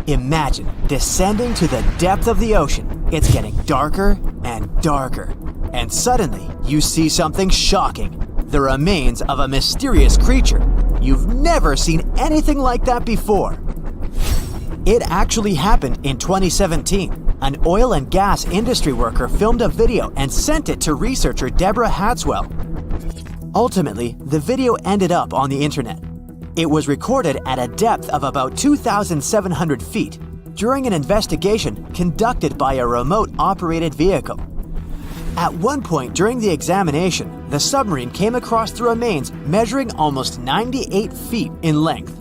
Imagine descending to the depth of the ocean. It's getting darker and darker. And suddenly, you see something shocking. The remains of a mysterious creature. You've never seen anything like that before. It actually happened in 2017. An oil and gas industry worker filmed a video and sent it to researcher Deborah Hatswell. Ultimately, the video ended up on the internet. It was recorded at a depth of about 2,700 feet during an investigation conducted by a remote-operated vehicle. At one point during the examination, the submarine came across the remains measuring almost 98 feet in length.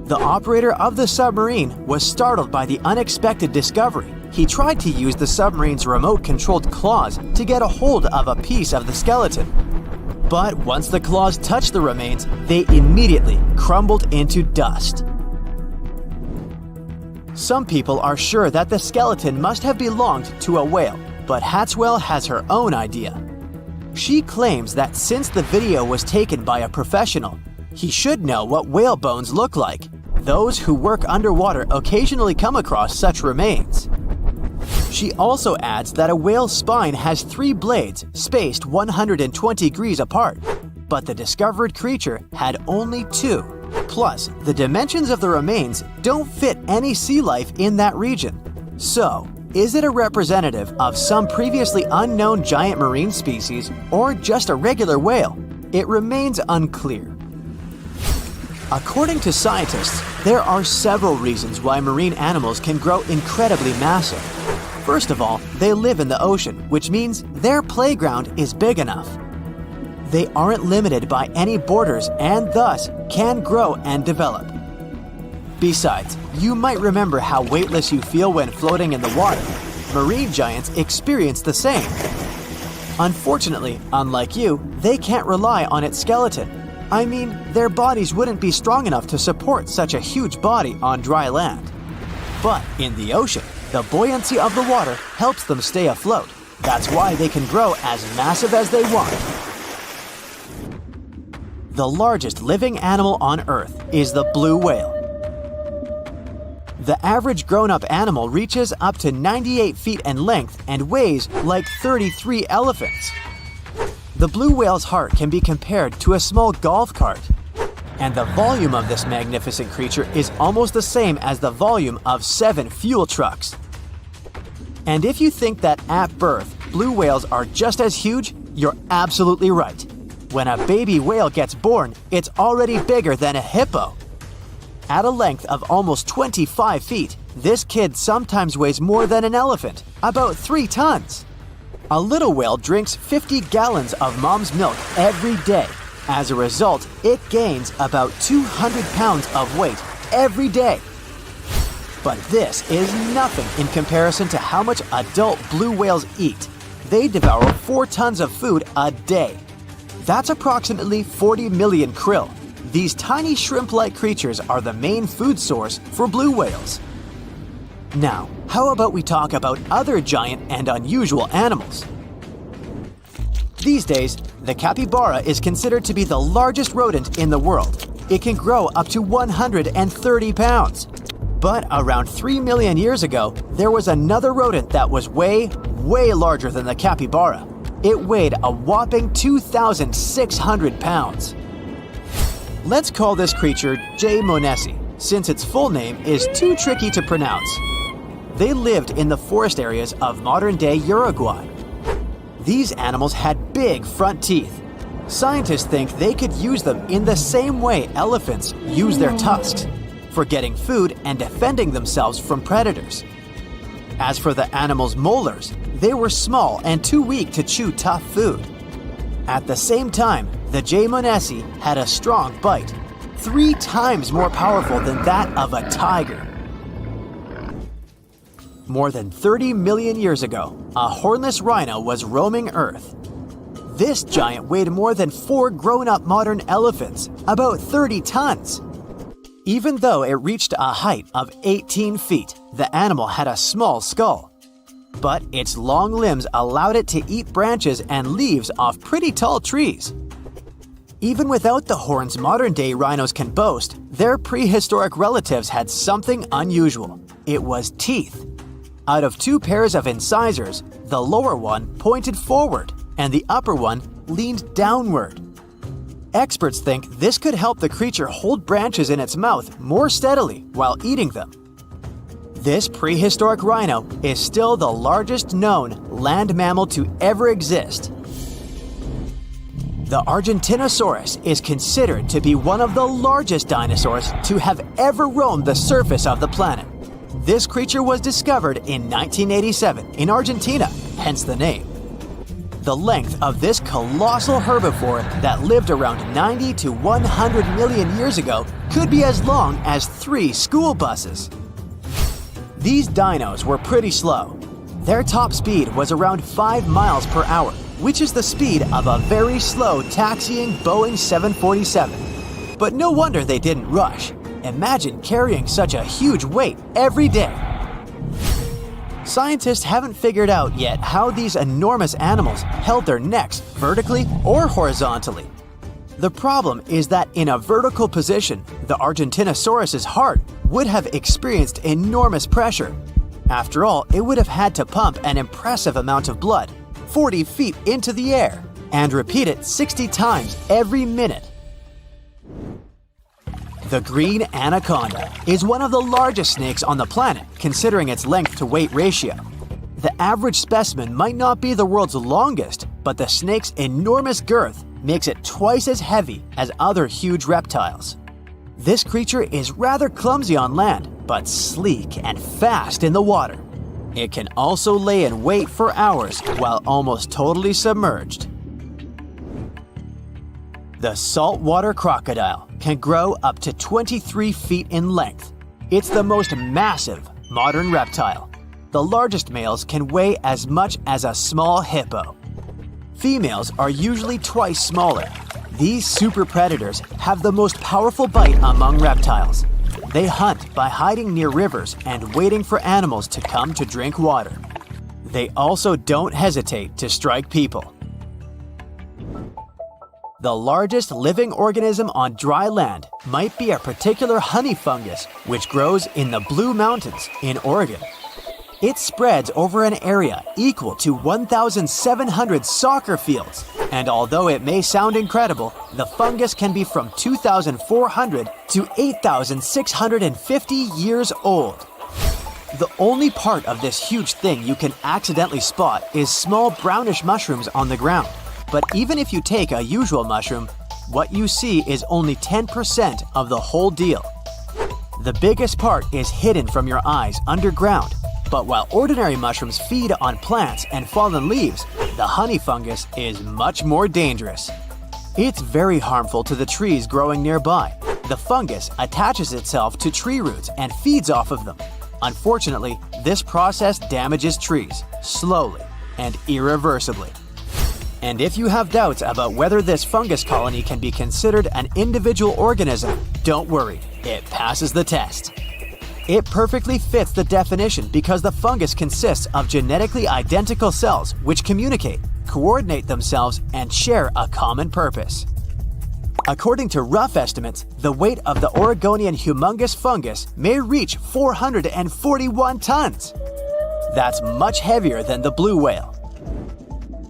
The operator of the submarine was startled by the unexpected discovery. He tried to use the submarine's remote-controlled claws to get a hold of a piece of the skeleton. But once the claws touched the remains, they immediately crumbled into dust. Some people are sure that the skeleton must have belonged to a whale, but Hatswell has her own idea. She claims that since the video was taken by a professional, he should know what whale bones look like. Those who work underwater occasionally come across such remains. She also adds that a whale's spine has 3 blades spaced 120 degrees apart, but the discovered creature had only 2. Plus, the dimensions of the remains don't fit any sea life in that region. So, is it a representative of some previously unknown giant marine species or just a regular whale? It remains unclear. According to scientists, there are several reasons why marine animals can grow incredibly massive. First of all, they live in the ocean, which means their playground is big enough. They aren't limited by any borders and thus can grow and develop. Besides, you might remember how weightless you feel when floating in the water. Marine giants experience the same. Unfortunately, unlike you, they can't rely on its skeleton. I mean, their bodies wouldn't be strong enough to support such a huge body on dry land. But in the ocean, the buoyancy of the water helps them stay afloat. That's why they can grow as massive as they want. The largest living animal on Earth is the blue whale. The average grown-up animal reaches up to 98 feet in length and weighs like 33 elephants. The blue whale's heart can be compared to a small golf cart. And the volume of this magnificent creature is almost the same as the volume of 7 fuel trucks. And if you think that at birth, blue whales are just as huge, you're absolutely right. When a baby whale gets born, it's already bigger than a hippo. At a length of almost 25 feet, this kid sometimes weighs more than an elephant, about 3 tons. A little whale drinks 50 gallons of mom's milk every day. As a result, it gains about 200 pounds of weight every day. But this is nothing in comparison to how much adult blue whales eat. They devour 4 tons of food a day. That's approximately 40 million krill. These tiny shrimp-like creatures are the main food source for blue whales. Now, how about we talk about other giant and unusual animals? These days, the capybara is considered to be the largest rodent in the world. It can grow up to 130 pounds. But around 3 million years ago, there was another rodent that was way larger than the capybara. It weighed a whopping 2,600 pounds. Let's call this creature J. monesi, since its full name is too tricky to pronounce. They lived in the forest areas of modern-day Uruguay. These animals had big front teeth. Scientists think they could use them in the same way elephants use their tusks, for getting food and defending themselves from predators. As for the animal's molars, they were small and too weak to chew tough food. At the same time, the J. monesi had a strong bite, 3 times more powerful than that of a tiger. More than 30 million years ago, a hornless rhino was roaming Earth. This giant weighed more than 4 grown-up modern elephants, about 30 tons. Even though it reached a height of 18 feet, the animal had a small skull. But its long limbs allowed it to eat branches and leaves off pretty tall trees. Even without the horns modern-day rhinos can boast, their prehistoric relatives had something unusual. It was teeth. Out of two pairs of incisors, the lower one pointed forward and the upper one leaned downward. Experts think this could help the creature hold branches in its mouth more steadily while eating them. This prehistoric rhino is still the largest known land mammal to ever exist. The Argentinosaurus is considered to be one of the largest dinosaurs to have ever roamed the surface of the planet. This creature was discovered in 1987 in Argentina, hence the name. The length of this colossal herbivore that lived around 90 to 100 million years ago could be as long as 3 school buses. These dinos were pretty slow. Their top speed was around 5 miles per hour, which is the speed of a very slow taxiing Boeing 747. But no wonder they didn't rush. Imagine carrying such a huge weight every day. Scientists haven't figured out yet how these enormous animals held their necks vertically or horizontally. The problem is that in a vertical position, the Argentinosaurus's heart would have experienced enormous pressure. After all, it would have had to pump an impressive amount of blood, 40 feet into the air, and repeat it 60 times every minute. The green anaconda is one of the largest snakes on the planet, considering its length-to-weight ratio. The average specimen might not be the world's longest, but the snake's enormous girth makes it twice as heavy as other huge reptiles. This creature is rather clumsy on land, but sleek and fast in the water. It can also lay in wait for hours while almost totally submerged. The saltwater crocodile can grow up to 23 feet in length. It's the most massive modern reptile. The largest males can weigh as much as a small hippo. Females are usually twice smaller. These super predators have the most powerful bite among reptiles. They hunt by hiding near rivers and waiting for animals to come to drink water. They also don't hesitate to strike people. The largest living organism on dry land might be a particular honey fungus which grows in the Blue Mountains in Oregon. It spreads over an area equal to 1,700 soccer fields, and although it may sound incredible, the fungus can be from 2,400 to 8,650 years old. The only part of this huge thing you can accidentally spot is small brownish mushrooms on the ground. But even if you take a usual mushroom, what you see is only 10% of the whole deal. The biggest part is hidden from your eyes underground. But while ordinary mushrooms feed on plants and fallen leaves, the honey fungus is much more dangerous. It's very harmful to the trees growing nearby. The fungus attaches itself to tree roots and feeds off of them. Unfortunately, this process damages trees, slowly and irreversibly. And if you have doubts about whether this fungus colony can be considered an individual organism, don't worry, it passes the test. It perfectly fits the definition because the fungus consists of genetically identical cells which communicate, coordinate themselves, and share a common purpose. According to rough estimates, the weight of the Oregonian humongous fungus may reach 441 tons. That's much heavier than the blue whale.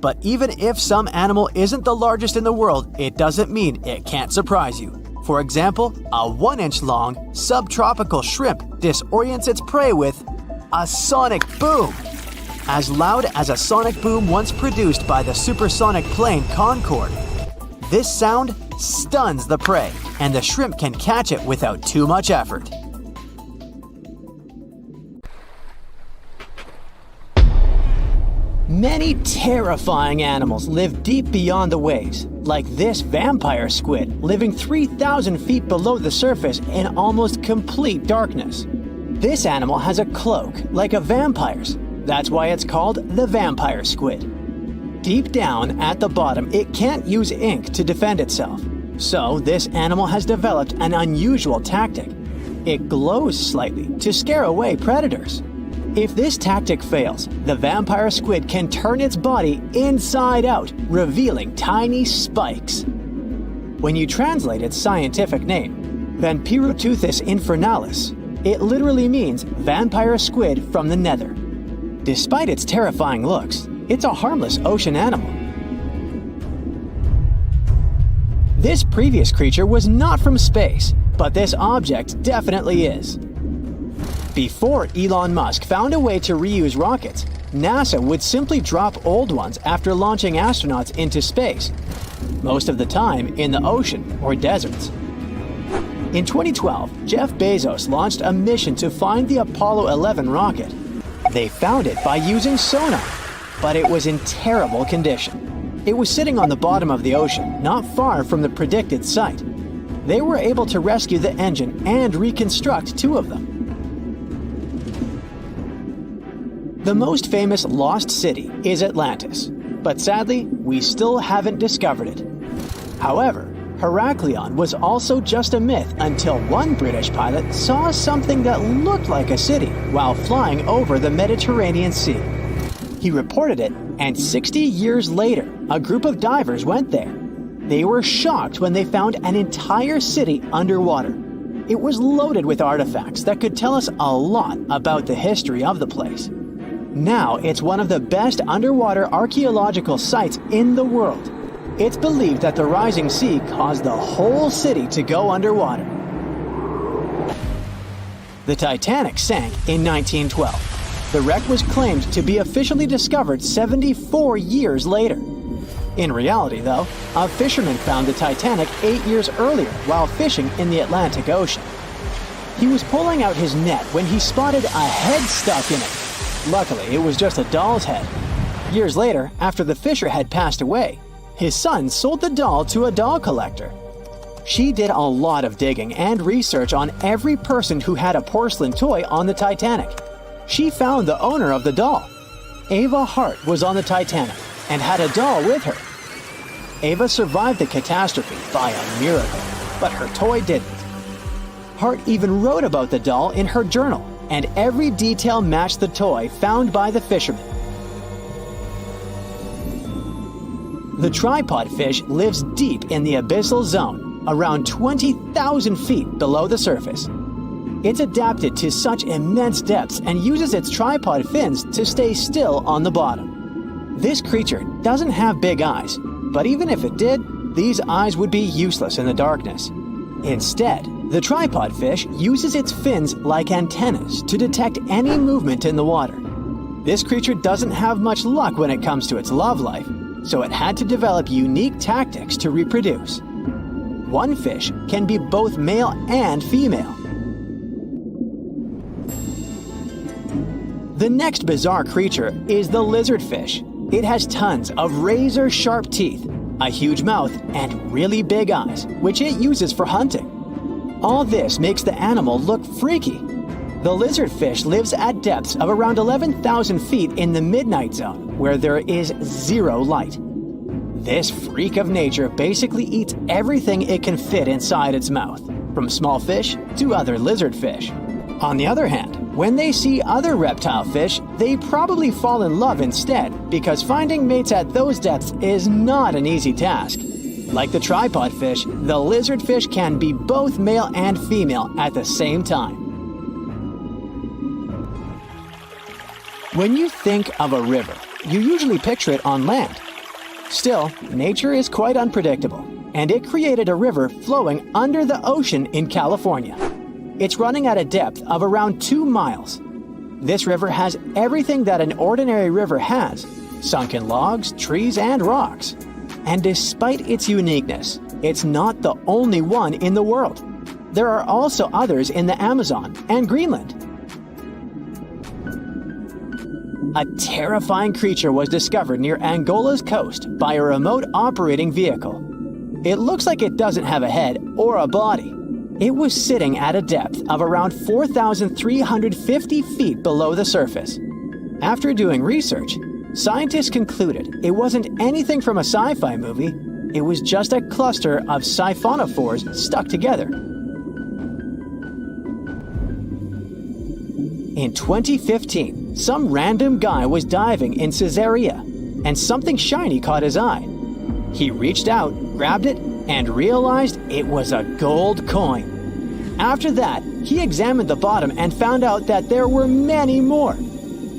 But even if some animal isn't the largest in the world, it doesn't mean it can't surprise you. For example, a 1-inch long subtropical shrimp disorients its prey with a sonic boom. As loud as a sonic boom once produced by the supersonic plane Concorde. This sound stuns the prey, and the shrimp can catch it without too much effort. Many terrifying animals live deep beyond the waves, like this vampire squid living 3,000 feet below the surface in almost complete darkness. This animal has a cloak, like a vampire's. That's why it's called the vampire squid. Deep down at the bottom, it can't use ink to defend itself. So this animal has developed an unusual tactic. It glows slightly to scare away predators. If this tactic fails, the vampire squid can turn its body inside out, revealing tiny spikes. When you translate its scientific name, Vampiroteuthis infernalis, it literally means vampire squid from the nether. Despite its terrifying looks, it's a harmless ocean animal. This previous creature was not from space, but this object definitely is. Before Elon Musk found a way to reuse rockets, NASA would simply drop old ones after launching astronauts into space, most of the time in the ocean or deserts. In 2012, Jeff Bezos launched a mission to find the Apollo 11 rocket. They found it by using sonar, but it was in terrible condition. It was sitting on the bottom of the ocean, not far from the predicted site. They were able to rescue the engine and reconstruct 2 of them. The most famous lost city is Atlantis, but sadly, we still haven't discovered it. However, Heraklion was also just a myth until one British pilot saw something that looked like a city while flying over the Mediterranean Sea. He reported it, and 60 years later, a group of divers went there. They were shocked when they found an entire city underwater. It was loaded with artifacts that could tell us a lot about the history of the place. Now it's one of the best underwater archaeological sites in the world. It's believed that the rising sea caused the whole city to go underwater. The Titanic sank in 1912. The wreck was claimed to be officially discovered 74 years later. In reality, though, a fisherman found the Titanic 8 years earlier while fishing in the Atlantic Ocean. He was pulling out his net when he spotted a head stuck in it. Luckily, it was just a doll's head. Years later, after the fisher had passed away, his son sold the doll to a doll collector. She did a lot of digging and research on every person who had a porcelain toy on the Titanic. She found the owner of the doll. Ava Hart was on the Titanic and had a doll with her. Ava survived the catastrophe by a miracle, but her toy didn't. Hart even wrote about the doll in her journal, and every detail matched the toy found by the fisherman. The tripod fish lives deep in the abyssal zone, around 20,000 feet below the surface. It's adapted to such immense depths and uses its tripod fins to stay still on the bottom. This creature doesn't have big eyes, but even if it did, these eyes would be useless in the darkness. Instead, the tripod fish uses its fins like antennas to detect any movement in the water. This creature doesn't have much luck when it comes to its love life, so it had to develop unique tactics to reproduce. One fish can be both male and female. The next bizarre creature is the lizardfish. It has tons of razor-sharp teeth, a huge mouth, and really big eyes, which it uses for hunting. All this makes the animal look freaky. The lizardfish lives at depths of around 11,000 feet in the midnight zone, where there is zero light. This freak of nature basically eats everything it can fit inside its mouth, from small fish to other lizardfish. On the other hand, when they see other reptile fish, they probably fall in love instead, because finding mates at those depths is not an easy task. Like the tripod fish, the lizardfish can be both male and female at the same time. When you think of a river, you usually picture it on land. Still, nature is quite unpredictable, and it created a river flowing under the ocean in California. It's running at a depth of around 2 miles. This river has everything that an ordinary river has: sunken logs, trees, and rocks. And despite its uniqueness, it's not the only one in the world. There are also others in the Amazon and Greenland. A terrifying creature was discovered near Angola's coast by a remote operating vehicle. It looks like it doesn't have a head or a body. It was sitting at a depth of around 4,350 feet below the surface. After doing research, scientists concluded it wasn't anything from a sci-fi movie. It was just a cluster of siphonophores stuck together. In 2015, some random guy was diving in Caesarea, and something shiny caught his eye. He reached out, grabbed it, and realized it was a gold coin. After that, he examined the bottom and found out that there were many more.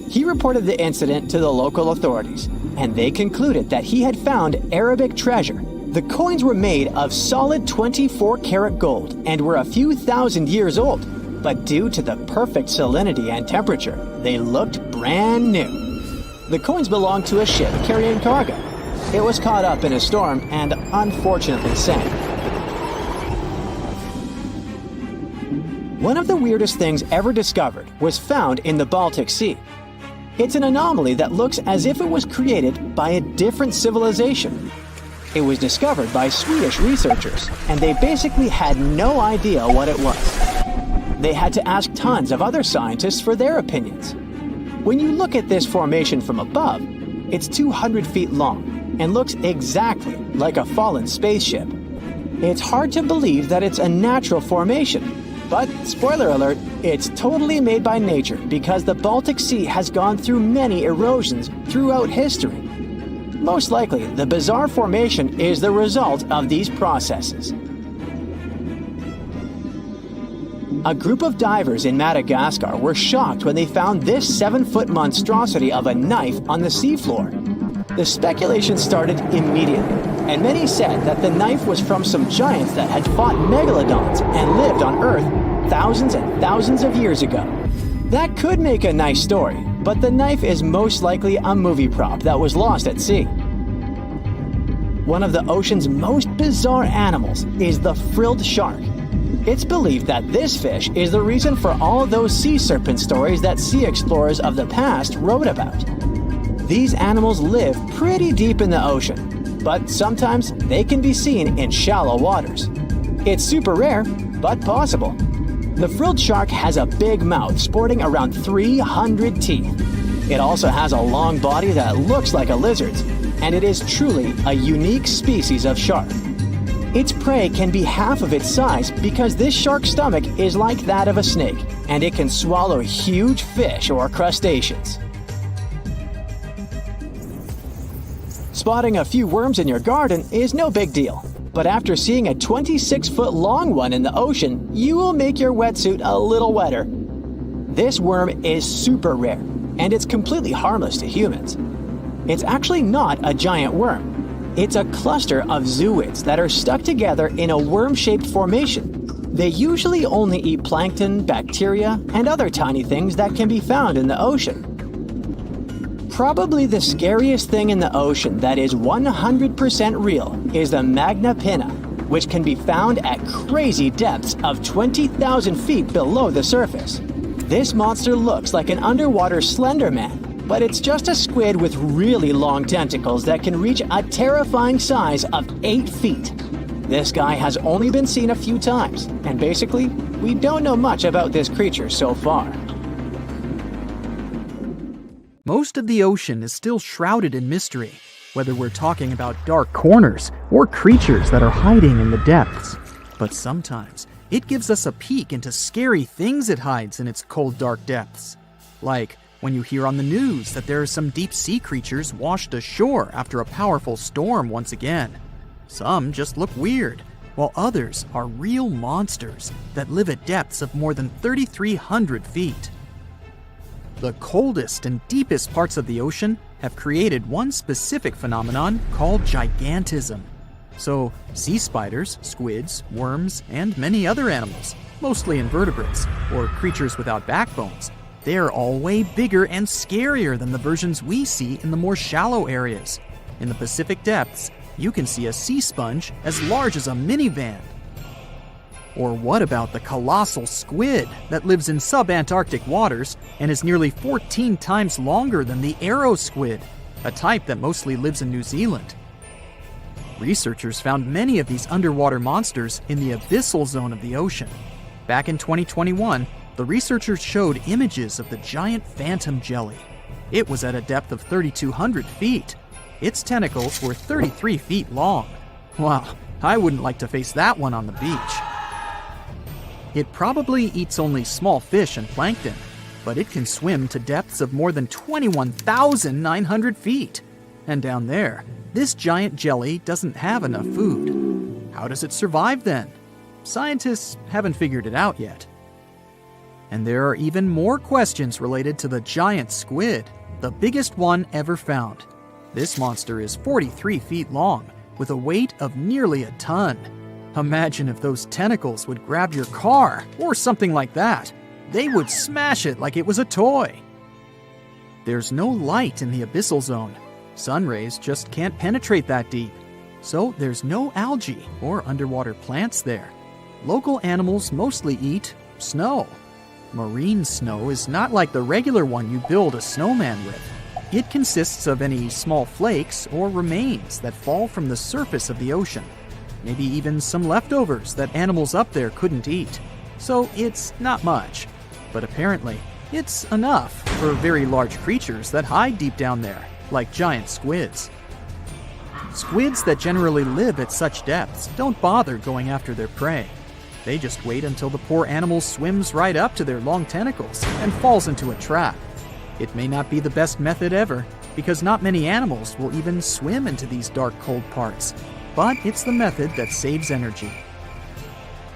He reported the incident to the local authorities, and they concluded that he had found Arabic treasure. The coins were made of solid 24-karat gold and were a few thousand years old, but due to the perfect salinity and temperature, they looked brand new. The coins belonged to a ship carrying cargo. It was caught up in a storm and unfortunately sank. One of the weirdest things ever discovered was found in the Baltic Sea. It's an anomaly that looks as if it was created by a different civilization. It was discovered by Swedish researchers, and they basically had no idea what it was. They had to ask tons of other scientists for their opinions. When you look at this formation from above, it's 200 feet long and looks exactly like a fallen spaceship. It's hard to believe that it's a natural formation, but spoiler alert, it's totally made by nature because the Baltic Sea has gone through many erosions throughout history. Most likely, the bizarre formation is the result of these processes. A group of divers in Madagascar were shocked when they found this 7-foot monstrosity of a knife on the seafloor. The speculation started immediately, and many said that the knife was from some giants that had fought megalodons and lived on Earth thousands and thousands of years ago. That could make a nice story, but the knife is most likely a movie prop that was lost at sea. One of the ocean's most bizarre animals is the frilled shark. It's believed that this fish is the reason for all those sea serpent stories that sea explorers of the past wrote about. These animals live pretty deep in the ocean, but sometimes they can be seen in shallow waters. It's super rare, but possible. The frilled shark has a big mouth sporting around 300 teeth. It also has a long body that looks like a lizard's, and it is truly a unique species of shark. Its prey can be half of its size because this shark's stomach is like that of a snake, and it can swallow huge fish or crustaceans. Spotting a few worms in your garden is no big deal, but after seeing a 26-foot long one in the ocean, you will make your wetsuit a little wetter. This worm is super rare, and it's completely harmless to humans. It's actually not a giant worm. It's a cluster of zooids that are stuck together in a worm-shaped formation. They usually only eat plankton, bacteria, and other tiny things that can be found in the ocean. Probably the scariest thing in the ocean that is 100% real is the magna pinna, which can be found at crazy depths of 20,000 feet below the surface. This monster looks like an underwater Slender Man, but it's just a squid with really long tentacles that can reach a terrifying size of 8 feet. This guy has only been seen a few times, and basically, we don't know much about this creature so far. Most of the ocean is still shrouded in mystery, whether we're talking about dark corners or creatures that are hiding in the depths. But sometimes, it gives us a peek into scary things it hides in its cold, dark depths. Like when you hear on the news that there are some deep-sea creatures washed ashore after a powerful storm once again. Some just look weird, while others are real monsters that live at depths of more than 3,300 feet. The coldest and deepest parts of the ocean have created one specific phenomenon called gigantism. So, sea spiders, squids, worms, and many other animals, mostly invertebrates, or creatures without backbones, they're all way bigger and scarier than the versions we see in the more shallow areas. In the Pacific depths, you can see a sea sponge as large as a minivan. Or what about the colossal squid that lives in subantarctic waters and is nearly 14 times longer than the arrow squid, a type that mostly lives in New Zealand? Researchers found many of these underwater monsters in the abyssal zone of the ocean. Back in 2021, the researchers showed images of the giant phantom jelly. It was at a depth of 3,200 feet. Its tentacles were 33 feet long. Wow, I wouldn't like to face that one on the beach. It probably eats only small fish and plankton, but it can swim to depths of more than 21,900 feet. And down there, this giant jelly doesn't have enough food. How does it survive then? Scientists haven't figured it out yet. And there are even more questions related to the giant squid, the biggest one ever found. This monster is 43 feet long, with a weight of nearly a ton. Imagine if those tentacles would grab your car, or something like that. They would smash it like it was a toy. There's no light in the abyssal zone. Sun rays just can't penetrate that deep. So there's no algae or underwater plants there. Local animals mostly eat snow. Marine snow is not like the regular one you build a snowman with. It consists of any small flakes or remains that fall from the surface of the ocean. Maybe even some leftovers that animals up there couldn't eat. So it's not much. But apparently, it's enough for very large creatures that hide deep down there, like giant squids. Squids that generally live at such depths don't bother going after their prey. They just wait until the poor animal swims right up to their long tentacles and falls into a trap. It may not be the best method ever, because not many animals will even swim into these dark, cold parts. But it's the method that saves energy.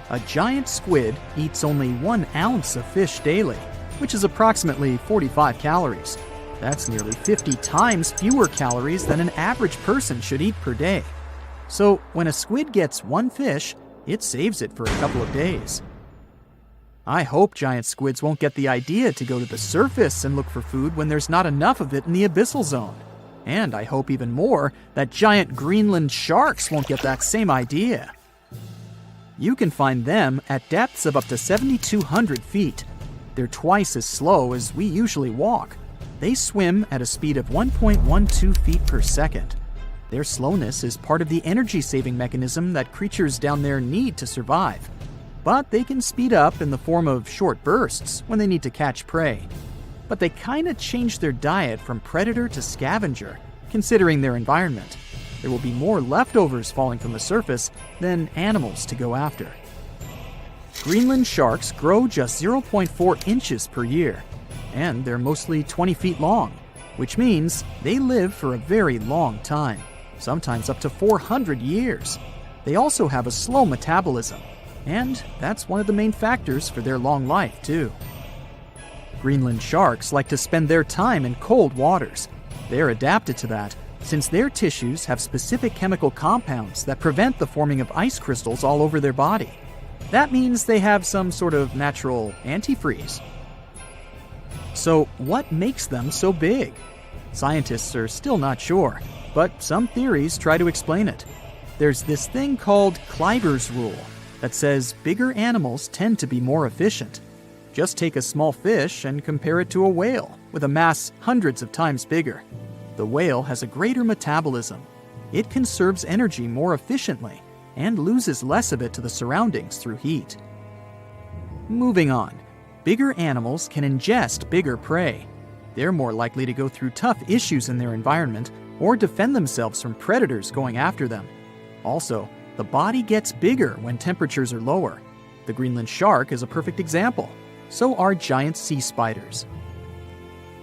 A giant squid eats only 1 ounce of fish daily, which is approximately 45 calories. That's nearly 50 times fewer calories than an average person should eat per day. So when a squid gets 1 fish, it saves it for a couple of days. I hope giant squids won't get the idea to go to the surface and look for food when there's not enough of it in the abyssal zone. And I hope even more that giant Greenland sharks won't get that same idea. You can find them at depths of up to 7,200 feet. They're twice as slow as we usually walk. They swim at a speed of 1.12 feet per second. Their slowness is part of the energy-saving mechanism that creatures down there need to survive. But they can speed up in the form of short bursts when they need to catch prey. But they kinda change their diet from predator to scavenger, considering their environment. There will be more leftovers falling from the surface than animals to go after. Greenland sharks grow just 0.4 inches per year, and they're mostly 20 feet long, which means they live for a very long time, sometimes up to 400 years. They also have a slow metabolism, and that's one of the main factors for their long life, too. Greenland sharks like to spend their time in cold waters. They're adapted to that, since their tissues have specific chemical compounds that prevent the forming of ice crystals all over their body. That means they have some sort of natural antifreeze. So what makes them so big? Scientists are still not sure, but some theories try to explain it. There's this thing called Kleiber's rule that says bigger animals tend to be more efficient. Just take a small fish and compare it to a whale with a mass hundreds of times bigger. The whale has a greater metabolism. It conserves energy more efficiently and loses less of it to the surroundings through heat. Moving on, bigger animals can ingest bigger prey. They're more likely to go through tough issues in their environment or defend themselves from predators going after them. Also, the body gets bigger when temperatures are lower. The Greenland shark is a perfect example. So are giant sea spiders.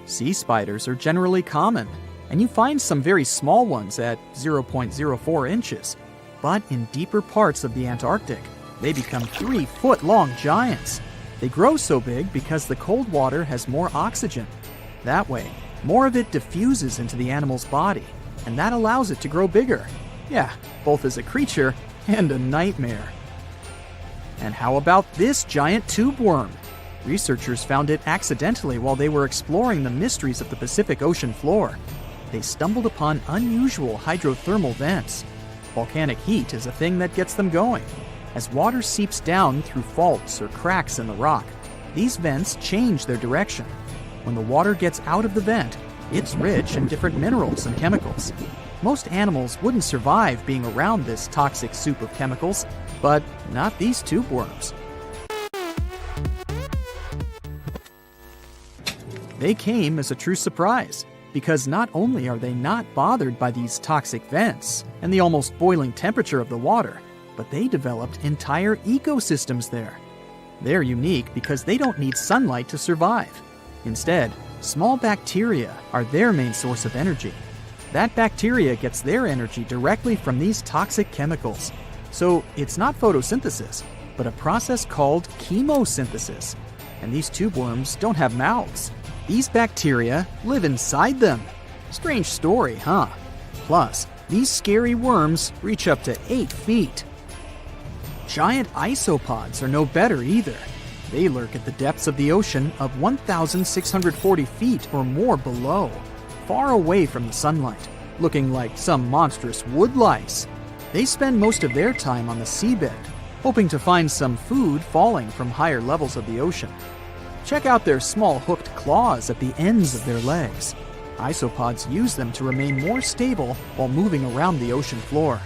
Sea spiders are generally common, and you find some very small ones at 0.04 inches. But in deeper parts of the Antarctic, they become 3-foot-long giants. They grow so big because the cold water has more oxygen. That way, more of it diffuses into the animal's body, and that allows it to grow bigger. Yeah, both as a creature and a nightmare. And how about this giant tube worm? Researchers found it accidentally while they were exploring the mysteries of the Pacific Ocean floor. They stumbled upon unusual hydrothermal vents. Volcanic heat is a thing that gets them going. As water seeps down through faults or cracks in the rock, these vents change their direction. When the water gets out of the vent, it's rich in different minerals and chemicals. Most animals wouldn't survive being around this toxic soup of chemicals, but not these tube worms. They came as a true surprise, because not only are they not bothered by these toxic vents and the almost boiling temperature of the water, but they developed entire ecosystems there. They're unique because they don't need sunlight to survive. Instead, small bacteria are their main source of energy. That bacteria gets their energy directly from these toxic chemicals. So it's not photosynthesis, but a process called chemosynthesis. And these tube worms don't have mouths. These bacteria live inside them. Strange story, huh? Plus, these scary worms reach up to 8 feet. Giant isopods are no better either. They lurk at the depths of the ocean of 1,640 feet or more below, far away from the sunlight, looking like some monstrous wood lice. They spend most of their time on the seabed, hoping to find some food falling from higher levels of the ocean. Check out their small hooked claws at the ends of their legs. Isopods use them to remain more stable while moving around the ocean floor.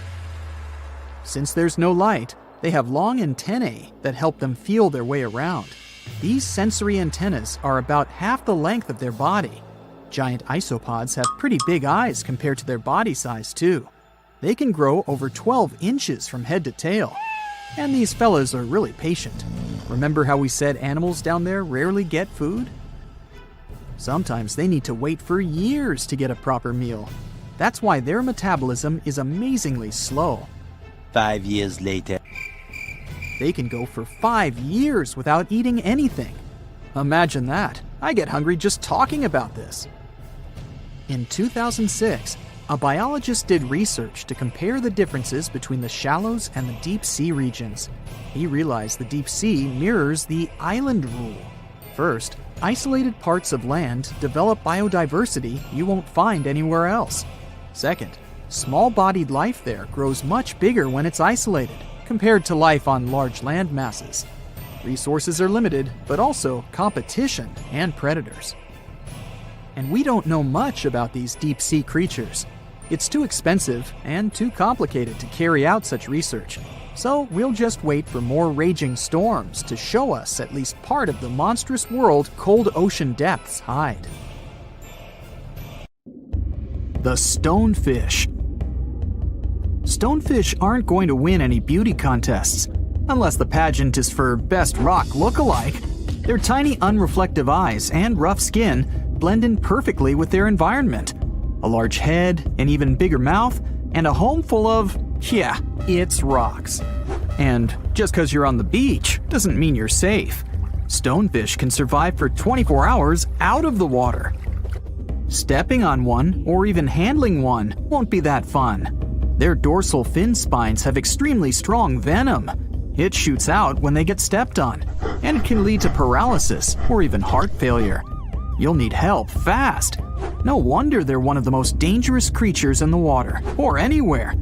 Since there's no light, they have long antennae that help them feel their way around. These sensory antennas are about half the length of their body. Giant isopods have pretty big eyes compared to their body size, too. They can grow over 12 inches from head to tail. And these fellas are really patient. Remember how we said animals down there rarely get food? Sometimes they need to wait for years to get a proper meal. That's why their metabolism is amazingly slow. 5 years later. They can go for 5 years without eating anything. Imagine that. I get hungry just talking about this. In 2006, a biologist did research to compare the differences between the shallows and the deep sea regions. He realized the deep sea mirrors the island rule. First, isolated parts of land develop biodiversity you won't find anywhere else. Second, small-bodied life there grows much bigger when it's isolated, compared to life on large land masses. Resources are limited, but also competition and predators. And we don't know much about these deep-sea creatures. It's too expensive and too complicated to carry out such research, so we'll just wait for more raging storms to show us at least part of the monstrous world cold ocean depths hide. The stonefish. Stonefish aren't going to win any beauty contests, unless the pageant is for best rock look-alike. Their tiny unreflective eyes and rough skin blend in perfectly with their environment. A large head, an even bigger mouth, and a home full of, it's rocks. And just because you're on the beach doesn't mean you're safe. Stonefish can survive for 24 hours out of the water. Stepping on one or even handling one won't be that fun. Their dorsal fin spines have extremely strong venom. It shoots out when they get stepped on, and it can lead to paralysis or even heart failure. You'll need help fast. No wonder they're one of the most dangerous creatures in the water, or anywhere.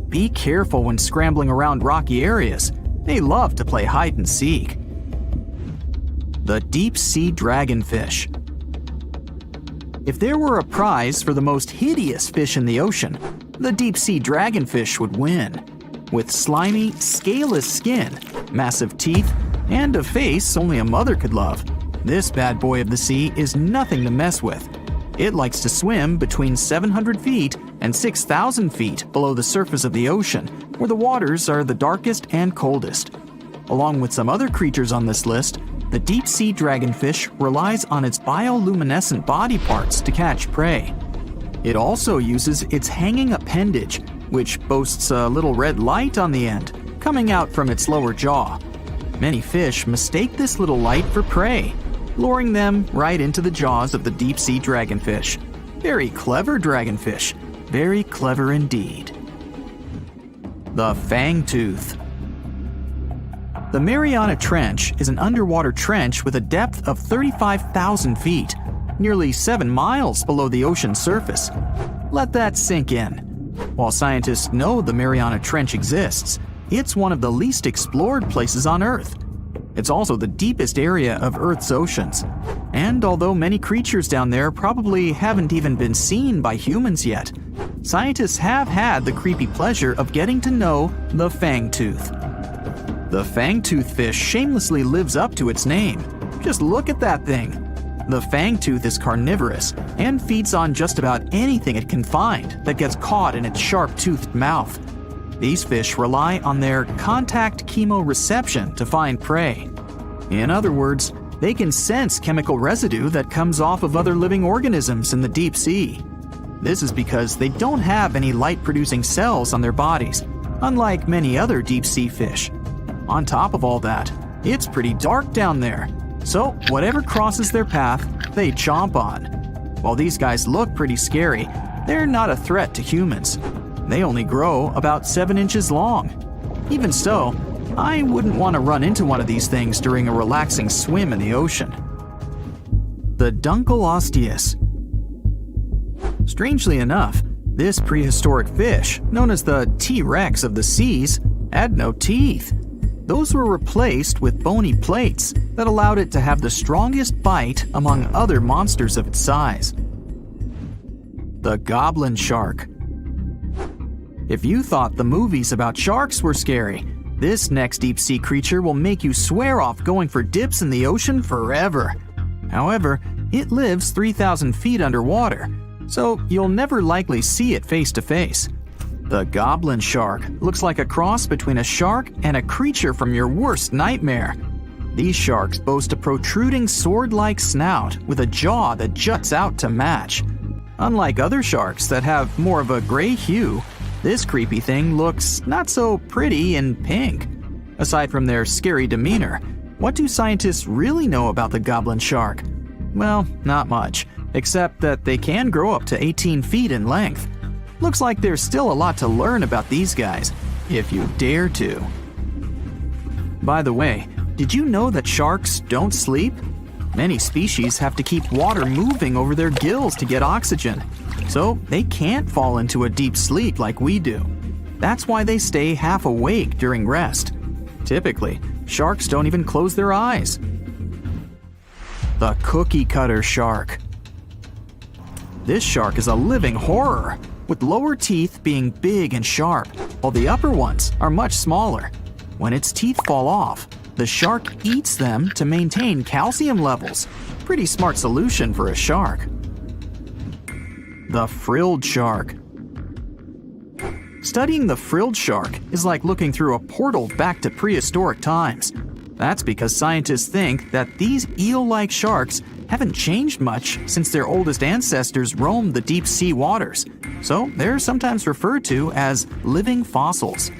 Be careful when scrambling around rocky areas. They love to play hide and seek. The deep sea dragonfish. If there were a prize for the most hideous fish in the ocean, the deep-sea dragonfish would win. With slimy, scaleless skin, massive teeth, and a face only a mother could love, this bad boy of the sea is nothing to mess with. It likes to swim between 700 feet and 6,000 feet below the surface of the ocean, where the waters are the darkest and coldest. Along with some other creatures on this list, the deep-sea dragonfish relies on its bioluminescent body parts to catch prey. It also uses its hanging appendage, which boasts a little red light on the end, coming out from its lower jaw. Many fish mistake this little light for prey, luring them right into the jaws of the deep-sea dragonfish. Very clever dragonfish, very clever indeed. The fangtooth. The Mariana Trench is an underwater trench with a depth of 35,000 feet, nearly 7 miles below the ocean surface. Let that sink in. While scientists know the Mariana Trench exists, it's one of the least explored places on Earth. It's also the deepest area of Earth's oceans. And although many creatures down there probably haven't even been seen by humans yet, scientists have had the creepy pleasure of getting to know the fangtooth. The fangtooth fish shamelessly lives up to its name. Just look at that thing. The fangtooth is carnivorous and feeds on just about anything it can find that gets caught in its sharp-toothed mouth. These fish rely on their contact chemoreception to find prey. In other words, they can sense chemical residue that comes off of other living organisms in the deep sea. This is because they don't have any light-producing cells on their bodies, unlike many other deep-sea fish. On top of all that, it's pretty dark down there, so whatever crosses their path, they chomp on. While these guys look pretty scary, they're not a threat to humans. They only grow about 7 inches long. Even so, I wouldn't want to run into one of these things during a relaxing swim in the ocean. The Dunkleosteus. Strangely enough, this prehistoric fish, known as the T-Rex of the seas, had no teeth. Those were replaced with bony plates that allowed it to have the strongest bite among other monsters of its size. The goblin shark. If you thought the movies about sharks were scary, this next deep-sea creature will make you swear off going for dips in the ocean forever. However, it lives 3,000 feet underwater, so you'll never likely see it face to face. The goblin shark looks like a cross between a shark and a creature from your worst nightmare. These sharks boast a protruding sword-like snout with a jaw that juts out to match. Unlike other sharks that have more of a gray hue, this creepy thing looks not so pretty and pink. Aside from their scary demeanor, what do scientists really know about the goblin shark? Well, not much, except that they can grow up to 18 feet in length. Looks like there's still a lot to learn about these guys, if you dare to. By the way, did you know that sharks don't sleep? Many species have to keep water moving over their gills to get oxygen, so they can't fall into a deep sleep like we do. That's why they stay half awake during rest. Typically, sharks don't even close their eyes. The cookie cutter shark. This shark is a living horror, with lower teeth being big and sharp, while the upper ones are much smaller. When its teeth fall off, the shark eats them to maintain calcium levels. Pretty smart solution for a shark. The frilled shark. Studying the frilled shark is like looking through a portal back to prehistoric times. That's because scientists think that these eel-like sharks haven't changed much since their oldest ancestors roamed the deep sea waters, so they're sometimes referred to as living fossils.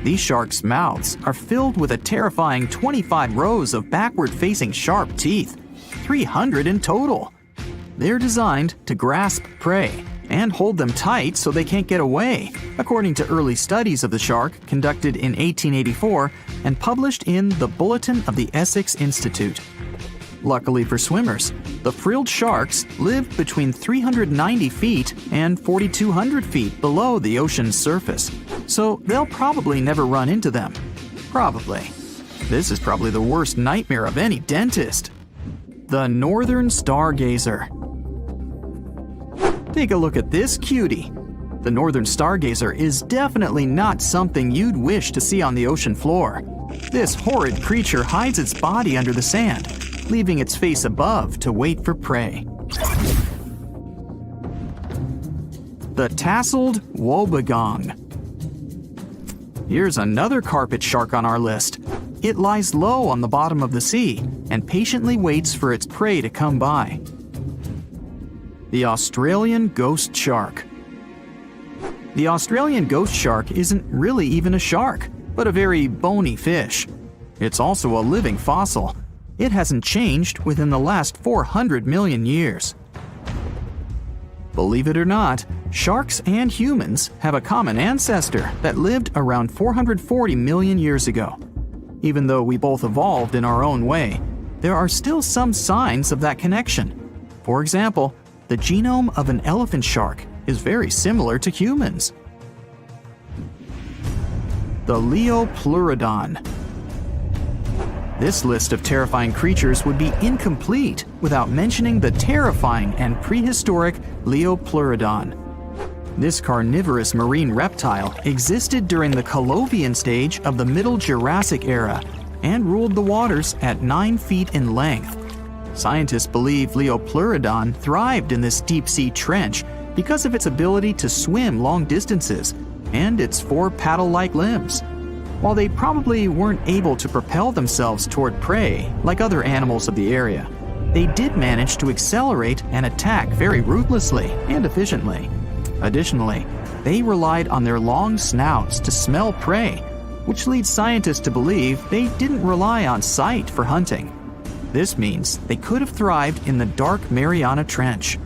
These sharks' mouths are filled with a terrifying 25 rows of backward-facing sharp teeth, 300 in total. They're designed to grasp prey and hold them tight so they can't get away, according to early studies of the shark conducted in 1884 and published in the Bulletin of the Essex Institute. Luckily for swimmers, the frilled sharks live between 390 feet and 4,200 feet below the ocean's surface, so they'll probably never run into them. Probably. This is probably the worst nightmare of any dentist. The northern stargazer. Take a look at this cutie. The northern stargazer is definitely not something you'd wish to see on the ocean floor. This horrid creature hides its body under the sand, leaving its face above to wait for prey. The tasseled wobbegong. Here's another carpet shark on our list. It lies low on the bottom of the sea and patiently waits for its prey to come by. The Australian ghost shark. The Australian ghost shark isn't really even a shark, but a very bony fish. It's also a living fossil. It hasn't changed within the last 400 million years. Believe it or not, sharks and humans have a common ancestor that lived around 440 million years ago. Even though we both evolved in our own way, there are still some signs of that connection. For example, the genome of an elephant shark is very similar to humans. The Leopleurodon. This list of terrifying creatures would be incomplete without mentioning the terrifying and prehistoric Leopleurodon. This carnivorous marine reptile existed during the Colovian stage of the Middle Jurassic era and ruled the waters at 9 feet in length. Scientists believe Leopleurodon thrived in this deep-sea trench because of its ability to swim long distances and its 4 paddle-like limbs. While they probably weren't able to propel themselves toward prey like other animals of the area, they did manage to accelerate and attack very ruthlessly and efficiently. Additionally, they relied on their long snouts to smell prey, which leads scientists to believe they didn't rely on sight for hunting. This means they could have thrived in the dark Mariana Trench.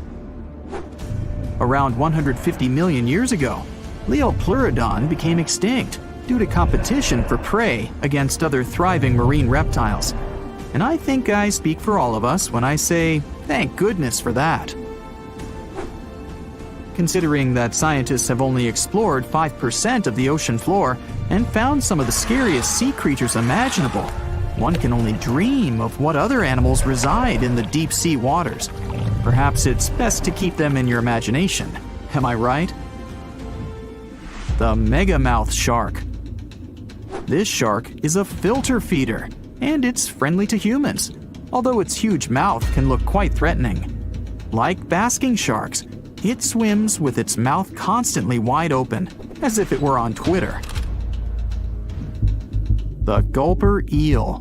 Around 150 million years ago, Leopleurodon became extinct due to competition for prey against other thriving marine reptiles. And I think I speak for all of us when I say, thank goodness for that. Considering that scientists have only explored 5% of the ocean floor and found some of the scariest sea creatures imaginable, one can only dream of what other animals reside in the deep sea waters. Perhaps it's best to keep them in your imagination. Am I right? The megamouth shark. This shark is a filter feeder, and it's friendly to humans, although its huge mouth can look quite threatening. Like basking sharks, it swims with its mouth constantly wide open, as if it were on Twitter. The gulper eel.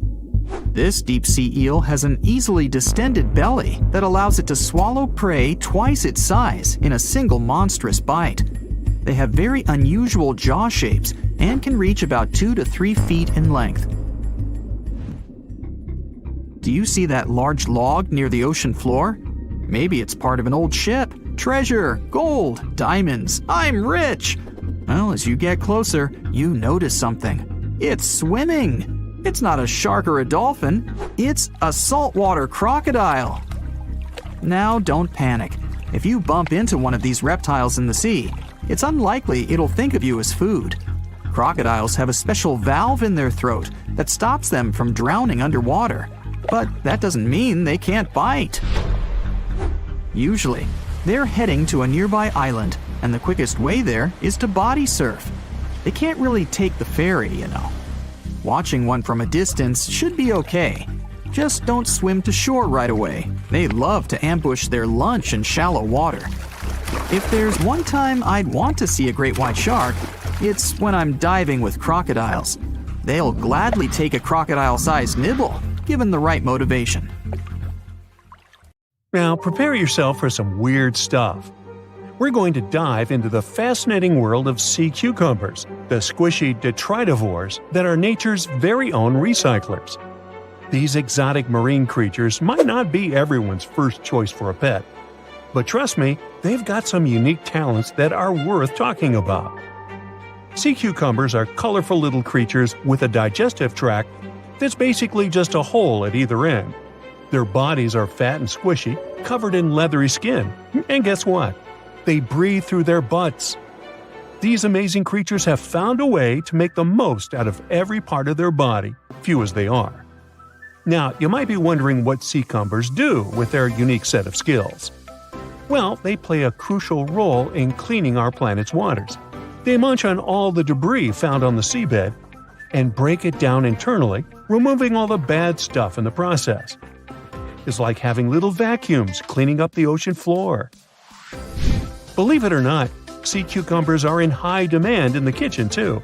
This deep-sea eel has an easily distended belly that allows it to swallow prey twice its size in a single monstrous bite. They have very unusual jaw shapes and can reach about 2 to 3 feet in length. Do you see that large log near the ocean floor? Maybe it's part of an old ship. Treasure, gold, diamonds, I'm rich! Well, as you get closer, you notice something. It's swimming! It's not a shark or a dolphin, it's a saltwater crocodile! Now don't panic. If you bump into one of these reptiles in the sea, it's unlikely it'll think of you as food. Crocodiles have a special valve in their throat that stops them from drowning underwater, but that doesn't mean they can't bite. Usually, they're heading to a nearby island, and the quickest way there is to body surf. They can't really take the ferry, you know. Watching one from a distance should be okay. Just don't swim to shore right away. They love to ambush their lunch in shallow water. If there's one time I'd want to see a great white shark, it's when I'm diving with crocodiles. They'll gladly take a crocodile-sized nibble, given the right motivation. Now prepare yourself for some weird stuff. We're going to dive into the fascinating world of sea cucumbers, the squishy detritivores that are nature's very own recyclers. These exotic marine creatures might not be everyone's first choice for a pet, but trust me, they've got some unique talents that are worth talking about. Sea cucumbers are colorful little creatures with a digestive tract that's basically just a hole at either end. Their bodies are fat and squishy, covered in leathery skin. And guess what? They breathe through their butts. These amazing creatures have found a way to make the most out of every part of their body, few as they are. Now, you might be wondering what sea cucumbers do with their unique set of skills. Well, they play a crucial role in cleaning our planet's waters. They munch on all the debris found on the seabed and break it down internally, removing all the bad stuff in the process. It's like having little vacuums cleaning up the ocean floor. Believe it or not, sea cucumbers are in high demand in the kitchen too.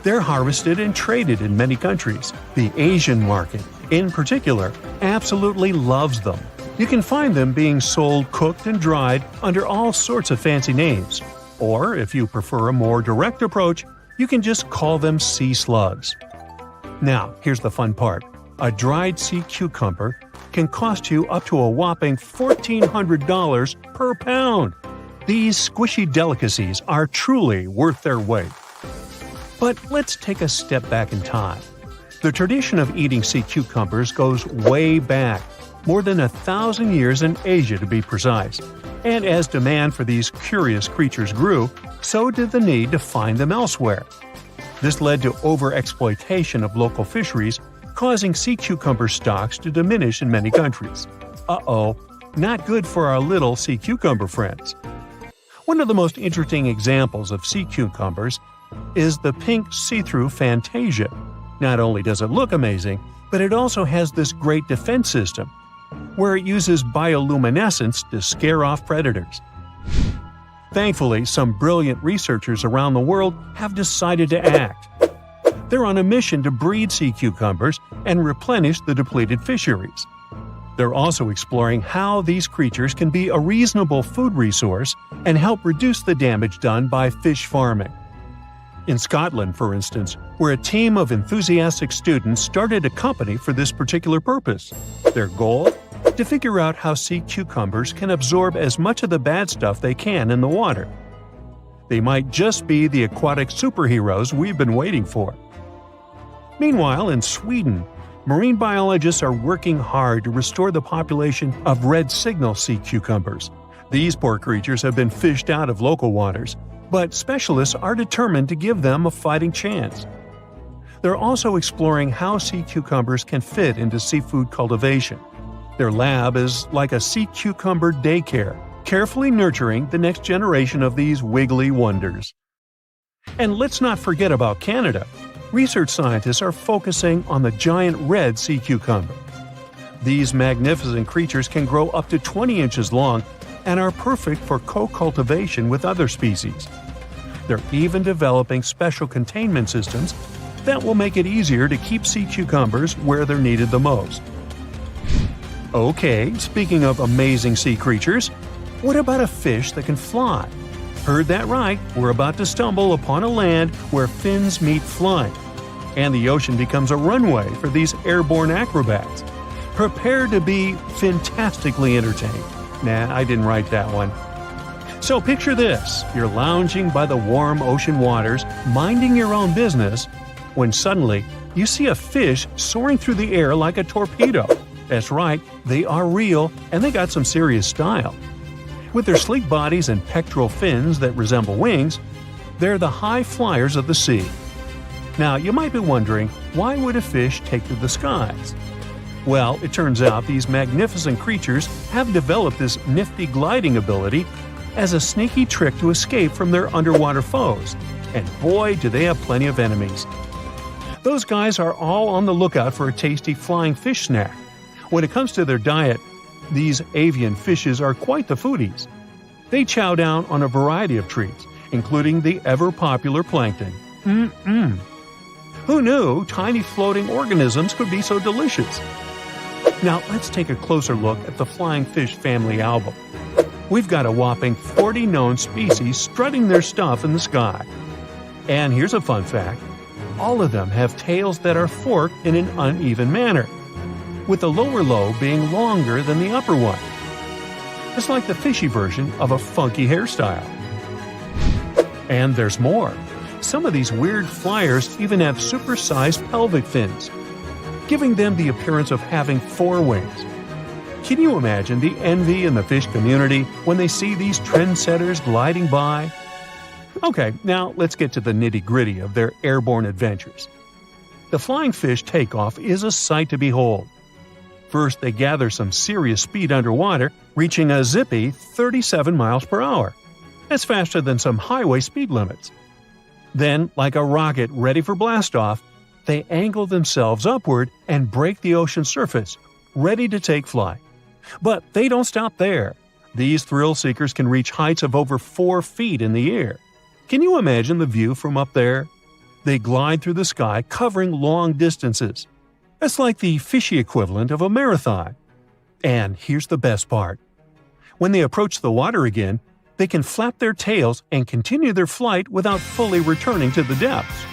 They're harvested and traded in many countries. The Asian market, in particular, absolutely loves them. You can find them being sold cooked and dried under all sorts of fancy names. Or, if you prefer a more direct approach, you can just call them sea slugs. Now, here's the fun part. A dried sea cucumber can cost you up to a whopping $1,400 per pound. These squishy delicacies are truly worth their weight. But let's take a step back in time. The tradition of eating sea cucumbers goes way back, more than 1,000 years in Asia to be precise. And as demand for these curious creatures grew, so did the need to find them elsewhere. This led to overexploitation of local fisheries, causing sea cucumber stocks to diminish in many countries. Uh-oh, not good for our little sea cucumber friends. One of the most interesting examples of sea cucumbers is the pink see-through Fantasia. Not only does it look amazing, but it also has this great defense system, where it uses bioluminescence to scare off predators. Thankfully, some brilliant researchers around the world have decided to act. They're on a mission to breed sea cucumbers and replenish the depleted fisheries. They're also exploring how these creatures can be a reasonable food resource and help reduce the damage done by fish farming. In Scotland, for instance, where a team of enthusiastic students started a company for this particular purpose. Their goal? To figure out how sea cucumbers can absorb as much of the bad stuff they can in the water. They might just be the aquatic superheroes we've been waiting for. Meanwhile, in Sweden, marine biologists are working hard to restore the population of red signal sea cucumbers. These poor creatures have been fished out of local waters, but specialists are determined to give them a fighting chance. They're also exploring how sea cucumbers can fit into seafood cultivation. Their lab is like a sea cucumber daycare, carefully nurturing the next generation of these wiggly wonders. And let's not forget about Canada. Research scientists are focusing on the giant red sea cucumber. These magnificent creatures can grow up to 20 inches long and are perfect for co-cultivation with other species. They're even developing special containment systems that will make it easier to keep sea cucumbers where they're needed the most. Okay, speaking of amazing sea creatures, what about a fish that can fly? Heard that right, we're about to stumble upon a land where fins meet flying, and the ocean becomes a runway for these airborne acrobats. Prepare to be fantastically entertained. Nah, I didn't write that one. So picture this, you're lounging by the warm ocean waters, minding your own business, when suddenly you see a fish soaring through the air like a torpedo. That's right, they are real, and they got some serious style. With their sleek bodies and pectoral fins that resemble wings, they're the high flyers of the sea. Now, you might be wondering, why would a fish take to the skies? Well, it turns out these magnificent creatures have developed this nifty gliding ability as a sneaky trick to escape from their underwater foes. And boy, do they have plenty of enemies. Those guys are all on the lookout for a tasty flying fish snack. When it comes to their diet, these avian fishes are quite the foodies. They chow down on a variety of treats, including the ever-popular plankton. Who knew tiny floating organisms could be so delicious? Now let's take a closer look at the flying fish family album. We've got a whopping 40 known species strutting their stuff in the sky. And here's a fun fact. All of them have tails that are forked in an uneven manner, with the lower lobe being longer than the upper one. It's like the fishy version of a funky hairstyle. And there's more. Some of these weird flyers even have supersized pelvic fins, giving them the appearance of having 4 wings. Can you imagine the envy in the fish community when they see these trendsetters gliding by? Okay, now let's get to the nitty-gritty of their airborne adventures. The flying fish takeoff is a sight to behold. First, they gather some serious speed underwater, reaching a zippy 37 miles per hour. That's faster than some highway speed limits. Then, like a rocket ready for blastoff, they angle themselves upward and break the ocean surface, ready to take flight. But they don't stop there. These thrill seekers can reach heights of over 4 feet in the air. Can you imagine the view from up there? They glide through the sky, covering long distances. That's like the fishy equivalent of a marathon. And here's the best part. When they approach the water again, they can flap their tails and continue their flight without fully returning to the depths.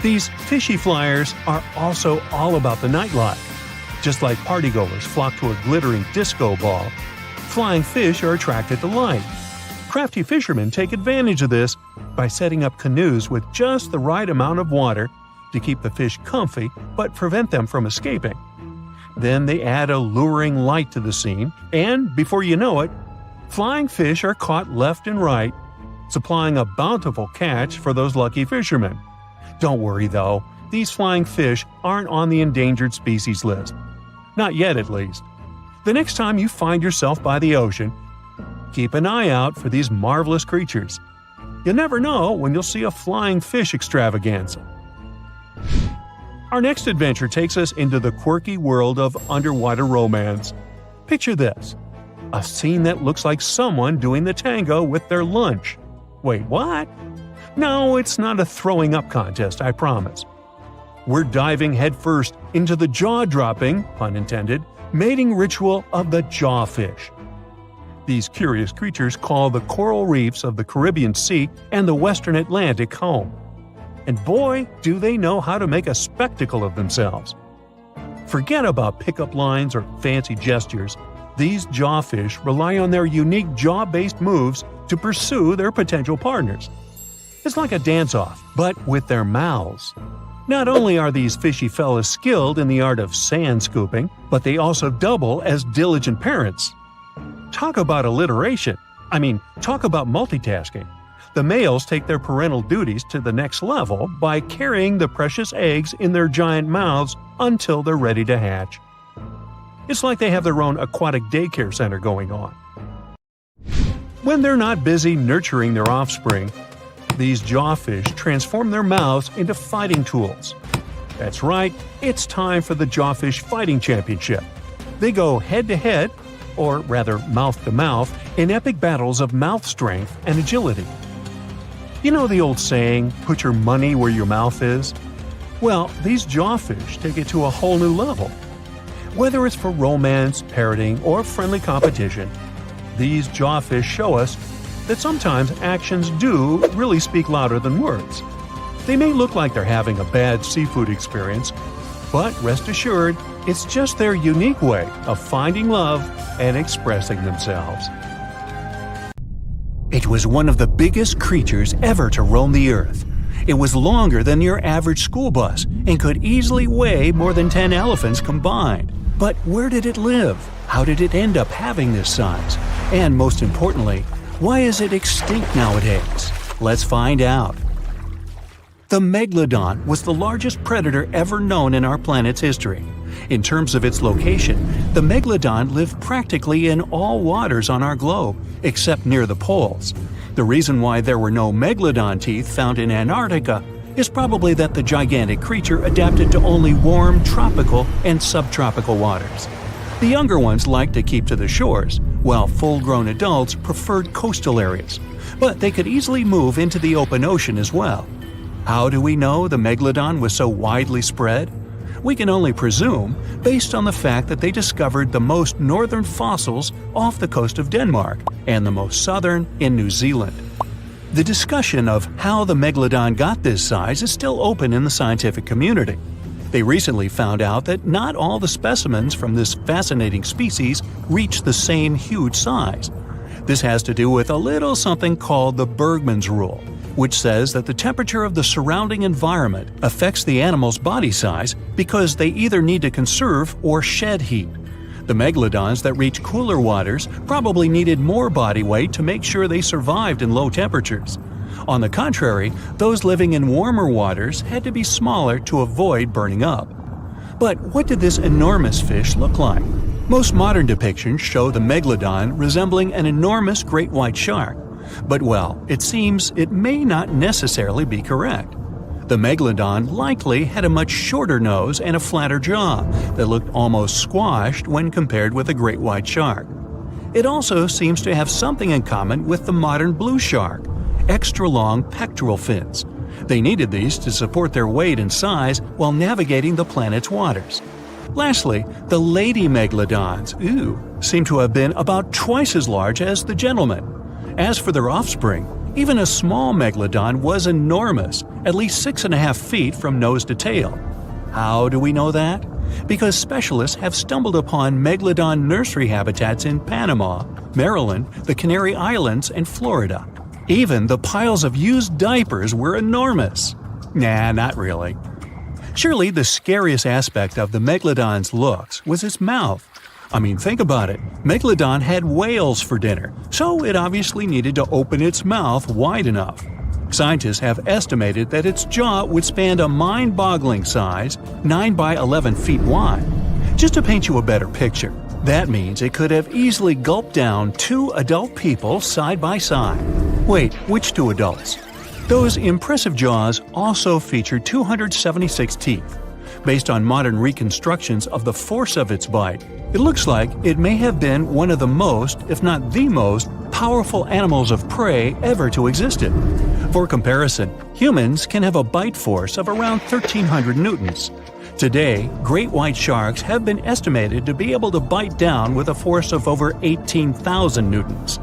These fishy flyers are also all about the nightlife. Just like partygoers flock to a glittering disco ball, flying fish are attracted to light. Crafty fishermen take advantage of this by setting up canoes with just the right amount of water to keep the fish comfy but prevent them from escaping. Then they add a luring light to the scene, and before you know it, flying fish are caught left and right, supplying a bountiful catch for those lucky fishermen. Don't worry though, these flying fish aren't on the endangered species list. Not yet, at least. The next time you find yourself by the ocean, keep an eye out for these marvelous creatures. You never know when you'll see a flying fish extravaganza. Our next adventure takes us into the quirky world of underwater romance. Picture this. A scene that looks like someone doing the tango with their lunch. Wait, what? No, it's not a throwing up contest, I promise. We're diving headfirst into the jaw-dropping, pun intended, mating ritual of the jawfish. These curious creatures call the coral reefs of the Caribbean Sea and the Western Atlantic home. And boy, do they know how to make a spectacle of themselves. Forget about pickup lines or fancy gestures. These jawfish rely on their unique jaw-based moves to pursue their potential partners. It's like a dance-off, but with their mouths. Not only are these fishy fellas skilled in the art of sand scooping, but they also double as diligent parents. Talk about alliteration. Talk about multitasking. The males take their parental duties to the next level by carrying the precious eggs in their giant mouths until they're ready to hatch. It's like they have their own aquatic daycare center going on. When they're not busy nurturing their offspring, these jawfish transform their mouths into fighting tools. That's right, it's time for the Jawfish Fighting Championship. They go head-to-head, or rather mouth-to-mouth, in epic battles of mouth strength and agility. You know the old saying, put your money where your mouth is? Well, these jawfish take it to a whole new level. Whether it's for romance, parroting, or friendly competition, these jawfish show us that sometimes actions do really speak louder than words. They may look like they're having a bad seafood experience, but rest assured, it's just their unique way of finding love and expressing themselves. It was one of the biggest creatures ever to roam the earth. It was longer than your average school bus and could easily weigh more than 10 elephants combined. But where did it live? How did it end up having this size? And most importantly, why is it extinct nowadays? Let's find out. The megalodon was the largest predator ever known in our planet's history. In terms of its location, the megalodon lived practically in all waters on our globe, except near the poles. The reason why there were no megalodon teeth found in Antarctica is probably that the gigantic creature adapted to only warm tropical and subtropical waters. The younger ones liked to keep to the shores, while full-grown adults preferred coastal areas, but they could easily move into the open ocean as well. How do we know the megalodon was so widely spread? We can only presume, based on the fact that they discovered the most northern fossils off the coast of Denmark and the most southern in New Zealand. The discussion of how the megalodon got this size is still open in the scientific community. They recently found out that not all the specimens from this fascinating species reach the same huge size. This has to do with a little something called the Bergmann's Rule, which says that the temperature of the surrounding environment affects the animal's body size because they either need to conserve or shed heat. The megalodons that reach cooler waters probably needed more body weight to make sure they survived in low temperatures. On the contrary, those living in warmer waters had to be smaller to avoid burning up. But what did this enormous fish look like? Most modern depictions show the megalodon resembling an enormous great white shark. But well, it seems it may not necessarily be correct. The megalodon likely had a much shorter nose and a flatter jaw that looked almost squashed when compared with a great white shark. It also seems to have something in common with the modern blue shark: extra-long pectoral fins. They needed these to support their weight and size while navigating the planet's waters. Lastly, the lady megalodons, seem to have been about twice as large as the gentlemen. As for their offspring, even a small megalodon was enormous, at least 6.5 feet from nose to tail. How do we know that? Because specialists have stumbled upon megalodon nursery habitats in Panama, Maryland, the Canary Islands, and Florida. Even the piles of used diapers were enormous. Nah, not really. Surely the scariest aspect of the megalodon's looks was its mouth. Think about it. Megalodon had whales for dinner, so it obviously needed to open its mouth wide enough. Scientists have estimated that its jaw would span a mind-boggling size, 9 by 11 feet wide. Just to paint you a better picture, that means it could have easily gulped down 2 adult people side by side. Wait, which 2 adults? Those impressive jaws also feature 276 teeth. Based on modern reconstructions of the force of its bite, it looks like it may have been one of the most, if not the most, powerful animals of prey ever to exist. For comparison, humans can have a bite force of around 1,300 newtons. Today, great white sharks have been estimated to be able to bite down with a force of over 18,000 newtons.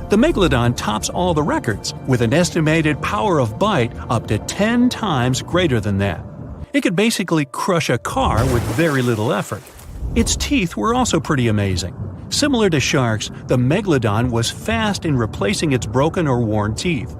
The megalodon tops all the records, with an estimated power of bite up to 10 times greater than that. It could basically crush a car with very little effort. Its teeth were also pretty amazing. Similar to sharks, the megalodon was fast in replacing its broken or worn teeth.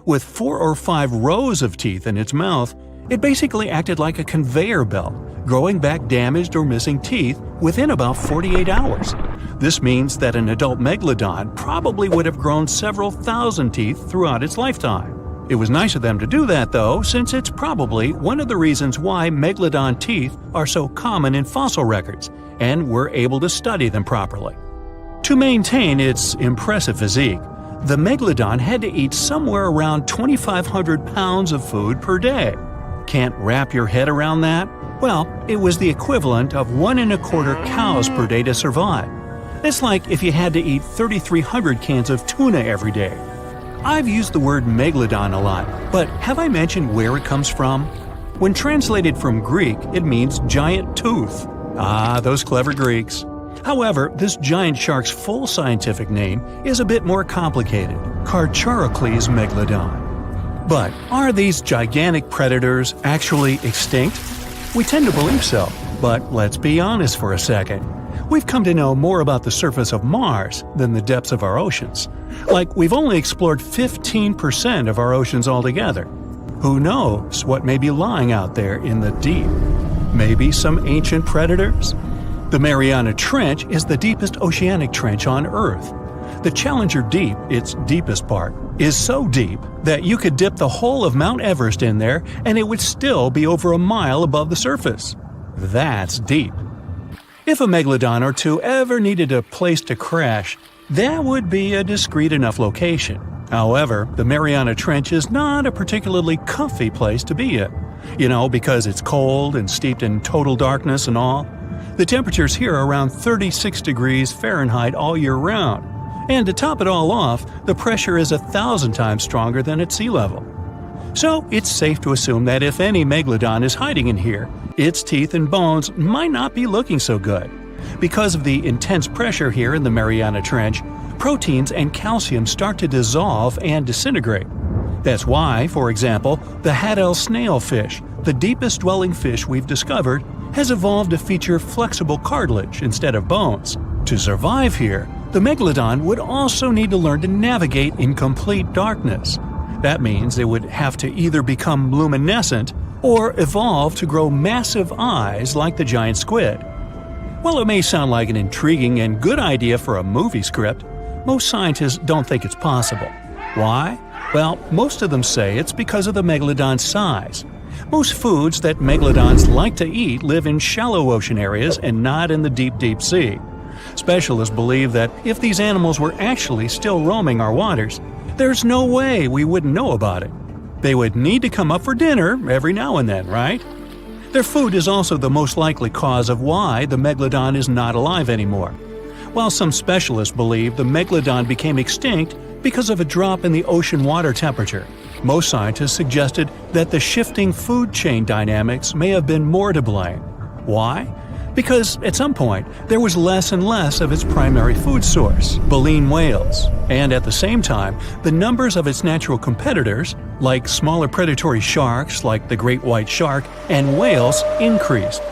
With 4 or 5 rows of teeth in its mouth, it basically acted like a conveyor belt, growing back damaged or missing teeth within about 48 hours. This means that an adult megalodon probably would have grown several thousand teeth throughout its lifetime. It was nice of them to do that, though, since it's probably one of the reasons why megalodon teeth are so common in fossil records, and we're able to study them properly. To maintain its impressive physique, the megalodon had to eat somewhere around 2,500 pounds of food per day. Can't wrap your head around that? Well, it was the equivalent of 1¼ cows per day to survive. That's like if you had to eat 3,300 cans of tuna every day. I've used the word megalodon a lot, but have I mentioned where it comes from? When translated from Greek, it means giant tooth. Ah, those clever Greeks. However, this giant shark's full scientific name is a bit more complicated: Carcharocles megalodon. But are these gigantic predators actually extinct? We tend to believe so, but let's be honest for a second. We've come to know more about the surface of Mars than the depths of our oceans. Like, we've only explored 15% of our oceans altogether. Who knows what may be lying out there in the deep? Maybe some ancient predators? The Mariana Trench is the deepest oceanic trench on Earth. The Challenger Deep, its deepest part, is so deep that you could dip the whole of Mount Everest in there and it would still be over a mile above the surface. That's deep. If a megalodon or two ever needed a place to crash, that would be a discreet enough location. However, the Mariana Trench is not a particularly comfy place to be in. Because it's cold and steeped in total darkness and all. The temperatures here are around 36 degrees Fahrenheit all year round. And to top it all off, the pressure is 1,000 times stronger than at sea level. So it's safe to assume that if any megalodon is hiding in here, its teeth and bones might not be looking so good. Because of the intense pressure here in the Mariana Trench, proteins and calcium start to dissolve and disintegrate. That's why, for example, the Haddell snailfish, the deepest dwelling fish we've discovered, has evolved to feature flexible cartilage instead of bones. To survive here, the megalodon would also need to learn to navigate in complete darkness. That means it would have to either become luminescent or evolve to grow massive eyes like the giant squid. While it may sound like an intriguing and good idea for a movie script, most scientists don't think it's possible. Why? Well, most of them say it's because of the megalodon's size. Most foods that megalodons like to eat live in shallow ocean areas and not in the deep, deep sea. Specialists believe that if these animals were actually still roaming our waters, there's no way we wouldn't know about it. They would need to come up for dinner every now and then, right? Their food is also the most likely cause of why the megalodon is not alive anymore. While some specialists believe the megalodon became extinct because of a drop in the ocean water temperature, most scientists suggested that the shifting food chain dynamics may have been more to blame. Why? Because at some point, there was less and less of its primary food source, baleen whales, and at the same time, the numbers of its natural competitors, like smaller predatory sharks like the great white shark and whales, increased.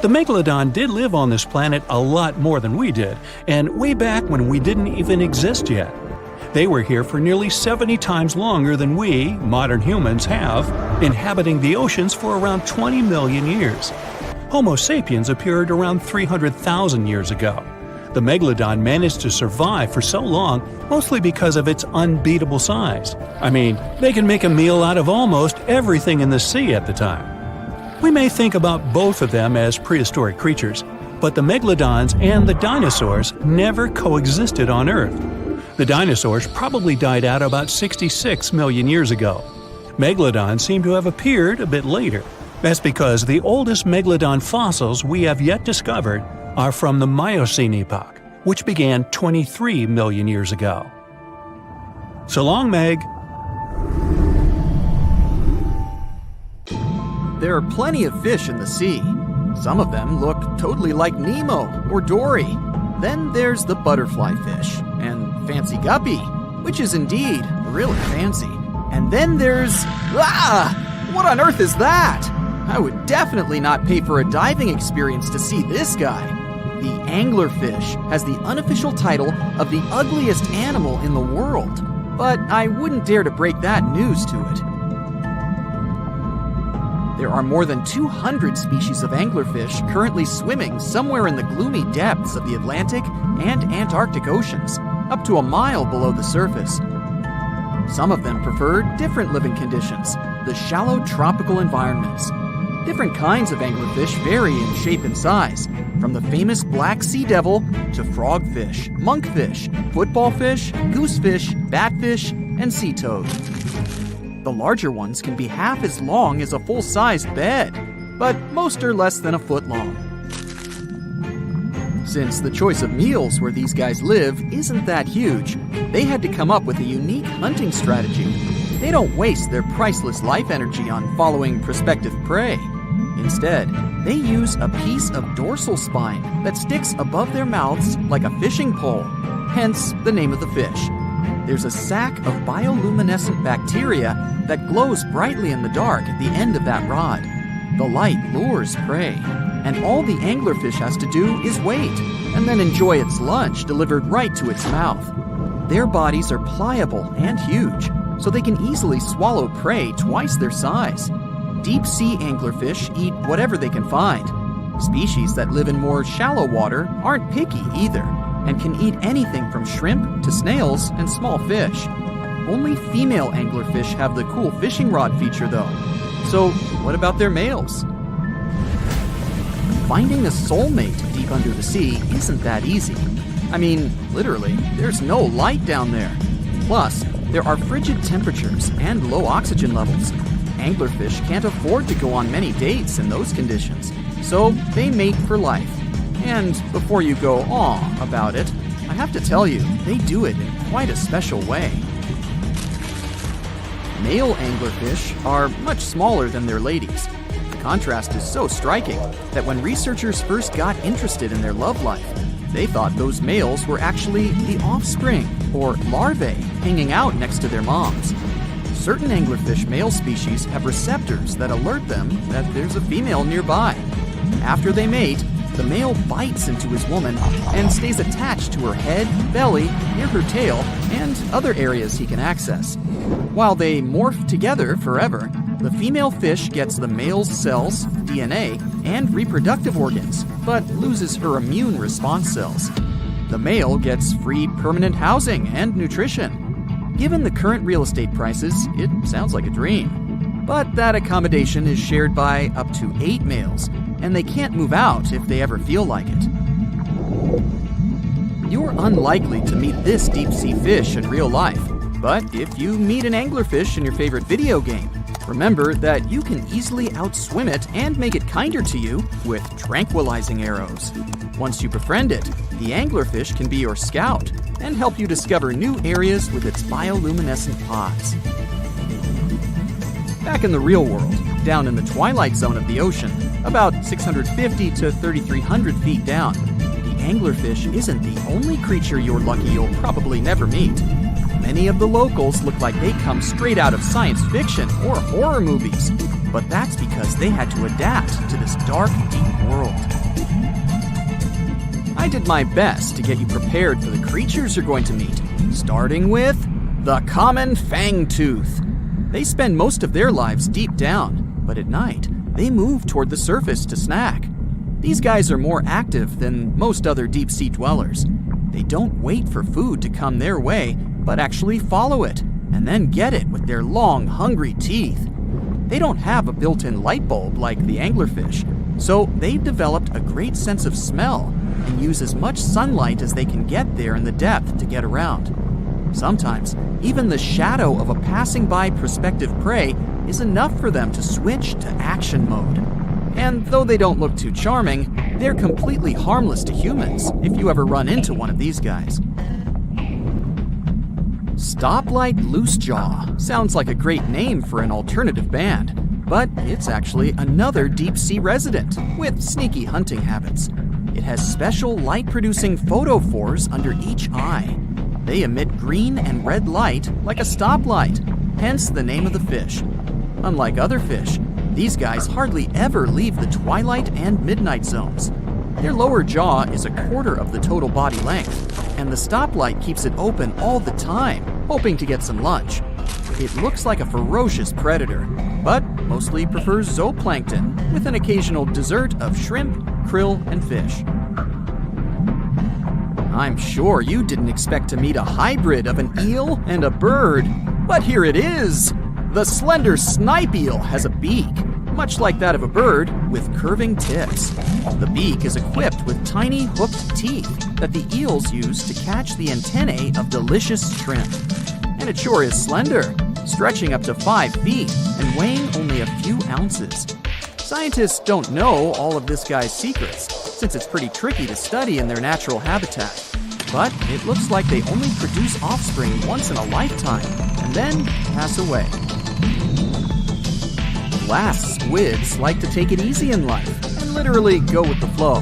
The megalodon did live on this planet a lot more than we did, and way back when we didn't even exist yet. They were here for nearly 70 times longer than we, modern humans, have, inhabiting the oceans for around 20 million years. Homo sapiens appeared around 300,000 years ago. The megalodon managed to survive for so long mostly because of its unbeatable size. I mean, they can make a meal out of almost everything in the sea at the time. We may think about both of them as prehistoric creatures, but the megalodons and the dinosaurs never coexisted on Earth. The dinosaurs probably died out about 66 million years ago. Megalodons seem to have appeared a bit later. That's because the oldest megalodon fossils we have yet discovered are from the Miocene epoch, which began 23 million years ago. So long, Meg! there are plenty of fish in the sea. Some of them look totally like Nemo or Dory. Then there's the butterfly fish and fancy guppy, which is indeed really fancy. And then there's... What on earth is that? I would definitely not pay for a diving experience to see this guy. The anglerfish has the unofficial title of the ugliest animal in the world, but I wouldn't dare to break that news to it. There are more than 200 species of anglerfish currently swimming somewhere in the gloomy depths of the Atlantic and Antarctic Oceans, up to a mile below the surface. Some of them prefer different living conditions, the shallow tropical environments. Different kinds of anglerfish vary in shape and size, from the famous black sea devil to frogfish, monkfish, footballfish, goosefish, batfish, and sea toad. The larger ones can be half as long as a full-sized bed, but most are less than a foot long. Since the choice of meals where these guys live isn't that huge, they had to come up with a unique hunting strategy. They don't waste their priceless life energy on following prospective prey. Instead, they use a piece of dorsal spine that sticks above their mouths like a fishing pole, hence the name of the fish. There's a sac of bioluminescent bacteria that glows brightly in the dark at the end of that rod. The light lures prey, and all the anglerfish has to do is wait, and then enjoy its lunch delivered right to its mouth. Their bodies are pliable and huge, so they can easily swallow prey twice their size. Deep-sea anglerfish eat whatever they can find. Species that live in more shallow water aren't picky either, and can eat anything from shrimp to snails and small fish. Only female anglerfish have the cool fishing rod feature though. So what about their males? Finding a soulmate deep under the sea isn't that easy. I mean, literally, there's no light down there. Plus, there are frigid temperatures and low oxygen levels. Anglerfish can't afford to go on many dates in those conditions, so they mate for life. And before you go aw about it, I have to tell you, they do it in quite a special way. Male anglerfish are much smaller than their ladies. The contrast is so striking that when researchers first got interested in their love life, they thought those males were actually the offspring, or larvae, hanging out next to their moms. Certain anglerfish male species have receptors that alert them that there's a female nearby. After they mate, the male bites into his woman and stays attached to her head, belly, near her tail, and other areas he can access. While they morph together forever, the female fish gets the male's cells, DNA, and reproductive organs, but loses her immune response cells. The male gets free permanent housing and nutrition. Given the current real estate prices, it sounds like a dream. But that accommodation is shared by up to 8 males, and they can't move out if they ever feel like it. You're unlikely to meet this deep-sea fish in real life, but if you meet an anglerfish in your favorite video game, remember that you can easily outswim it and make it kinder to you with tranquilizing arrows. Once you befriend it, the anglerfish can be your scout and help you discover new areas with its bioluminescent pods. Back in the real world, down in the twilight zone of the ocean, about 650 to 3,300 feet down, the anglerfish isn't the only creature you're lucky you'll probably never meet. Many of the locals look like they come straight out of science fiction or horror movies, but that's because they had to adapt to this dark, deep world. I did my best to get you prepared for the creatures you're going to meet, starting with the common fangtooth. They spend most of their lives deep down, but at night, they move toward the surface to snack. These guys are more active than most other deep-sea dwellers. They don't wait for food to come their way, but actually follow it, and then get it with their long, hungry teeth. They don't have a built-in light bulb like the anglerfish, so they've developed a great sense of smell and use as much sunlight as they can get there in the depth to get around. Sometimes, even the shadow of a passing by prospective prey is enough for them to switch to action mode. And though they don't look too charming, they're completely harmless to humans if you ever run into one of these guys. Stoplight Loosejaw sounds like a great name for an alternative band, But it's actually another deep-sea resident with sneaky hunting habits. It has special light-producing photophores under each eye. They emit green and red light like a stoplight, hence the name of the fish. Unlike other fish, these guys hardly ever leave the twilight and midnight zones. Their lower jaw is a quarter of the total body length, and the stoplight keeps it open all the time, hoping to get some lunch. It looks like a ferocious predator, but mostly prefers zooplankton with an occasional dessert of shrimp, krill, and fish. I'm sure you didn't expect to meet a hybrid of an eel and a bird, but here it is! The slender snipe eel has a beak, much like that of a bird, with curving tips. The beak is equipped with tiny hooked teeth that the eels use to catch the antennae of delicious shrimp. And it sure is slender, stretching up to 5 feet and weighing only a few ounces. Scientists don't know all of this guy's secrets, since it's pretty tricky to study in their natural habitat. But it looks like they only produce offspring once in a lifetime, and then pass away. Glass squids like to take it easy in life and literally go with the flow.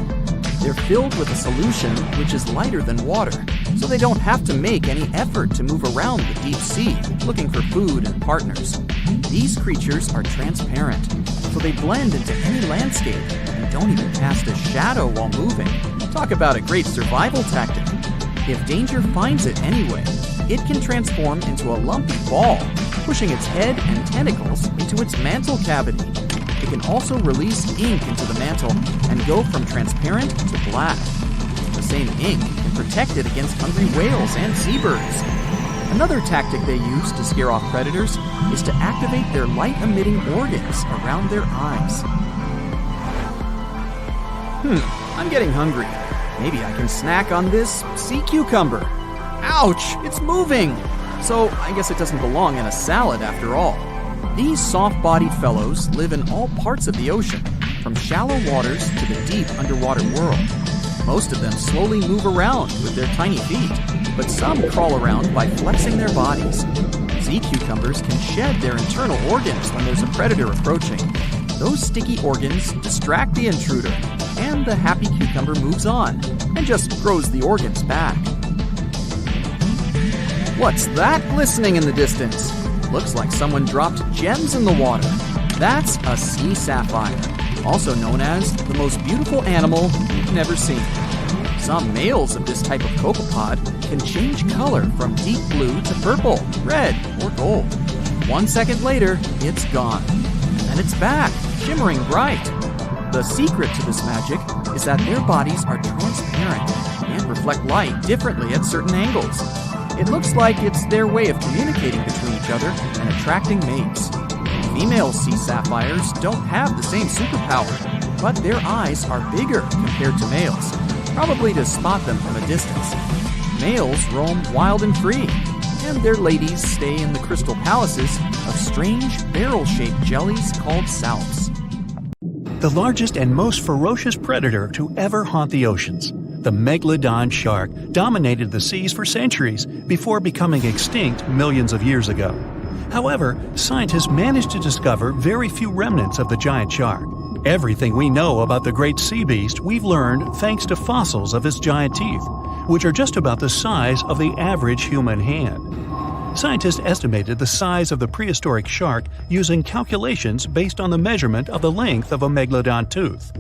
They're filled with a solution which is lighter than water, so they don't have to make any effort to move around the deep sea looking for food and partners. These creatures are transparent, so they blend into any landscape and don't even cast a shadow while moving. Talk about a great survival tactic. If danger finds it anyway, it can transform into a lumpy ball, pushing its head and tentacles into its mantle cavity. It can also release ink into the mantle and go from transparent to black. The same ink can protect it against hungry whales and seabirds. Another tactic they use to scare off predators is to activate their light-emitting organs around their eyes. I'm getting hungry. Maybe I can snack on this sea cucumber. Ouch, it's moving! So I guess it doesn't belong in a salad after all. These soft-bodied fellows live in all parts of the ocean, from shallow waters to the deep underwater world. Most of them slowly move around with their tiny feet, but some crawl around by flexing their bodies. Sea cucumbers can shed their internal organs when there's a predator approaching. Those sticky organs distract the intruder, and the happy cucumber moves on and just grows the organs back. What's that glistening in the distance? Looks like someone dropped gems in the water. That's a sea sapphire, also known as the most beautiful animal you've never seen. Some males of this type of copepod can change color from deep blue to purple, red, or gold. 1 second later, it's gone. And it's back, shimmering bright. The secret to this magic is that their bodies are transparent and reflect light differently at certain angles. It looks like it's their way of communicating between each other and attracting mates. Female sea sapphires don't have the same superpower, but their eyes are bigger compared to males, probably to spot them from a distance. Males roam wild and free, and their ladies stay in the crystal palaces of strange barrel-shaped jellies called salps. The largest and most ferocious predator to ever haunt the oceans, the megalodon shark, dominated the seas for centuries before becoming extinct millions of years ago. However, scientists managed to discover very few remnants of the giant shark. Everything we know about the great sea beast we've learned thanks to fossils of its giant teeth, which are just about the size of the average human hand. Scientists estimated the size of the prehistoric shark using calculations based on the measurement of the length of a megalodon tooth.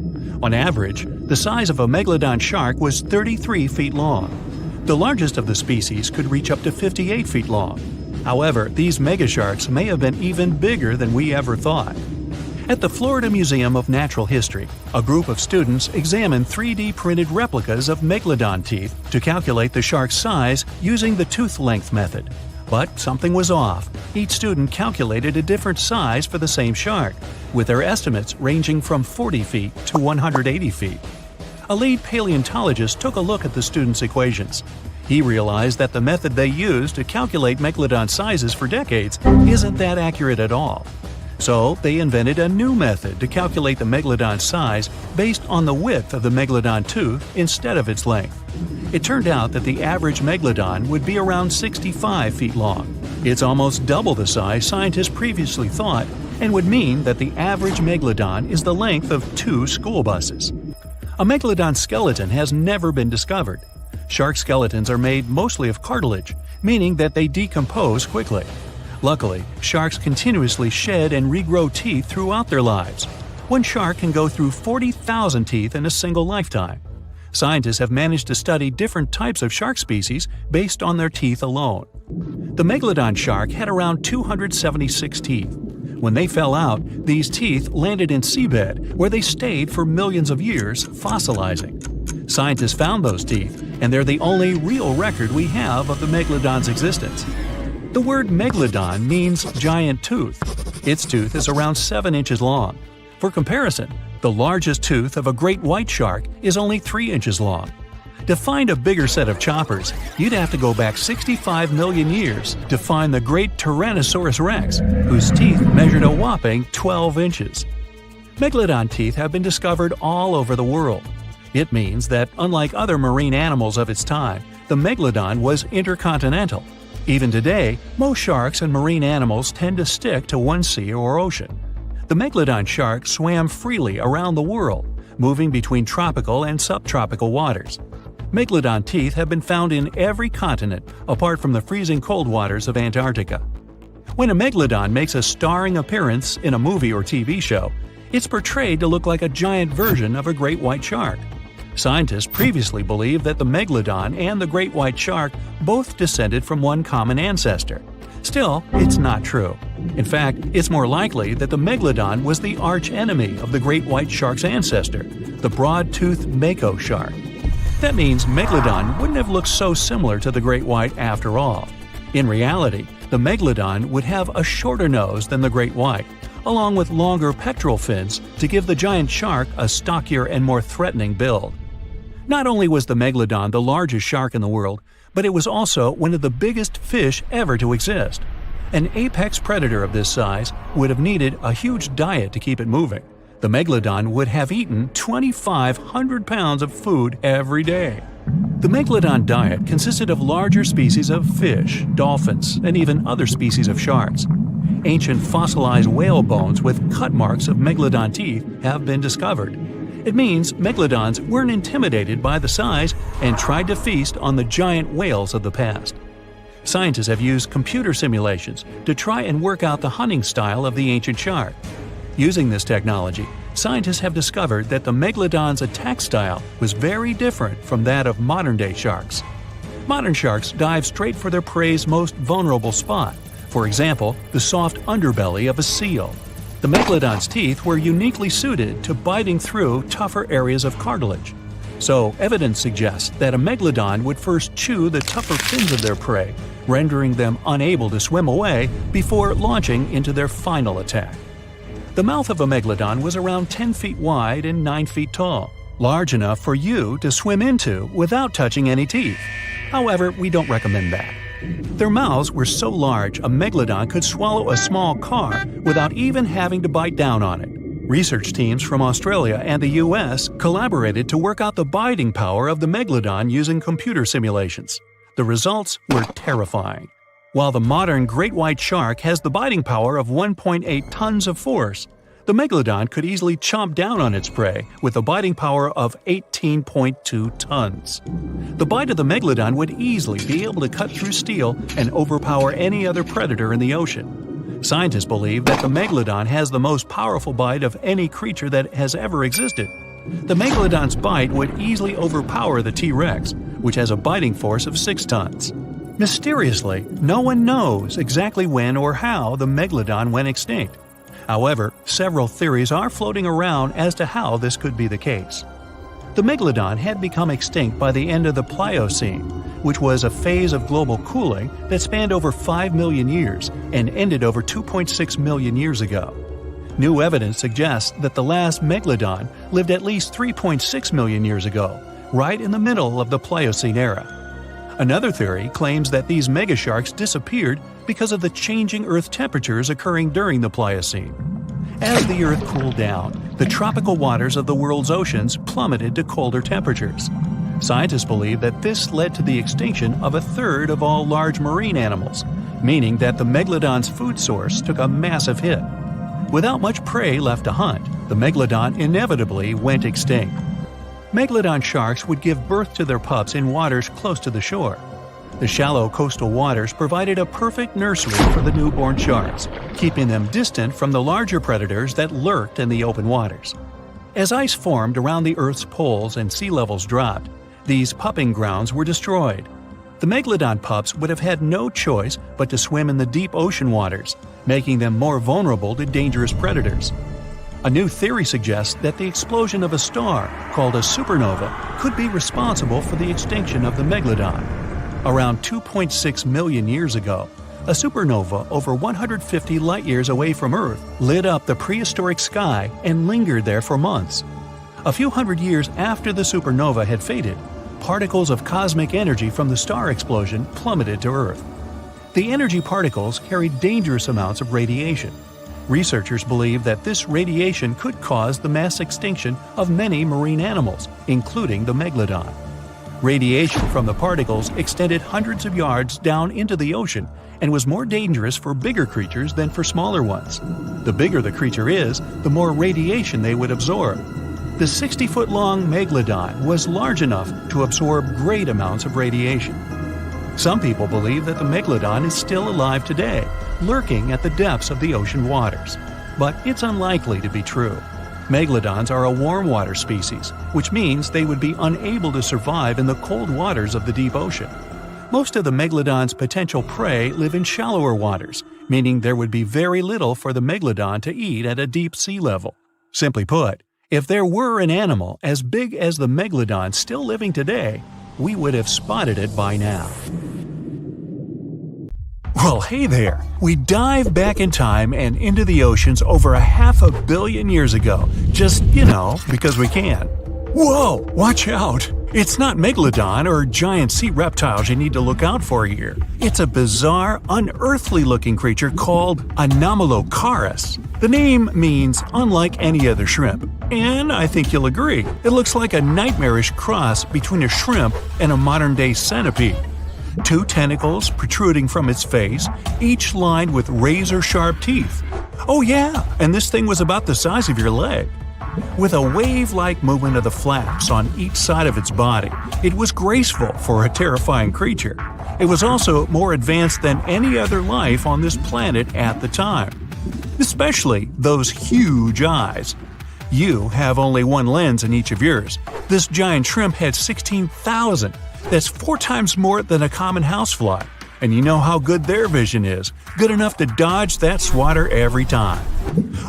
On average, the size of a megalodon shark was 33 feet long. The largest of the species could reach up to 58 feet long. However, these megasharks may have been even bigger than we ever thought. At the Florida Museum of Natural History, a group of students examined 3D printed replicas of megalodon teeth to calculate the shark's size using the tooth length method. But something was off. Each student calculated a different size for the same shark, with their estimates ranging from 40 feet to 180 feet. A lead paleontologist took a look at the students' equations. He realized that the method they used to calculate megalodon sizes for decades isn't that accurate at all. So they invented a new method to calculate the megalodon size based on the width of the megalodon tooth instead of its length. It turned out that the average megalodon would be around 65 feet long. It's almost double the size scientists previously thought, and would mean that the average megalodon is the length of 2 school buses. A megalodon skeleton has never been discovered. Shark skeletons are made mostly of cartilage, meaning that they decompose quickly. Luckily, sharks continuously shed and regrow teeth throughout their lives. One shark can go through 40,000 teeth in a single lifetime. Scientists have managed to study different types of shark species based on their teeth alone. The megalodon shark had around 276 teeth. When they fell out, these teeth landed in seabed, where they stayed for millions of years, fossilizing. Scientists found those teeth, and they're the only real record we have of the megalodon's existence. The word megalodon means giant tooth. Its tooth is around 7 inches long. For comparison, the largest tooth of a great white shark is only 3 inches long. To find a bigger set of choppers, you'd have to go back 65 million years to find the great Tyrannosaurus rex, whose teeth measured a whopping 12 inches. Megalodon teeth have been discovered all over the world. It means that, unlike other marine animals of its time, the megalodon was intercontinental. Even today, most sharks and marine animals tend to stick to one sea or ocean. The megalodon shark swam freely around the world, moving between tropical and subtropical waters. Megalodon teeth have been found in every continent apart from the freezing cold waters of Antarctica. When a megalodon makes a starring appearance in a movie or TV show, it's portrayed to look like a giant version of a great white shark. Scientists previously believed that the megalodon and the great white shark both descended from one common ancestor. Still, it's not true. In fact, it's more likely that the megalodon was the arch-enemy of the great white shark's ancestor, the broad-toothed mako shark. That means megalodon wouldn't have looked so similar to the great white after all. In reality, the megalodon would have a shorter nose than the great white, along with longer pectoral fins to give the giant shark a stockier and more threatening build. Not only was the megalodon the largest shark in the world, but it was also one of the biggest fish ever to exist. An apex predator of this size would have needed a huge diet to keep it moving. The megalodon would have eaten 2,500 pounds of food every day. The megalodon diet consisted of larger species of fish, dolphins, and even other species of sharks. Ancient fossilized whale bones with cut marks of megalodon teeth have been discovered. It means megalodons weren't intimidated by the size and tried to feast on the giant whales of the past. Scientists have used computer simulations to try and work out the hunting style of the ancient shark. Using this technology, scientists have discovered that the megalodon's attack style was very different from that of modern-day sharks. Modern sharks dive straight for their prey's most vulnerable spot, for example, the soft underbelly of a seal. The megalodon's teeth were uniquely suited to biting through tougher areas of cartilage. So, evidence suggests that a megalodon would first chew the tougher fins of their prey, rendering them unable to swim away before launching into their final attack. The mouth of a megalodon was around 10 feet wide and 9 feet tall, large enough for you to swim into without touching any teeth. However, we don't recommend that. Their mouths were so large a megalodon could swallow a small car without even having to bite down on it. Research teams from Australia and the US collaborated to work out the biting power of the megalodon using computer simulations. The results were terrifying. While the modern great white shark has the biting power of 1.8 tons of force, the megalodon could easily chomp down on its prey with a biting power of 18.2 tons. The bite of the megalodon would easily be able to cut through steel and overpower any other predator in the ocean. Scientists believe that the megalodon has the most powerful bite of any creature that has ever existed. The megalodon's bite would easily overpower the T-Rex, which has a biting force of 6 tons. Mysteriously, no one knows exactly when or how the megalodon went extinct. However, several theories are floating around as to how this could be the case. The megalodon had become extinct by the end of the Pliocene, which was a phase of global cooling that spanned over 5 million years and ended over 2.6 million years ago. New evidence suggests that the last megalodon lived at least 3.6 million years ago, right in the middle of the Pliocene era. Another theory claims that these megasharks disappeared because of the changing Earth temperatures occurring during the Pliocene. As the Earth cooled down, the tropical waters of the world's oceans plummeted to colder temperatures. Scientists believe that this led to the extinction of a third of all large marine animals, meaning that the megalodon's food source took a massive hit. Without much prey left to hunt, the megalodon inevitably went extinct. Megalodon sharks would give birth to their pups in waters close to the shore. The shallow coastal waters provided a perfect nursery for the newborn sharks, keeping them distant from the larger predators that lurked in the open waters. As ice formed around the Earth's poles and sea levels dropped, these pupping grounds were destroyed. The megalodon pups would have had no choice but to swim in the deep ocean waters, making them more vulnerable to dangerous predators. A new theory suggests that the explosion of a star, called a supernova, could be responsible for the extinction of the megalodon. Around 2.6 million years ago, a supernova over 150 light-years away from Earth lit up the prehistoric sky and lingered there for months. A few hundred years after the supernova had faded, particles of cosmic energy from the star explosion plummeted to Earth. The energy particles carried dangerous amounts of radiation. Researchers believe that this radiation could cause the mass extinction of many marine animals, including the megalodon. Radiation from the particles extended hundreds of yards down into the ocean and was more dangerous for bigger creatures than for smaller ones. The bigger the creature is, the more radiation they would absorb. The 60-foot-long megalodon was large enough to absorb great amounts of radiation. Some people believe that the megalodon is still alive today, lurking at the depths of the ocean waters. But it's unlikely to be true. Megalodons are a warm water species, which means they would be unable to survive in the cold waters of the deep ocean. Most of the megalodon's potential prey live in shallower waters, meaning there would be very little for the megalodon to eat at a deep sea level. Simply put, if there were an animal as big as the megalodon still living today, we would have spotted it by now. Well, hey there! We dive back in time and into the oceans over 500 million years ago, just, because we can. Whoa! Watch out! It's not megalodon or giant sea reptiles you need to look out for here. It's a bizarre, unearthly-looking creature called Anomalocaris. The name means unlike any other shrimp, and I think you'll agree, it looks like a nightmarish cross between a shrimp and a modern-day centipede. 2 tentacles protruding from its face, each lined with razor-sharp teeth. Oh yeah, and this thing was about the size of your leg. With a wave-like movement of the flaps on each side of its body, it was graceful for a terrifying creature. It was also more advanced than any other life on this planet at the time. Especially those huge eyes. You have only one lens in each of yours. This giant shrimp had 16,000. That's 4 times more than a common housefly. And you know how good their vision is. Good enough to dodge that swatter every time.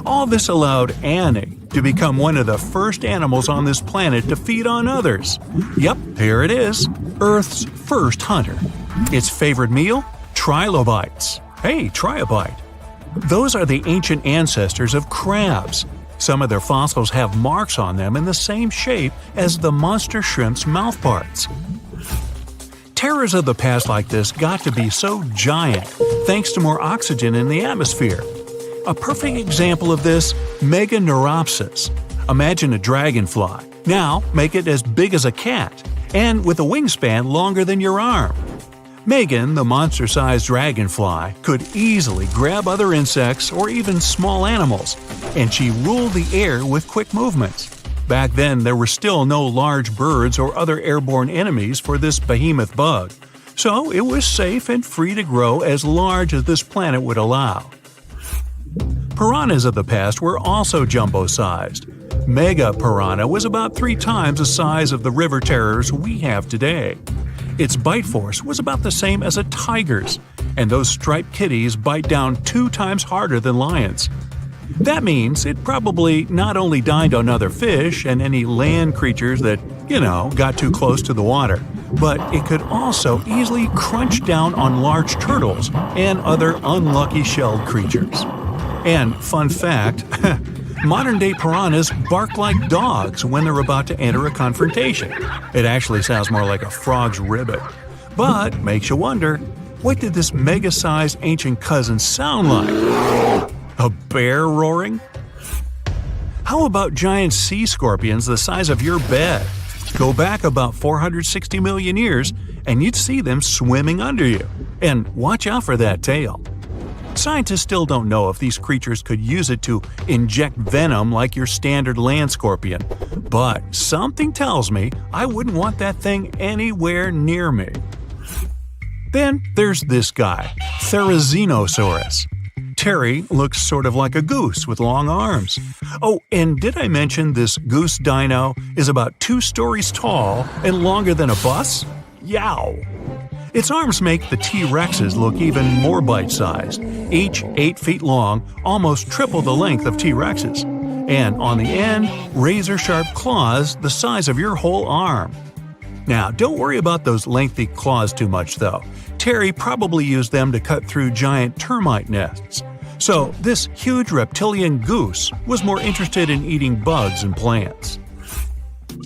All this allowed Annie to become one of the first animals on this planet to feed on others. Yep, here it is. Earth's first hunter. Its favorite meal? Trilobites. Hey, try a bite. Those are the ancient ancestors of crabs. Some of their fossils have marks on them in the same shape as the monster shrimp's mouth parts. Terrors of the past like this got to be so giant thanks to more oxygen in the atmosphere. A perfect example of this, Meganeuropsis. Imagine a dragonfly. Now make it as big as a cat, and with a wingspan longer than your arm. Megan, the monster-sized dragonfly, could easily grab other insects or even small animals, and she ruled the air with quick movements. Back then, there were still no large birds or other airborne enemies for this behemoth bug, so it was safe and free to grow as large as this planet would allow. Piranhas of the past were also jumbo-sized. Mega piranha was about 3 times the size of the river terrors we have today. Its bite force was about the same as a tiger's, and those striped kitties bite down 2 times harder than lions. That means it probably not only dined on other fish and any land creatures that, got too close to the water, but it could also easily crunch down on large turtles and other unlucky shelled creatures. And fun fact, modern-day piranhas bark like dogs when they're about to enter a confrontation. It actually sounds more like a frog's ribbit. But makes you wonder, what did this mega-sized ancient cousin sound like? A bear roaring? How about giant sea scorpions the size of your bed? Go back about 460 million years, and you'd see them swimming under you. And watch out for that tail. Scientists still don't know if these creatures could use it to inject venom like your standard land scorpion, but something tells me I wouldn't want that thing anywhere near me. Then there's this guy, Therizinosaurus. Terry looks sort of like a goose with long arms. Oh, and did I mention this goose dino is about 2 stories tall and longer than a bus? Yow! Its arms make the T-Rexes look even more bite-sized, each 8 feet long, almost triple the length of T-Rexes. And on the end, razor-sharp claws the size of your whole arm. Now, don't worry about those lengthy claws too much, though. Terry probably used them to cut through giant termite nests. So, this huge reptilian goose was more interested in eating bugs and plants.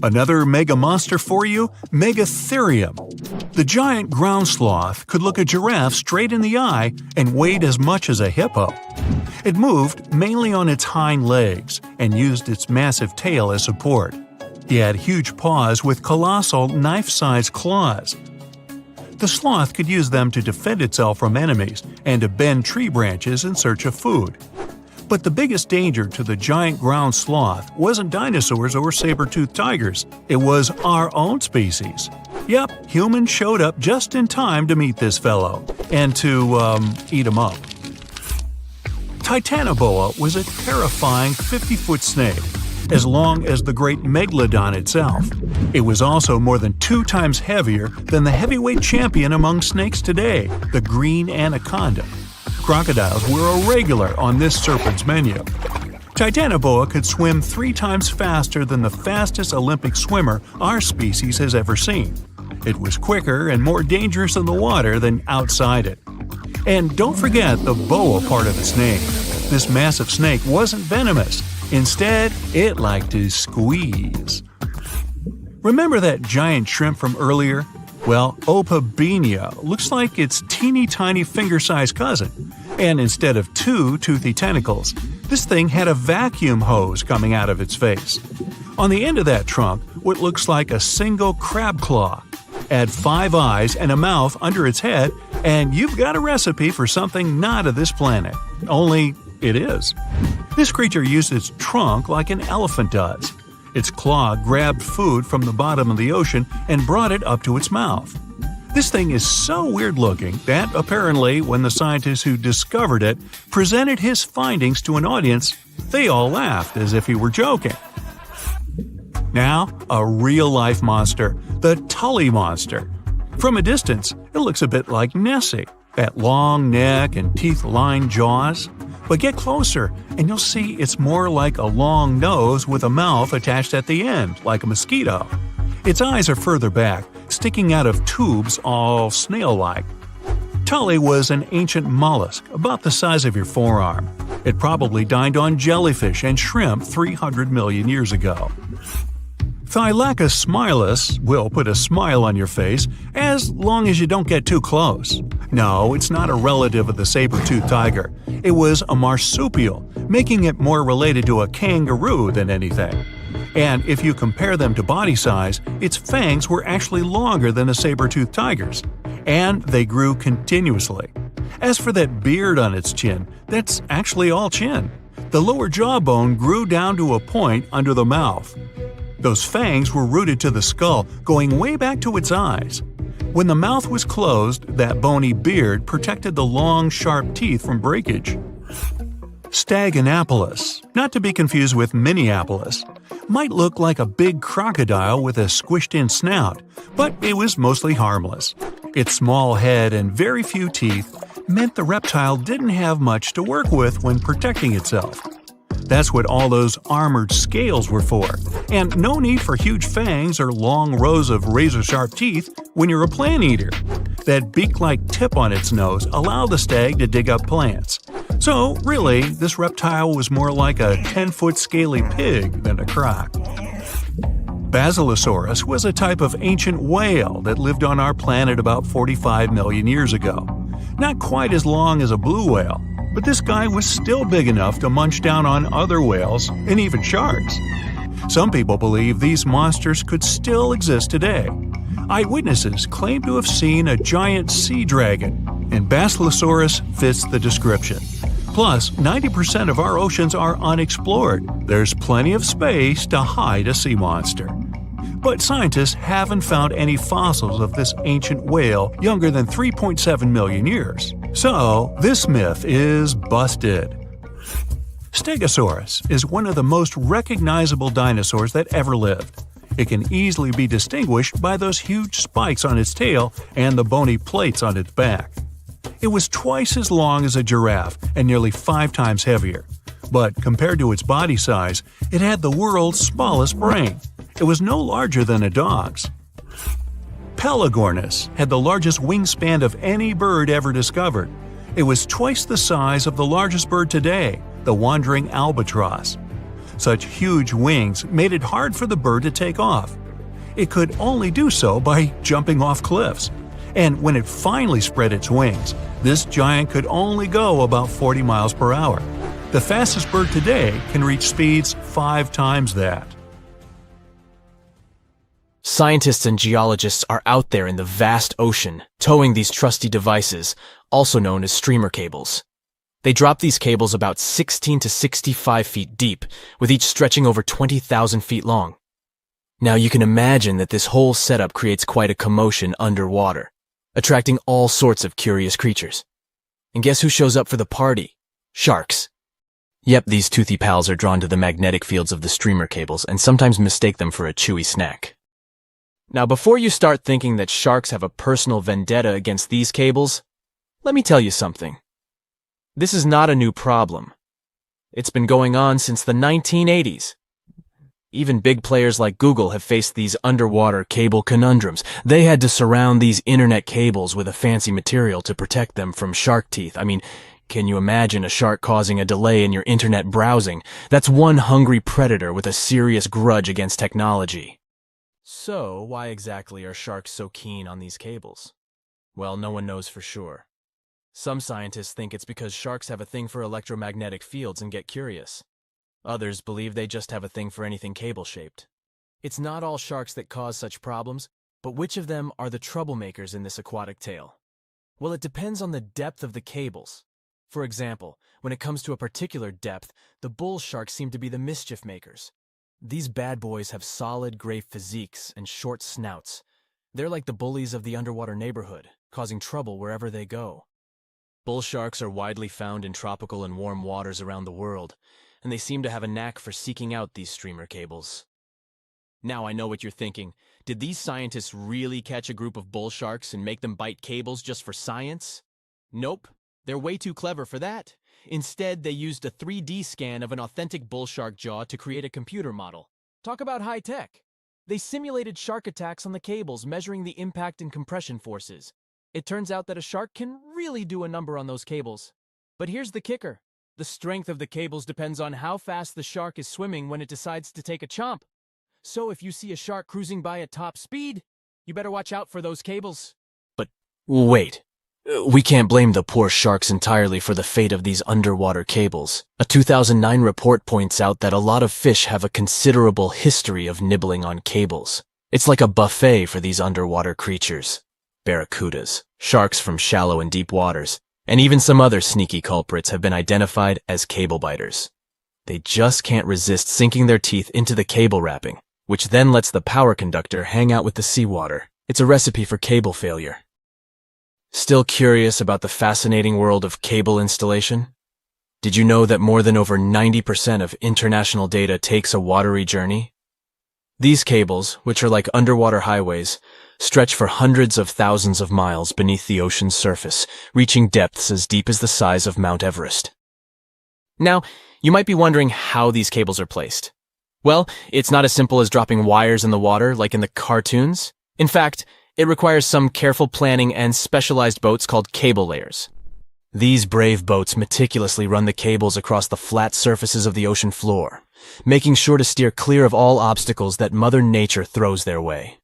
Another mega monster for you, Megatherium. The giant ground sloth could look a giraffe straight in the eye and weighed as much as a hippo. It moved mainly on its hind legs and used its massive tail as support. He had huge paws with colossal knife-sized claws. The sloth could use them to defend itself from enemies and to bend tree branches in search of food. But the biggest danger to the giant ground sloth wasn't dinosaurs or saber-toothed tigers. It was our own species. Yep, humans showed up just in time to meet this fellow and to, eat him up. Titanoboa was a terrifying 50-foot snake, as long as the great megalodon itself. It was also more than 2 times heavier than the heavyweight champion among snakes today, the green anaconda. Crocodiles were a regular on this serpent's menu. Titanoboa could swim 3 times faster than the fastest Olympic swimmer our species has ever seen. It was quicker and more dangerous in the water than outside it. And don't forget the boa part of its name. This massive snake wasn't venomous. Instead, it liked to squeeze. Remember that giant shrimp from earlier? Well, Opabenia looks like its teeny-tiny finger-sized cousin. And instead of 2 toothy tentacles, this thing had a vacuum hose coming out of its face. On the end of that trunk, what looks like a single crab claw. Add 5 eyes and a mouth under its head, and you've got a recipe for something not of this planet. Only it is. This creature used its trunk like an elephant does. Its claw grabbed food from the bottom of the ocean and brought it up to its mouth. This thing is so weird-looking that, apparently, when the scientists who discovered it presented his findings to an audience, they all laughed as if he were joking. Now, a real-life monster, the Tully monster. From a distance, it looks a bit like Nessie, that long neck and teeth-lined jaws. But get closer, and you'll see it's more like a long nose with a mouth attached at the end, like a mosquito. Its eyes are further back, sticking out of tubes all snail-like. Tully was an ancient mollusk, about the size of your forearm. It probably dined on jellyfish and shrimp 300 million years ago. Thylacus smilus will put a smile on your face as long as you don't get too close. No, it's not a relative of the saber-toothed tiger. It was a marsupial, making it more related to a kangaroo than anything. And if you compare them to body size, its fangs were actually longer than a saber-toothed tiger's. And they grew continuously. As for that beard on its chin, that's actually all chin. The lower jawbone grew down to a point under the mouth. Those fangs were rooted to the skull, going way back to its eyes. When the mouth was closed, that bony beard protected the long, sharp teeth from breakage. Staganapolis, not to be confused with Minneapolis, might look like a big crocodile with a squished-in snout, but it was mostly harmless. Its small head and very few teeth meant the reptile didn't have much to work with when protecting itself. That's what all those armored scales were for, and no need for huge fangs or long rows of razor-sharp teeth when you're a plant eater. That beak-like tip on its nose allowed the stag to dig up plants. So, really, this reptile was more like a 10-foot scaly pig than a croc. Basilosaurus was a type of ancient whale that lived on our planet about 45 million years ago. Not quite as long as a blue whale, but this guy was still big enough to munch down on other whales and even sharks. Some people believe these monsters could still exist today. Eyewitnesses claim to have seen a giant sea dragon, and Basilosaurus fits the description. Plus, 90% of our oceans are unexplored. There's plenty of space to hide a sea monster. But scientists haven't found any fossils of this ancient whale younger than 3.7 million years. So, this myth is busted. Stegosaurus is one of the most recognizable dinosaurs that ever lived. It can easily be distinguished by those huge spikes on its tail and the bony plates on its back. It was twice as long as a giraffe and nearly 5 times heavier. But compared to its body size, it had the world's smallest brain. It was no larger than a dog's. Pelagornis had the largest wingspan of any bird ever discovered. It was twice the size of the largest bird today, the wandering albatross. Such huge wings made it hard for the bird to take off. It could only do so by jumping off cliffs. And when it finally spread its wings, this giant could only go about 40 miles per hour. The fastest bird today can reach speeds 5 times that. Scientists and geologists are out there in the vast ocean, towing these trusty devices, also known as streamer cables. They drop these cables about 16 to 65 feet deep, with each stretching over 20,000 feet long. Now you can imagine that this whole setup creates quite a commotion underwater, attracting all sorts of curious creatures. And guess who shows up for the party? Sharks. Yep, these toothy pals are drawn to the magnetic fields of the streamer cables and sometimes mistake them for a chewy snack. Now, before you start thinking that sharks have a personal vendetta against these cables, let me tell you something. This is not a new problem. It's been going on since the 1980s. Even big players like Google have faced these underwater cable conundrums. They had to surround these internet cables with a fancy material to protect them from shark teeth. I mean, can you imagine a shark causing a delay in your internet browsing? That's one hungry predator with a serious grudge against technology. So, why exactly are sharks so keen on these cables? Well, no one knows for sure. Some scientists think it's because sharks have a thing for electromagnetic fields and get curious. Others believe they just have a thing for anything cable-shaped. It's not all sharks that cause such problems, but which of them are the troublemakers in this aquatic tale? Well, it depends on the depth of the cables. For example, when it comes to a particular depth, the bull sharks seem to be the mischief makers. These bad boys have solid gray physiques and short snouts. They're like the bullies of the underwater neighborhood, causing trouble wherever they go. Bull sharks are widely found in tropical and warm waters around the world, and they seem to have a knack for seeking out these streamer cables. Now I know what you're thinking. Did these scientists really catch a group of bull sharks and make them bite cables just for science? Nope, they're way too clever for that. Instead, they used a 3D scan of an authentic bull shark jaw to create a computer model. Talk about high tech. They simulated shark attacks on the cables, measuring the impact and compression forces. It turns out that a shark can really do a number on those cables. But here's the kicker. The strength of the cables depends on how fast the shark is swimming when it decides to take a chomp. So if you see a shark cruising by at top speed, you better watch out for those cables. But wait. We can't blame the poor sharks entirely for the fate of these underwater cables. A 2009 report points out that a lot of fish have a considerable history of nibbling on cables. It's like a buffet for these underwater creatures. Barracudas, sharks from shallow and deep waters, and even some other sneaky culprits have been identified as cable biters. They just can't resist sinking their teeth into the cable wrapping, which then lets the power conductor hang out with the seawater. It's a recipe for cable failure. Still curious about the fascinating world of cable installation? Did you know that more than over 90% of international data takes a watery journey? These cables, which are like underwater highways, stretch for hundreds of thousands of miles beneath the ocean's surface, reaching depths as deep as the size of Mount Everest. Now, you might be wondering how these cables are placed. Well, it's not as simple as dropping wires in the water like in the cartoons. In fact, it requires some careful planning and specialized boats called cable layers. These brave boats meticulously run the cables across the flat surfaces of the ocean floor, making sure to steer clear of all obstacles that Mother Nature throws their way.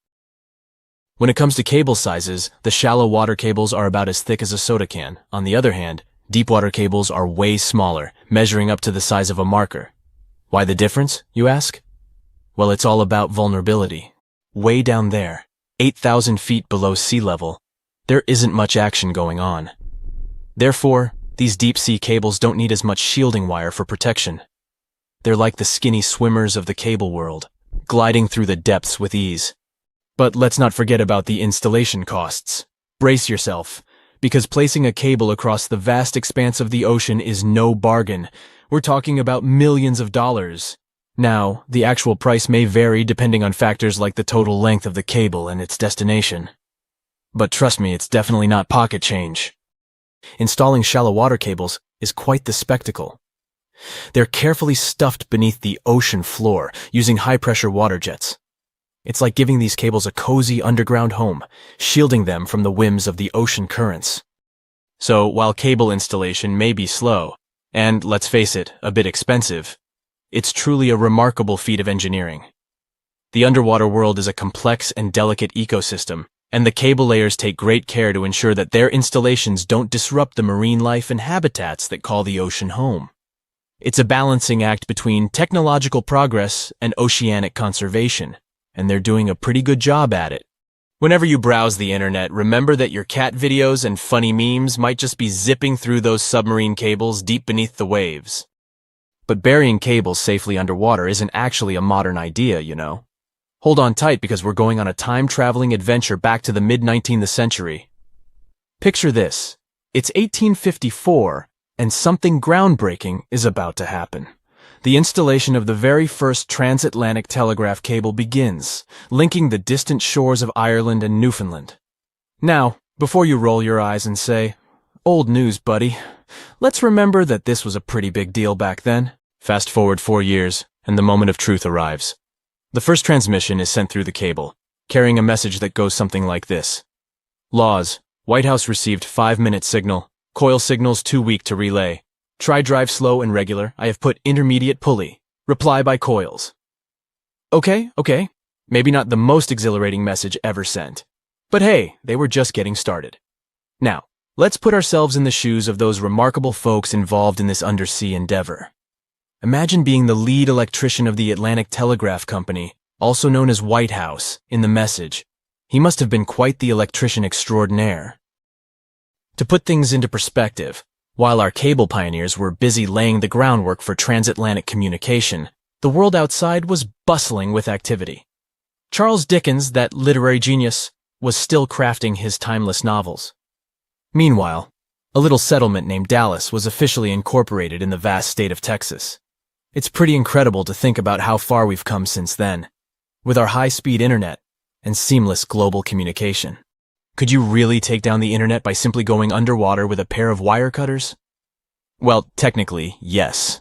When it comes to cable sizes, the shallow water cables are about as thick as a soda can. On the other hand, deep water cables are way smaller, measuring up to the size of a marker. Why the difference, you ask? Well, it's all about vulnerability. Way down there, 8,000 feet below sea level, there isn't much action going on. Therefore, these deep-sea cables don't need as much shielding wire for protection. They're like the skinny swimmers of the cable world, gliding through the depths with ease. But let's not forget about the installation costs. Brace yourself, because placing a cable across the vast expanse of the ocean is no bargain. We're talking about millions of dollars. Now, the actual price may vary depending on factors like the total length of the cable and its destination. But trust me, it's definitely not pocket change. Installing shallow water cables is quite the spectacle. They're carefully stuffed beneath the ocean floor using high-pressure water jets. It's like giving these cables a cozy underground home, shielding them from the whims of the ocean currents. So, while cable installation may be slow, and, let's face it, a bit expensive, it's truly a remarkable feat of engineering. The underwater world is a complex and delicate ecosystem, and the cable layers take great care to ensure that their installations don't disrupt the marine life and habitats that call the ocean home. It's a balancing act between technological progress and oceanic conservation, and they're doing a pretty good job at it. Whenever you browse the internet, remember that your cat videos and funny memes might just be zipping through those submarine cables deep beneath the waves. But burying cables safely underwater isn't actually a modern idea, you know. Hold on tight because we're going on a time-traveling adventure back to the mid-19th century. Picture this. It's 1854, and something groundbreaking is about to happen. The installation of the very first transatlantic telegraph cable begins, linking the distant shores of Ireland and Newfoundland. Now, before you roll your eyes and say, "Old news, buddy," let's remember that this was a pretty big deal back then. Fast forward 4 years, and the moment of truth arrives. The first transmission is sent through the cable, carrying a message that goes something like this. Laws. White House received 5-minute signal. Coil signals too weak to relay. Try drive slow and regular. I have put intermediate pulley. Reply by coils. Okay. Maybe not the most exhilarating message ever sent. But hey, they were just getting started. Now, let's put ourselves in the shoes of those remarkable folks involved in this undersea endeavor. Imagine being the lead electrician of the Atlantic Telegraph Company, also known as White House, in the message. He must have been quite the electrician extraordinaire. To put things into perspective, while our cable pioneers were busy laying the groundwork for transatlantic communication, the world outside was bustling with activity. Charles Dickens, that literary genius, was still crafting his timeless novels. Meanwhile, a little settlement named Dallas was officially incorporated in the vast state of Texas. It's pretty incredible to think about how far we've come since then, with our high-speed internet and seamless global communication. Could you really take down the internet by simply going underwater with a pair of wire cutters? Well, technically, yes.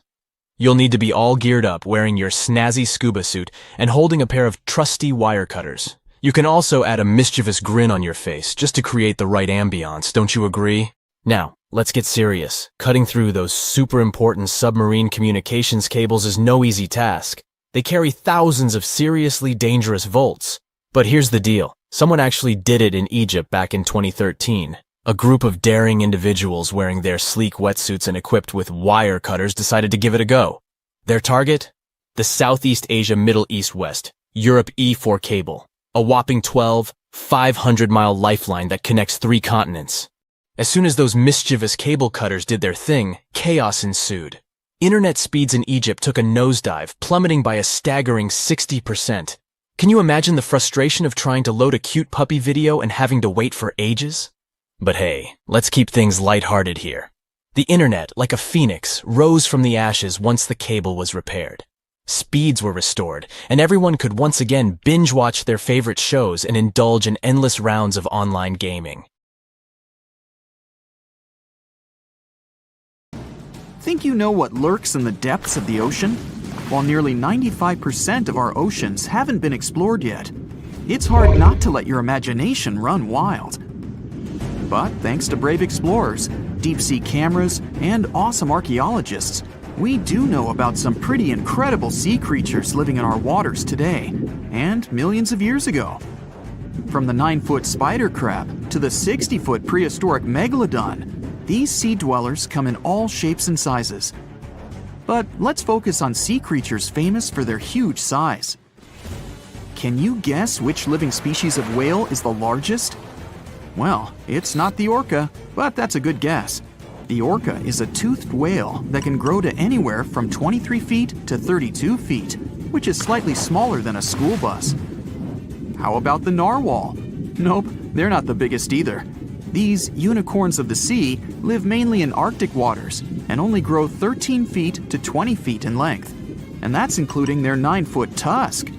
You'll need to be all geared up, wearing your snazzy scuba suit and holding a pair of trusty wire cutters. You can also add a mischievous grin on your face just to create the right ambiance, don't you agree? Now, let's get serious. Cutting through those super important submarine communications cables is no easy task. They carry thousands of seriously dangerous volts. But here's the deal. Someone actually did it in Egypt back in 2013. A group of daring individuals wearing their sleek wetsuits and equipped with wire cutters decided to give it a go. Their target? The Southeast Asia Middle East West, Europe E4 cable. A whopping 500-mile lifeline that connects 3 continents. As soon as those mischievous cable cutters did their thing, chaos ensued. Internet speeds in Egypt took a nosedive, plummeting by a staggering 60%. Can you imagine the frustration of trying to load a cute puppy video and having to wait for ages? But hey, let's keep things lighthearted here. The internet, like a phoenix, rose from the ashes once the cable was repaired. Speeds were restored, and everyone could once again binge-watch their favorite shows and indulge in endless rounds of online gaming. Think you know what lurks in the depths of the ocean? While nearly 95% of our oceans haven't been explored yet, it's hard not to let your imagination run wild. But thanks to brave explorers, deep-sea cameras, and awesome archaeologists, we do know about some pretty incredible sea creatures living in our waters today, and millions of years ago. From the 9-foot spider crab to the 60-foot prehistoric megalodon, these sea dwellers come in all shapes and sizes. But let's focus on sea creatures famous for their huge size. Can you guess which living species of whale is the largest? Well, it's not the orca, but that's a good guess. The orca is a toothed whale that can grow to anywhere from 23 feet to 32 feet, which is slightly smaller than a school bus. How about the narwhal? Nope, they're not the biggest either. These unicorns of the sea live mainly in Arctic waters and only grow 13 feet to 20 feet in length, and that's including their 9-foot tusk.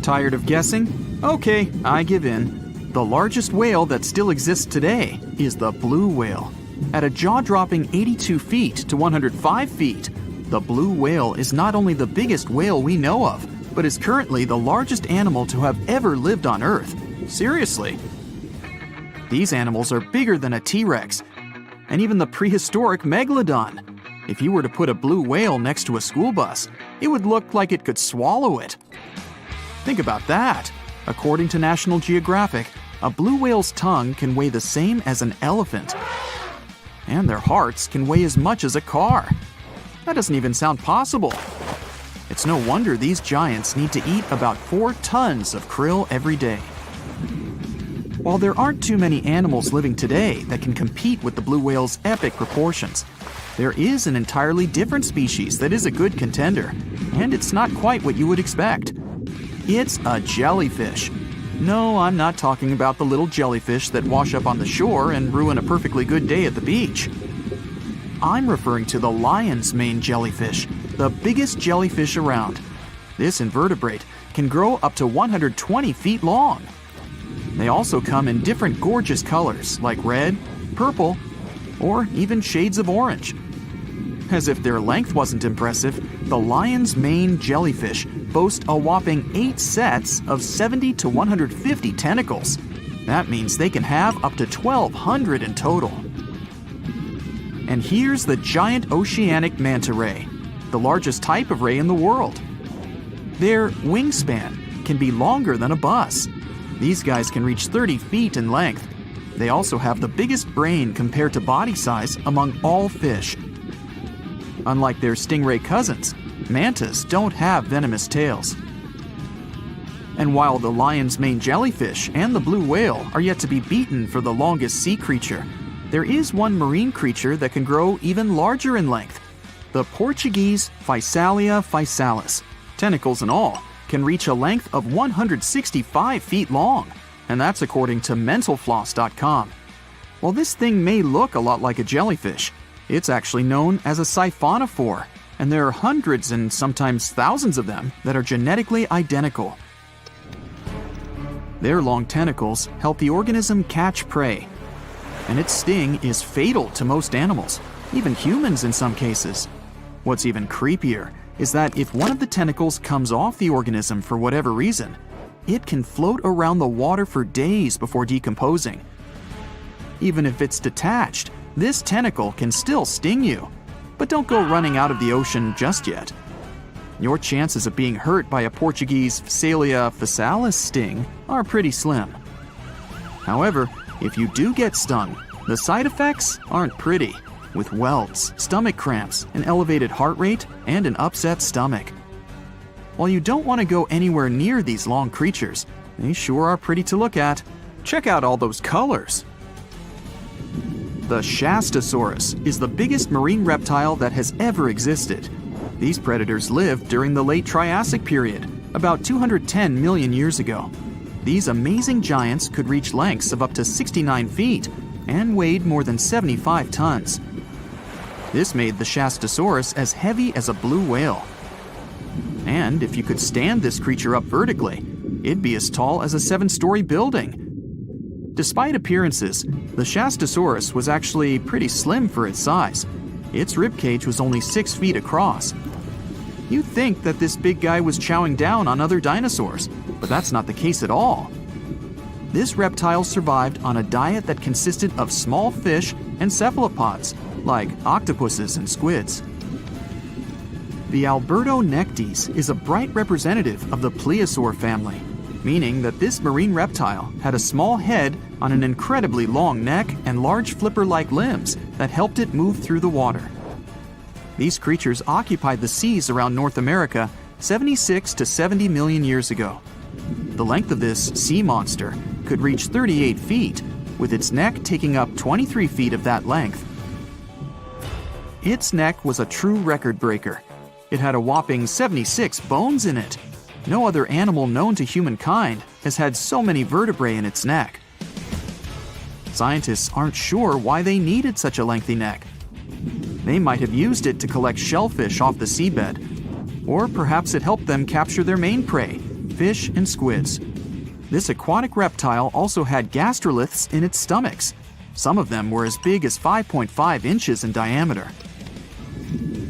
Tired of guessing? Okay, I give in. The largest whale that still exists today is the blue whale. At a jaw-dropping 82 feet to 105 feet, the blue whale is not only the biggest whale we know of, but is currently the largest animal to have ever lived on Earth. Seriously. These animals are bigger than a T-Rex, and even the prehistoric megalodon. If you were to put a blue whale next to a school bus, it would look like it could swallow it. Think about that. According to National Geographic, a blue whale's tongue can weigh the same as an elephant. And their hearts can weigh as much as a car. That doesn't even sound possible. It's no wonder these giants need to eat about 4 tons of krill every day. While there aren't too many animals living today that can compete with the blue whale's epic proportions, there is an entirely different species that is a good contender, and it's not quite what you would expect. It's a jellyfish. No, I'm not talking about the little jellyfish that wash up on the shore and ruin a perfectly good day at the beach. I'm referring to the lion's mane jellyfish, the biggest jellyfish around. This invertebrate can grow up to 120 feet long. They also come in different gorgeous colors like red, purple, or even shades of orange. As if their length wasn't impressive, the lion's mane jellyfish boast a whopping 8 sets of 70 to 150 tentacles. That means they can have up to 1,200 in total. And here's the giant oceanic manta ray, the largest type of ray in the world. Their wingspan can be longer than a bus. These guys can reach 30 feet in length. They also have the biggest brain compared to body size among all fish. Unlike their stingray cousins, mantas don't have venomous tails. And while the lion's mane jellyfish and the blue whale are yet to be beaten for the longest sea creature, there is one marine creature that can grow even larger in length. The Portuguese Physalia physalis, tentacles and all, can reach a length of 165 feet long, and that's according to mentalfloss.com. While this thing may look a lot like a jellyfish, it's actually known as a siphonophore, and there are hundreds and sometimes thousands of them that are genetically identical. Their long tentacles help the organism catch prey, and its sting is fatal to most animals, even humans in some cases. What's even creepier is that if one of the tentacles comes off the organism for whatever reason, it can float around the water for days before decomposing. Even if it's detached, this tentacle can still sting you. But don't go running out of the ocean just yet. Your chances of being hurt by a Portuguese Physalia physalis sting are pretty slim. However, if you do get stung, the side effects aren't pretty, with welts, stomach cramps, an elevated heart rate, and an upset stomach. While you don't want to go anywhere near these long creatures, they sure are pretty to look at. Check out all those colors. The Shastasaurus is the biggest marine reptile that has ever existed. These predators lived during the late Triassic period, about 210 million years ago. These amazing giants could reach lengths of up to 69 feet and weighed more than 75 tons. This made the Shastasaurus as heavy as a blue whale. And if you could stand this creature up vertically, it'd be as tall as a 7-story building. Despite appearances, the Shastasaurus was actually pretty slim for its size. Its ribcage was only 6 feet across. You'd think that this big guy was chowing down on other dinosaurs, but that's not the case at all. This reptile survived on a diet that consisted of small fish and cephalopods, like octopuses and squids. The Albertonectes is a bright representative of the plesiosaur family, meaning that this marine reptile had a small head on an incredibly long neck and large flipper-like limbs that helped it move through the water. These creatures occupied the seas around North America 76 to 70 million years ago. The length of this sea monster could reach 38 feet, with its neck taking up 23 feet of that length, Its neck was a true record breaker. It had a whopping 76 bones in it. No other animal known to humankind has had so many vertebrae in its neck. Scientists aren't sure why they needed such a lengthy neck. They might have used it to collect shellfish off the seabed, or perhaps it helped them capture their main prey, fish and squids. This aquatic reptile also had gastroliths in its stomachs. Some of them were as big as 5.5 inches in diameter.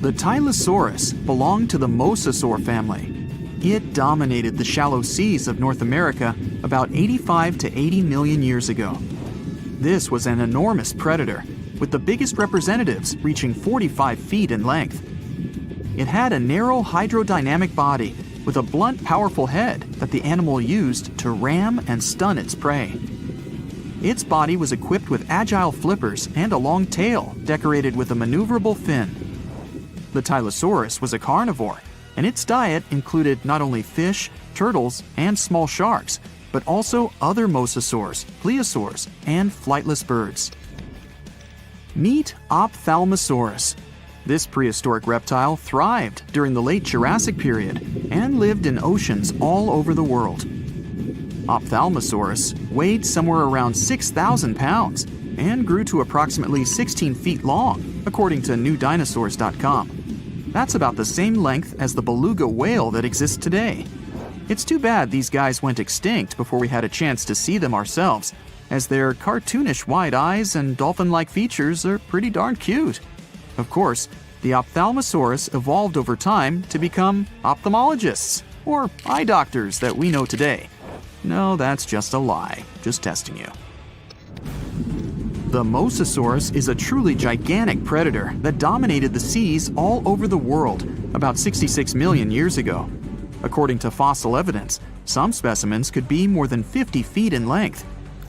The Tylosaurus belonged to the mosasaur family. It dominated the shallow seas of North America about 85 to 80 million years ago. This was an enormous predator, with the biggest representatives reaching 45 feet in length. It had a narrow hydrodynamic body with a blunt, powerful head that the animal used to ram and stun its prey. Its body was equipped with agile flippers and a long tail decorated with a maneuverable fin. The Tylosaurus was a carnivore, and its diet included not only fish, turtles, and small sharks, but also other mosasaurs, plesiosaurs, and flightless birds. Meet Ophthalmosaurus. This prehistoric reptile thrived during the late Jurassic period and lived in oceans all over the world. Ophthalmosaurus weighed somewhere around 6,000 pounds and grew to approximately 16 feet long, according to newdinosaurs.com. That's about the same length as the beluga whale that exists today. It's too bad these guys went extinct before we had a chance to see them ourselves, as their cartoonish wide eyes and dolphin-like features are pretty darn cute. Of course, the Ophthalmosaurus evolved over time to become ophthalmologists, or eye doctors that we know today. No, that's just a lie. Just testing you. The Mosasaurus is a truly gigantic predator that dominated the seas all over the world about 66 million years ago. According to fossil evidence, some specimens could be more than 50 feet in length.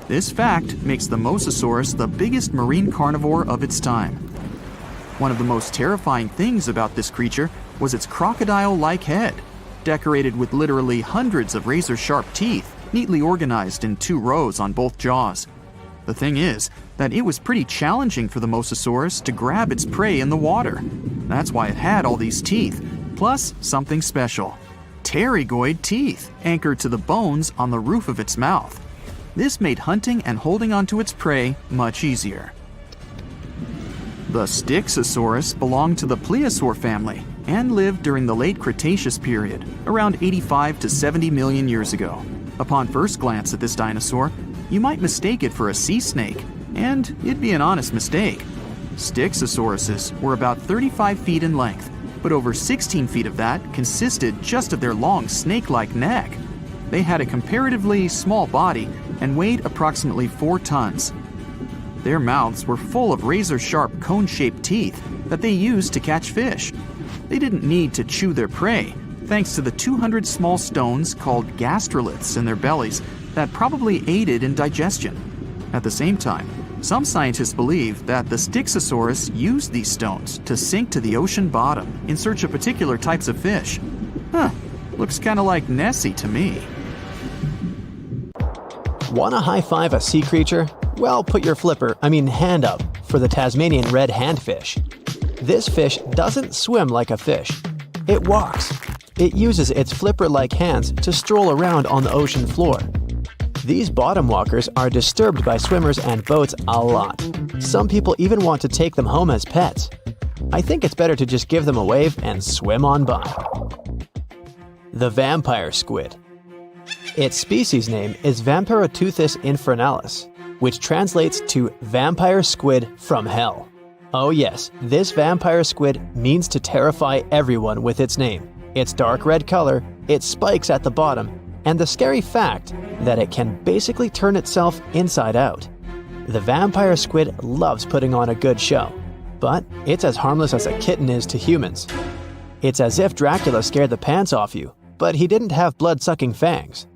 This fact makes the Mosasaurus the biggest marine carnivore of its time. One of the most terrifying things about this creature was its crocodile-like head, decorated with literally hundreds of razor-sharp teeth, neatly organized in 2 rows on both jaws. The thing is that it was pretty challenging for the Mosasaurus to grab its prey in the water. That's why it had all these teeth, plus something special: pterygoid teeth anchored to the bones on the roof of its mouth. This made hunting and holding onto its prey much easier. The Styxosaurus belonged to the plesiosaur family and lived during the late Cretaceous period, around 85 to 70 million years ago. Upon first glance at this dinosaur, you might mistake it for a sea snake, and it'd be an honest mistake. Styxosauruses were about 35 feet in length, but over 16 feet of that consisted just of their long snake-like neck. They had a comparatively small body and weighed approximately 4 tons. Their mouths were full of razor-sharp cone-shaped teeth that they used to catch fish. They didn't need to chew their prey, thanks to the 200 small stones called gastroliths in their bellies that probably aided in digestion. At the same time, some scientists believe that the Styxosaurus used these stones to sink to the ocean bottom in search of particular types of fish. Looks kind of like Nessie to me. Want to high-five a sea creature? Well, put your hand up for the Tasmanian red handfish. This fish doesn't swim like a fish. It walks. It uses its flipper-like hands to stroll around on the ocean floor. These bottom walkers are disturbed by swimmers and boats a lot. Some people even want to take them home as pets. I think it's better to just give them a wave and swim on by. The vampire squid. Its species name is Vampiroteuthis infernalis, which translates to vampire squid from hell. Oh yes, this vampire squid means to terrify everyone with its name, its dark red color, its spikes at the bottom, and the scary fact that it can basically turn itself inside out. The vampire squid loves putting on a good show, but it's as harmless as a kitten is to humans. It's as if Dracula scared the pants off you, but he didn't have blood-sucking fangs.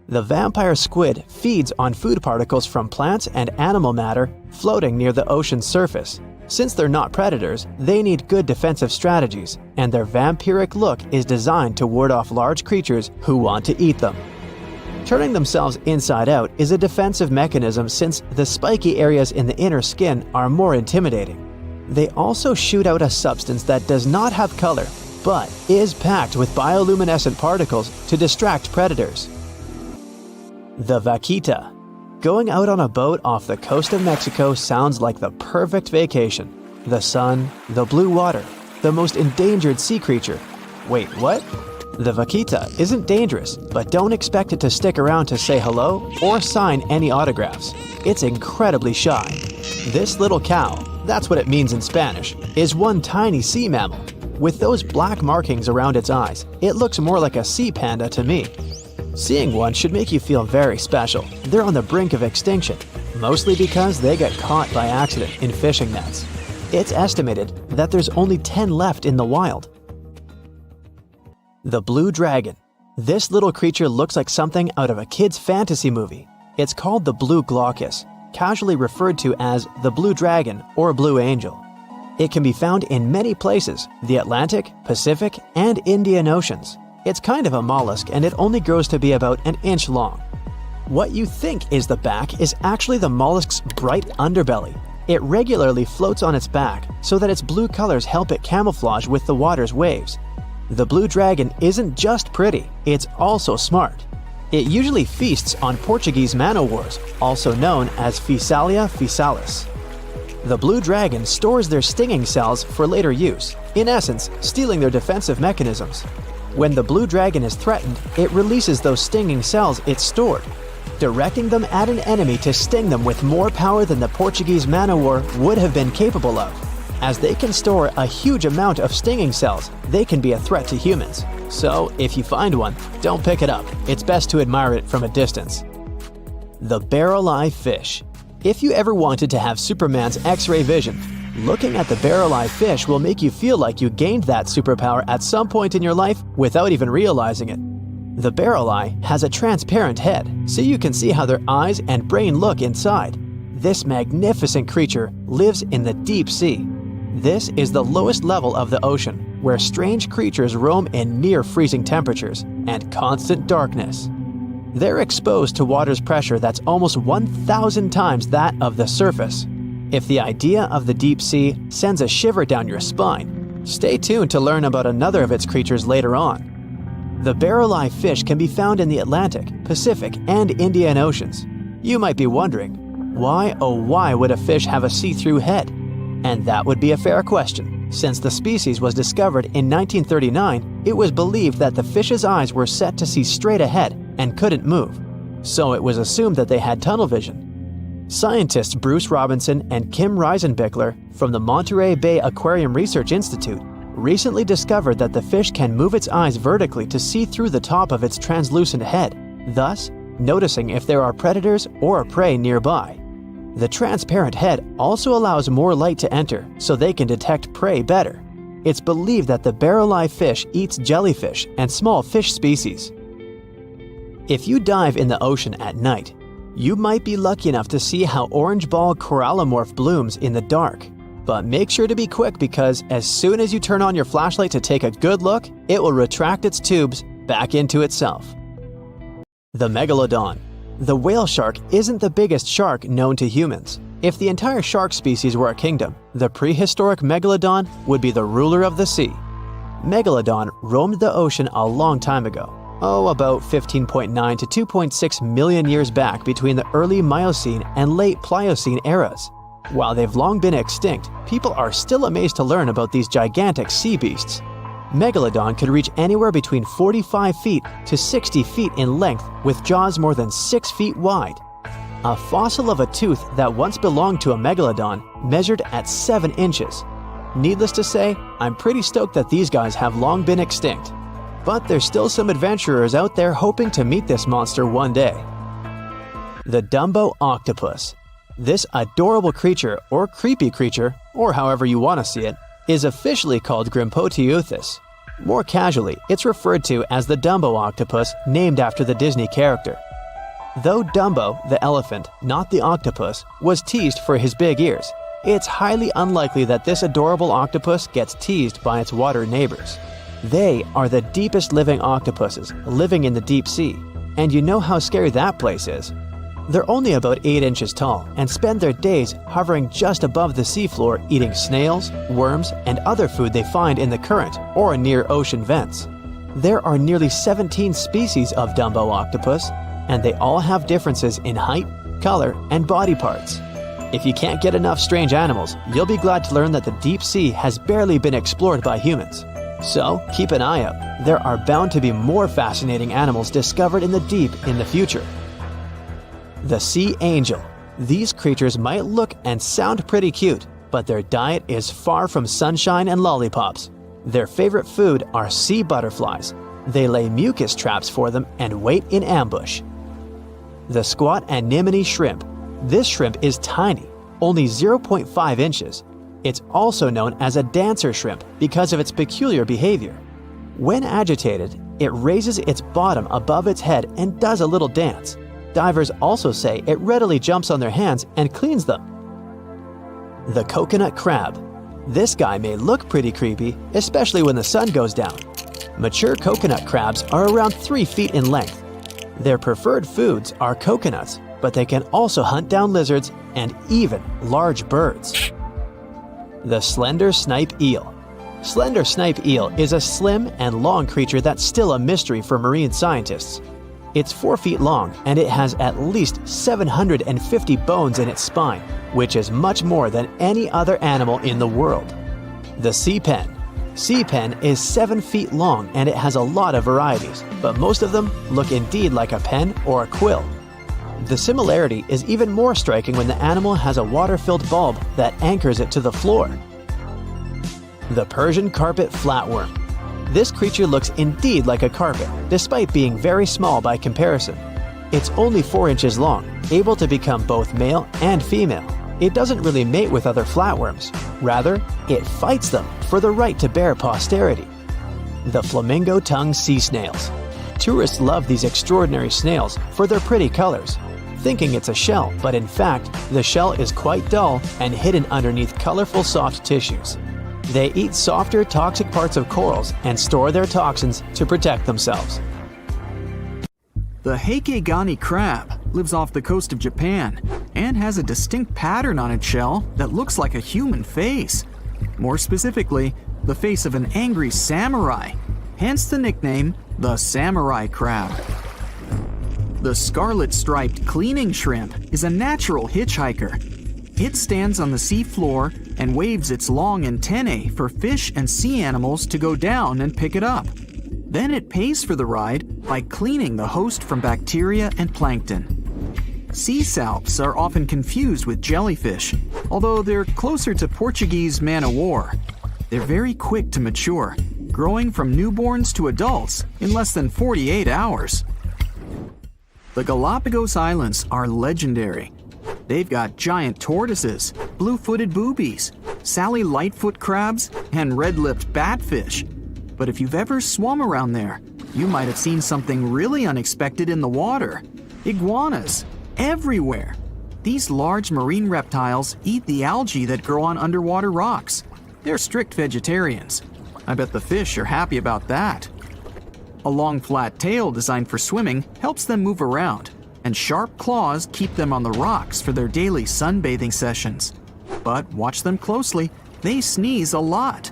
The vampire squid feeds on food particles from plants and animal matter floating near the ocean's surface. Since they're not predators, they need good defensive strategies, and their vampiric look is designed to ward off large creatures who want to eat them. Turning themselves inside out is a defensive mechanism since the spiky areas in the inner skin are more intimidating. They also shoot out a substance that does not have color, but is packed with bioluminescent particles to distract predators. The vaquita. Going out on a boat off the coast of Mexico sounds like the perfect vacation. The sun, the blue water, the most endangered sea creature. Wait, what? The vaquita isn't dangerous, but don't expect it to stick around to say hello or sign any autographs. It's incredibly shy. This little cow, that's what it means in Spanish, is one tiny sea mammal. With those black markings around its eyes, it looks more like a sea panda to me. Seeing one should make you feel very special. They're on the brink of extinction, mostly because they got caught by accident in fishing nets. It's estimated that there's only 10 left in the wild. The blue dragon. This little creature looks like something out of a kid's fantasy movie. It's called the blue glaucus, casually referred to as the blue dragon or blue angel. It can be found in many places, the Atlantic, Pacific, and Indian Oceans. It's kind of a mollusk and it only grows to be about an inch long. What you think is the back is actually the mollusk's bright underbelly. It regularly floats on its back so that its blue colors help it camouflage with the water's waves. The blue dragon isn't just pretty, it's also smart. It usually feasts on Portuguese man-o'-wars, also known as Physalia physalis. The blue dragon stores their stinging cells for later use, in essence, stealing their defensive mechanisms. When the blue dragon is threatened, it releases those stinging cells it stored, directing them at an enemy to sting them with more power than the Portuguese man-o'-war would have been capable of. As they can store a huge amount of stinging cells, they can be a threat to humans. So, if you find one, don't pick it up. It's best to admire it from a distance. The barrel-eye fish. If you ever wanted to have Superman's X-ray vision, looking at the barrel-eye fish will make you feel like you gained that superpower at some point in your life without even realizing it. The barrel eye has a transparent head, so you can see how their eyes and brain look inside. This magnificent creature lives in the deep sea. This is the lowest level of the ocean, where strange creatures roam in near-freezing temperatures and constant darkness. They're exposed to water's pressure that's almost 1,000 times that of the surface. If the idea of the deep sea sends a shiver down your spine, stay tuned to learn about another of its creatures later on. The barrel-eye fish can be found in the Atlantic, Pacific, and Indian Oceans. You might be wondering, why oh why would a fish have a see-through head? And that would be a fair question. Since the species was discovered in 1939, it was believed that the fish's eyes were set to see straight ahead and couldn't move. So it was assumed that they had tunnel vision. Scientists Bruce Robinson and Kim Reisenbichler from the Monterey Bay Aquarium Research Institute recently discovered that the fish can move its eyes vertically to see through the top of its translucent head, thus noticing if there are predators or prey nearby. The transparent head also allows more light to enter so they can detect prey better. It's believed that the barrel-eye fish eats jellyfish and small fish species. If you dive in the ocean at night, you might be lucky enough to see how orange ball corallomorph blooms in the dark. But make sure to be quick because as soon as you turn on your flashlight to take a good look, it will retract its tubes back into itself. The megalodon. The whale shark isn't the biggest shark known to humans. If the entire shark species were a kingdom, the prehistoric megalodon would be the ruler of the sea. Megalodon roamed the ocean a long time ago. About 15.9 to 2.6 million years back between the early Miocene and late Pliocene eras. While they've long been extinct, people are still amazed to learn about these gigantic sea beasts. Megalodon could reach anywhere between 45 feet to 60 feet in length with jaws more than 6 feet wide. A fossil of a tooth that once belonged to a megalodon measured at 7 inches. Needless to say, I'm pretty stoked that these guys have long been extinct. But there's still some adventurers out there hoping to meet this monster one day. The Dumbo octopus. This adorable creature, or creepy creature, or however you want to see it, is officially called Grimpoteuthis. More casually, it's referred to as the Dumbo octopus, named after the Disney character. Though Dumbo, the elephant, not the octopus, was teased for his big ears, it's highly unlikely that this adorable octopus gets teased by its water neighbors. They are the deepest living octopuses living in the deep sea, and you know how scary that place is. They're only about 8 inches tall and spend their days hovering just above the seafloor eating snails, worms, and other food they find in the current or near ocean vents. There are nearly 17 species of Dumbo octopus, and they all have differences in height, color, and body parts. If you can't get enough strange animals, you'll be glad to learn that the deep sea has barely been explored by humans. So, keep an eye out. There are bound to be more fascinating animals discovered in the deep in the future. The sea angel. These creatures might look and sound pretty cute, but their diet is far from sunshine and lollipops. Their favorite food are sea butterflies. They lay mucus traps for them and wait in ambush. The squat anemone shrimp. This shrimp is tiny, only 0.5 inches. It's also known as a dancer shrimp because of its peculiar behavior. When agitated, it raises its bottom above its head and does a little dance. Divers also say it readily jumps on their hands and cleans them. The coconut crab. This guy may look pretty creepy, especially when the sun goes down. Mature coconut crabs are around 3 feet in length. Their preferred foods are coconuts, but they can also hunt down lizards and even large birds. The slender snipe eel. Slender snipe eel is a slim and long creature that's still a mystery for marine scientists. It's 4 feet long and it has at least 750 bones in its spine, which is much more than any other animal in the world. The sea pen. Sea pen is 7 feet long and it has a lot of varieties, but most of them look indeed like a pen or a quill. The similarity is even more striking when the animal has a water-filled bulb that anchors it to the floor. The Persian carpet flatworm. This creature looks indeed like a carpet, despite being very small by comparison. It's only 4 inches long, able to become both male and female. It doesn't really mate with other flatworms. Rather, it fights them for the right to bear posterity. The flamingo-tongued sea snails. Tourists love these extraordinary snails for their pretty colors, thinking it's a shell, but in fact, the shell is quite dull and hidden underneath colorful soft tissues. They eat softer, toxic parts of corals and store their toxins to protect themselves. The Heikegani crab lives off the coast of Japan and has a distinct pattern on its shell that looks like a human face. More specifically, the face of an angry samurai, hence the nickname, the samurai crab. The scarlet-striped cleaning shrimp is a natural hitchhiker. It stands on the sea floor and waves its long antennae for fish and sea animals to go down and pick it up. Then it pays for the ride by cleaning the host from bacteria and plankton. Sea salps are often confused with jellyfish, although they're closer to Portuguese man-o'-war. They're very quick to mature, growing from newborns to adults in less than 48 hours. The Galapagos Islands are legendary. They've got giant tortoises, blue-footed boobies, Sally Lightfoot crabs, and red-lipped batfish. But if you've ever swum around there, you might have seen something really unexpected in the water. Iguanas, everywhere. These large marine reptiles eat the algae that grow on underwater rocks. They're strict vegetarians. I bet the fish are happy about that. A long flat tail designed for swimming helps them move around, and sharp claws keep them on the rocks for their daily sunbathing sessions. But watch them closely, they sneeze a lot.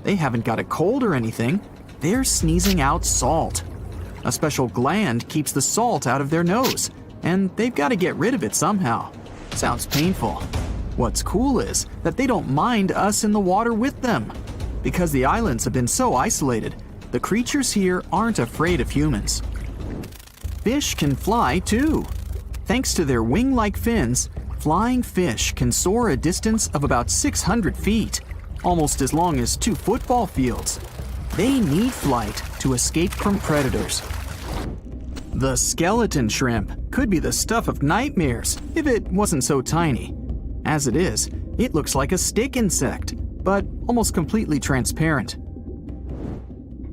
They haven't got a cold or anything, they're sneezing out salt. A special gland keeps the salt out of their nose, and they've got to get rid of it somehow. Sounds painful. What's cool is that they don't mind us in the water with them. Because the islands have been so isolated, the creatures here aren't afraid of humans. Fish can fly too. Thanks to their wing-like fins, flying fish can soar a distance of about 600 feet, almost as long as 2 football fields. They need flight to escape from predators. The skeleton shrimp could be the stuff of nightmares if it wasn't so tiny. As it is, it looks like a stick insect, but almost completely transparent.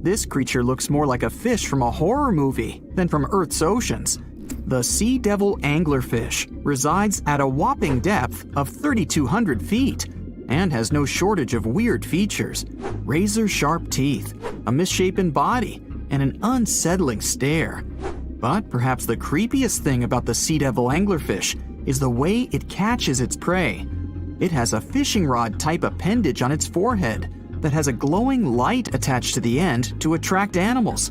This creature looks more like a fish from a horror movie than from Earth's oceans. The sea devil anglerfish resides at a whopping depth of 3,200 feet and has no shortage of weird features: razor-sharp teeth, a misshapen body, and an unsettling stare. But perhaps the creepiest thing about the sea devil anglerfish is the way it catches its prey. It has a fishing rod type appendage on its forehead that has a glowing light attached to the end to attract animals.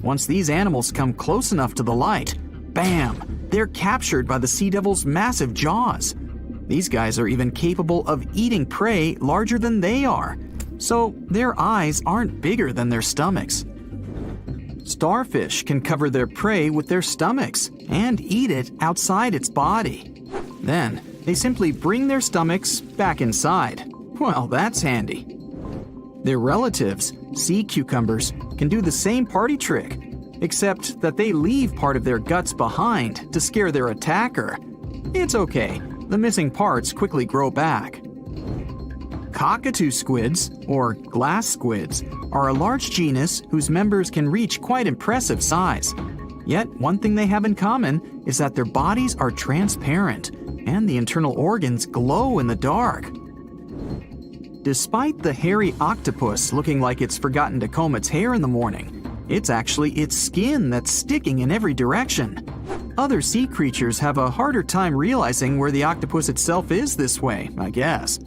Once these animals come close enough to the light, bam, they're captured by the sea devil's massive jaws. These guys are even capable of eating prey larger than they are, so their eyes aren't bigger than their stomachs. Starfish can cover their prey with their stomachs and eat it outside its body. Then, they simply bring their stomachs back inside. Well, that's handy. Their relatives, sea cucumbers, can do the same party trick, except that they leave part of their guts behind to scare their attacker. It's okay, the missing parts quickly grow back. Cockatoo squids, or glass squids, are a large genus whose members can reach quite impressive size. Yet, one thing they have in common is that their bodies are transparent, and the internal organs glow in the dark. Despite the hairy octopus looking like it's forgotten to comb its hair in the morning, it's actually its skin that's sticking in every direction. Other sea creatures have a harder time realizing where the octopus itself is this way, I guess.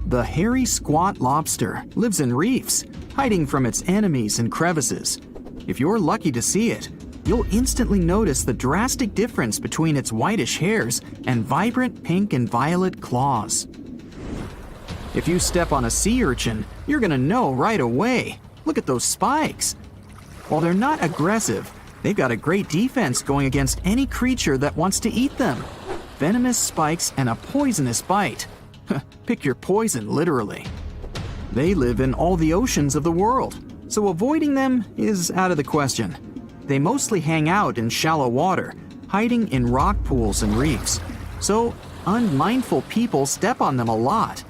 The hairy squat lobster lives in reefs, hiding from its enemies in crevices. If you're lucky to see it, you'll instantly notice the drastic difference between its whitish hairs and vibrant pink and violet claws. If you step on a sea urchin, you're gonna know right away. Look at those spikes. While they're not aggressive, they've got a great defense going against any creature that wants to eat them. Venomous spikes and a poisonous bite. Pick your poison, literally. They live in all the oceans of the world, so avoiding them is out of the question. They mostly hang out in shallow water, hiding in rock pools and reefs. So, unmindful people step on them a lot.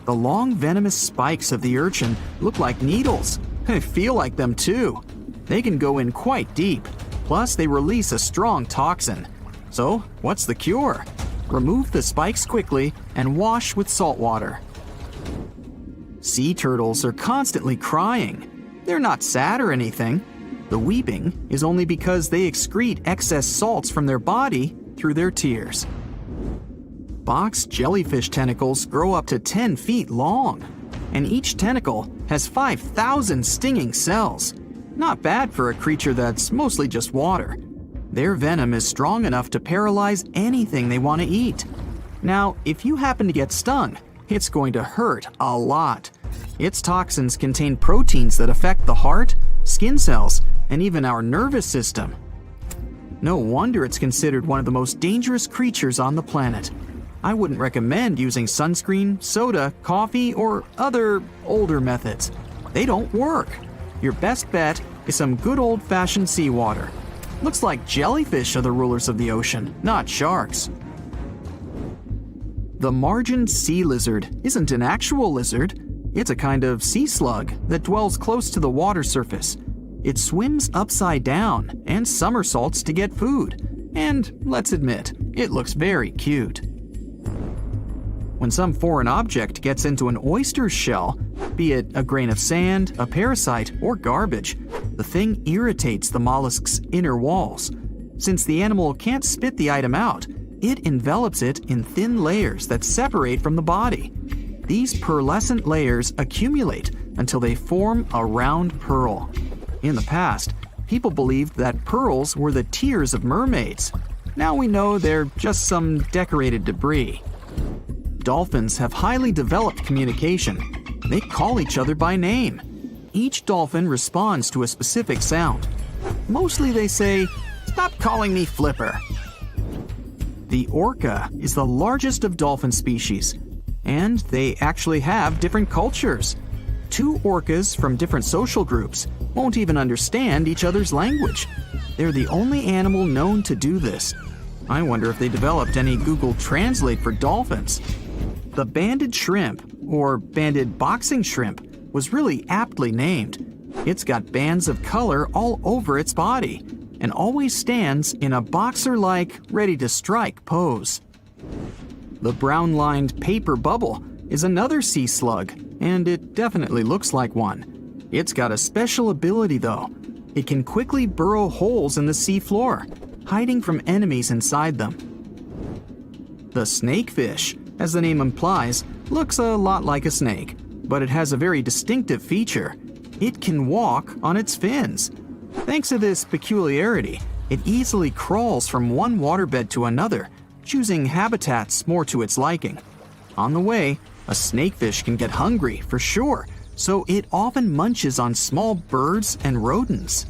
The long venomous spikes of the urchin look like needles. They feel like them too. They can go in quite deep. Plus, they release a strong toxin. So, what's the cure? Remove the spikes quickly and wash with salt water. Sea turtles are constantly crying. They're not sad or anything. The weeping is only because they excrete excess salts from their body through their tears. Box jellyfish tentacles grow up to 10 feet long, and each tentacle has 5,000 stinging cells. Not bad for a creature that's mostly just water. Their venom is strong enough to paralyze anything they want to eat. Now, if you happen to get stung, it's going to hurt a lot. Its toxins contain proteins that affect the heart, skin cells, and even our nervous system. No wonder it's considered one of the most dangerous creatures on the planet. I wouldn't recommend using sunscreen, soda, coffee, or other older methods. They don't work. Your best bet is some good old-fashioned seawater. Looks like jellyfish are the rulers of the ocean, not sharks. The margin sea lizard isn't an actual lizard. It's a kind of sea slug that dwells close to the water surface. It swims upside down and somersaults to get food. And let's admit, it looks very cute. When some foreign object gets into an oyster's shell, be it a grain of sand, a parasite, or garbage, the thing irritates the mollusk's inner walls. Since the animal can't spit the item out, it envelops it in thin layers that separate from the body. These pearlescent layers accumulate until they form a round pearl. In the past, people believed that pearls were the tears of mermaids. Now we know they're just some decorated debris. Dolphins have highly developed communication. They call each other by name. Each dolphin responds to a specific sound. Mostly they say, "Stop calling me Flipper." The orca is the largest of dolphin species, and they actually have different cultures. Two orcas from different social groups won't even understand each other's language. They're the only animal known to do this. I wonder if they developed any Google Translate for dolphins. The banded shrimp, or banded boxing shrimp, was really aptly named. It's got bands of color all over its body, and always stands in a boxer-like, ready-to-strike pose. The brown-lined paper bubble is another sea slug, and it definitely looks like one. It's got a special ability though. It can quickly burrow holes in the sea floor, hiding from enemies inside them. The snakefish, as the name implies, looks a lot like a snake, but it has a very distinctive feature. It can walk on its fins. Thanks to this peculiarity, it easily crawls from one waterbed to another, choosing habitats more to its liking. On the way, a snakefish can get hungry, for sure, so it often munches on small birds and rodents.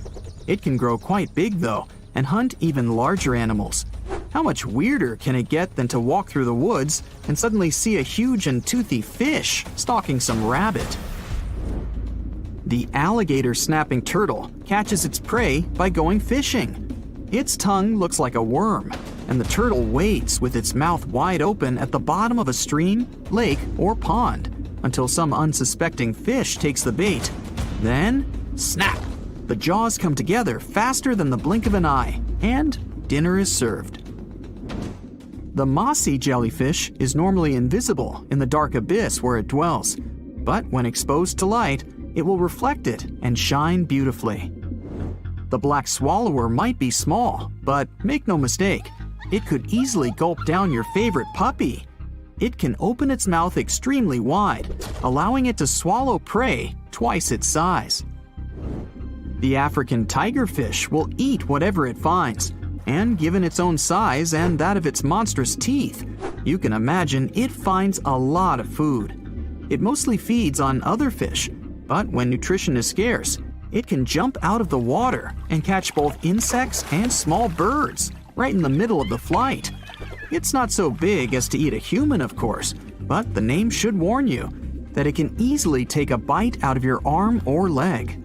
It can grow quite big, though, and hunt even larger animals. How much weirder can it get than to walk through the woods and suddenly see a huge and toothy fish stalking some rabbit? The alligator snapping turtle catches its prey by going fishing. Its tongue looks like a worm, and the turtle waits with its mouth wide open at the bottom of a stream, lake, or pond until some unsuspecting fish takes the bait. Then, snap! The jaws come together faster than the blink of an eye, and dinner is served. The mossy jellyfish is normally invisible in the dark abyss where it dwells, but when exposed to light, it will reflect it and shine beautifully. The black swallower might be small, but make no mistake, it could easily gulp down your favorite puppy. It can open its mouth extremely wide, allowing it to swallow prey twice its size. The African tigerfish will eat whatever it finds, and given its own size and that of its monstrous teeth, you can imagine it finds a lot of food. It mostly feeds on other fish, but when nutrition is scarce, it can jump out of the water and catch both insects and small birds right in the middle of the flight. It's not so big as to eat a human, of course, but the name should warn you that it can easily take a bite out of your arm or leg.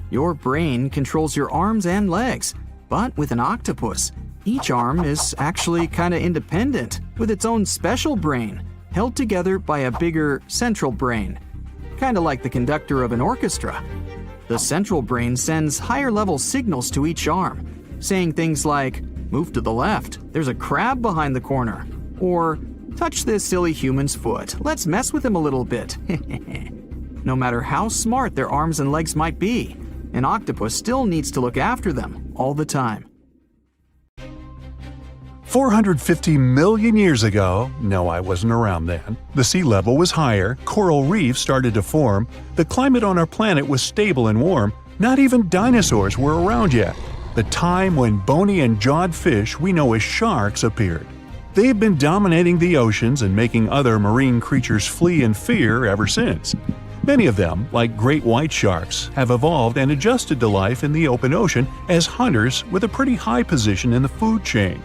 Your brain controls your arms and legs, but with an octopus, each arm is actually kind of independent with its own special brain, held together by a bigger central brain, kind of like the conductor of an orchestra. The central brain sends higher-level signals to each arm, saying things like, "Move to the left, there's a crab behind the corner," or "Touch this silly human's foot, let's mess with him a little bit." No matter how smart their arms and legs might be, an octopus still needs to look after them all the time. 450 million years ago, no, I wasn't around then, the sea level was higher, coral reefs started to form, the climate on our planet was stable and warm, not even dinosaurs were around yet. The time when bony and jawed fish we know as sharks appeared. They've been dominating the oceans and making other marine creatures flee in fear ever since. Many of them, like great white sharks, have evolved and adjusted to life in the open ocean as hunters with a pretty high position in the food chain.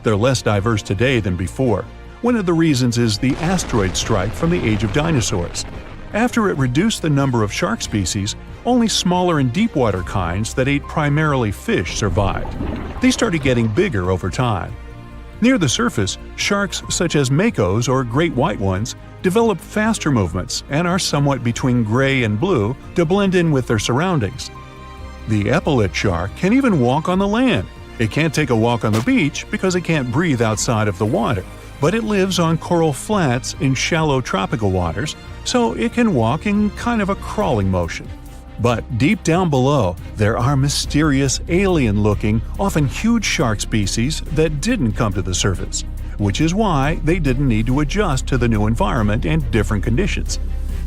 They're less diverse today than before. One of the reasons is the asteroid strike from the age of dinosaurs. After it reduced the number of shark species, only smaller and deep-water kinds that ate primarily fish survived. They started getting bigger over time. Near the surface, sharks such as makos or great white ones develop faster movements and are somewhat between gray and blue to blend in with their surroundings. The epaulet shark can even walk on the land. It can't take a walk on the beach because it can't breathe outside of the water, but it lives on coral flats in shallow tropical waters, so it can walk in kind of a crawling motion. But deep down below, there are mysterious, alien-looking, often huge shark species that didn't come to the surface, which is why they didn't need to adjust to the new environment and different conditions.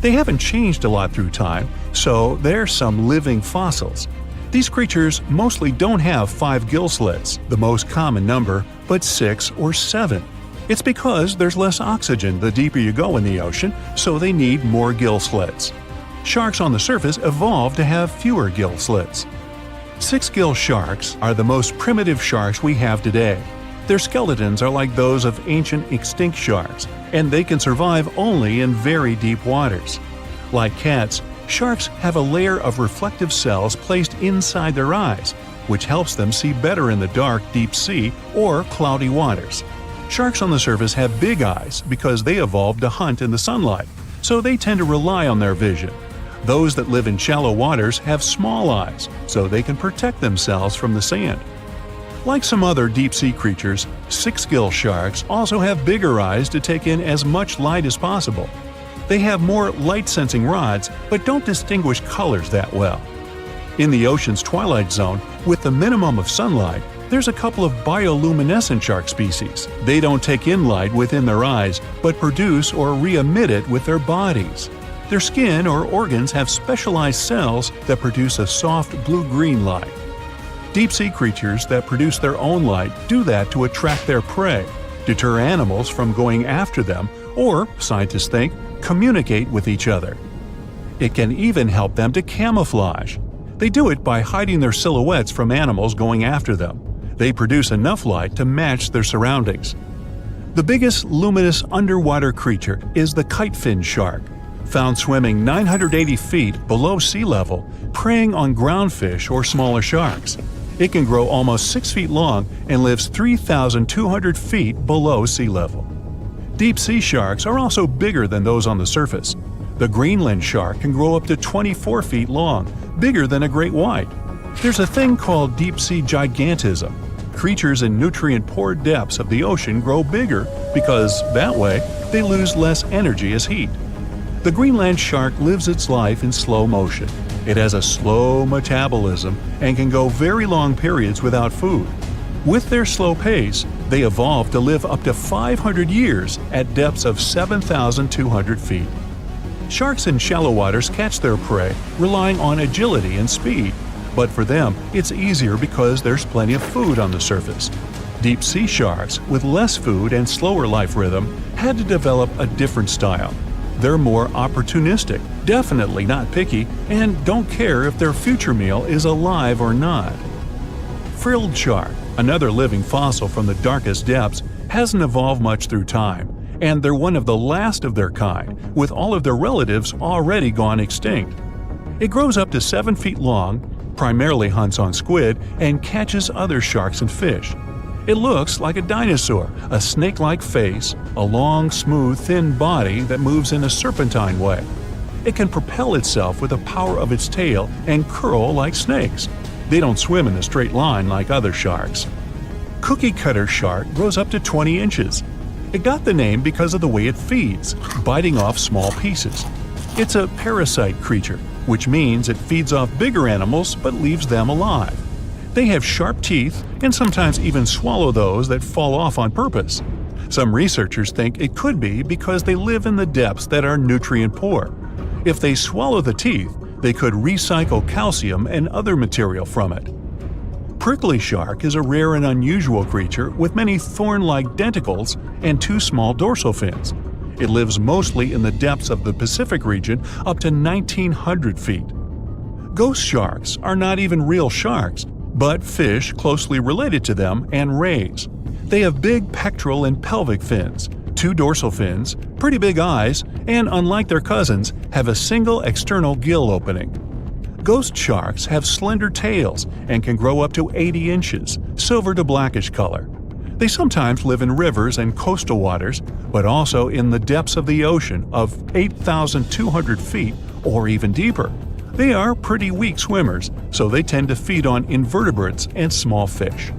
They haven't changed a lot through time, so they're some living fossils. These creatures mostly don't have 5 gill slits, the most common number, but 6 or 7. It's because there's less oxygen the deeper you go in the ocean, so they need more gill slits. Sharks on the surface evolved to have fewer gill slits. 6-gill sharks are the most primitive sharks we have today. Their skeletons are like those of ancient extinct sharks, and they can survive only in very deep waters. Like cats, sharks have a layer of reflective cells placed inside their eyes, which helps them see better in the dark, deep sea or cloudy waters. Sharks on the surface have big eyes because they evolved to hunt in the sunlight, so they tend to rely on their vision. Those that live in shallow waters have small eyes, so they can protect themselves from the sand. Like some other deep-sea creatures, 6-gill sharks also have bigger eyes to take in as much light as possible. They have more light-sensing rods, but don't distinguish colors that well. In the ocean's twilight zone, with the minimum of sunlight, there's a couple of bioluminescent shark species. They don't take in light within their eyes, but produce or re-emit it with their bodies. Their skin or organs have specialized cells that produce a soft blue-green light. Deep-sea creatures that produce their own light do that to attract their prey, deter animals from going after them, or, scientists think, communicate with each other. It can even help them to camouflage. They do it by hiding their silhouettes from animals going after them. They produce enough light to match their surroundings. The biggest luminous underwater creature is the kitefin shark, found swimming 980 feet below sea level, preying on groundfish or smaller sharks. It can grow almost 6 feet long and lives 3,200 feet below sea level. Deep-sea sharks are also bigger than those on the surface. The Greenland shark can grow up to 24 feet long, bigger than a great white. There's a thing called deep-sea gigantism. Creatures in nutrient-poor depths of the ocean grow bigger because, that way, they lose less energy as heat. The Greenland shark lives its life in slow motion. It has a slow metabolism and can go very long periods without food. With their slow pace, they evolved to live up to 500 years at depths of 7,200 feet. Sharks in shallow waters catch their prey relying on agility and speed, but for them it's easier because there's plenty of food on the surface. Deep-sea sharks, with less food and slower life rhythm, had to develop a different style. They're more opportunistic, definitely not picky, and don't care if their future meal is alive or not. Frilled shark, another living fossil from the darkest depths, hasn't evolved much through time, and they're one of the last of their kind, with all of their relatives already gone extinct. It grows up to 7 feet long, primarily hunts on squid, and catches other sharks and fish. It looks like a dinosaur, a snake-like face, a long, smooth, thin body that moves in a serpentine way. It can propel itself with the power of its tail and curl like snakes. They don't swim in a straight line like other sharks. Cookie cutter shark grows up to 20 inches. It got the name because of the way it feeds, biting off small pieces. It's a parasite creature, which means it feeds off bigger animals but leaves them alive. They have sharp teeth and sometimes even swallow those that fall off on purpose. Some researchers think it could be because they live in the depths that are nutrient poor. If they swallow the teeth, they could recycle calcium and other material from it. Prickly shark is a rare and unusual creature with many thorn-like denticles and 2 small dorsal fins. It lives mostly in the depths of the Pacific region up to 1,900 feet. Ghost sharks are not even real sharks, but fish closely related to them and rays. They have big pectoral and pelvic fins, 2 dorsal fins, pretty big eyes, and unlike their cousins, have a single external gill opening. Ghost sharks have slender tails and can grow up to 80 inches, silver to blackish color. They sometimes live in rivers and coastal waters, but also in the depths of the ocean of 8,200 feet or even deeper. They are pretty weak swimmers, so they tend to feed on invertebrates and small fish.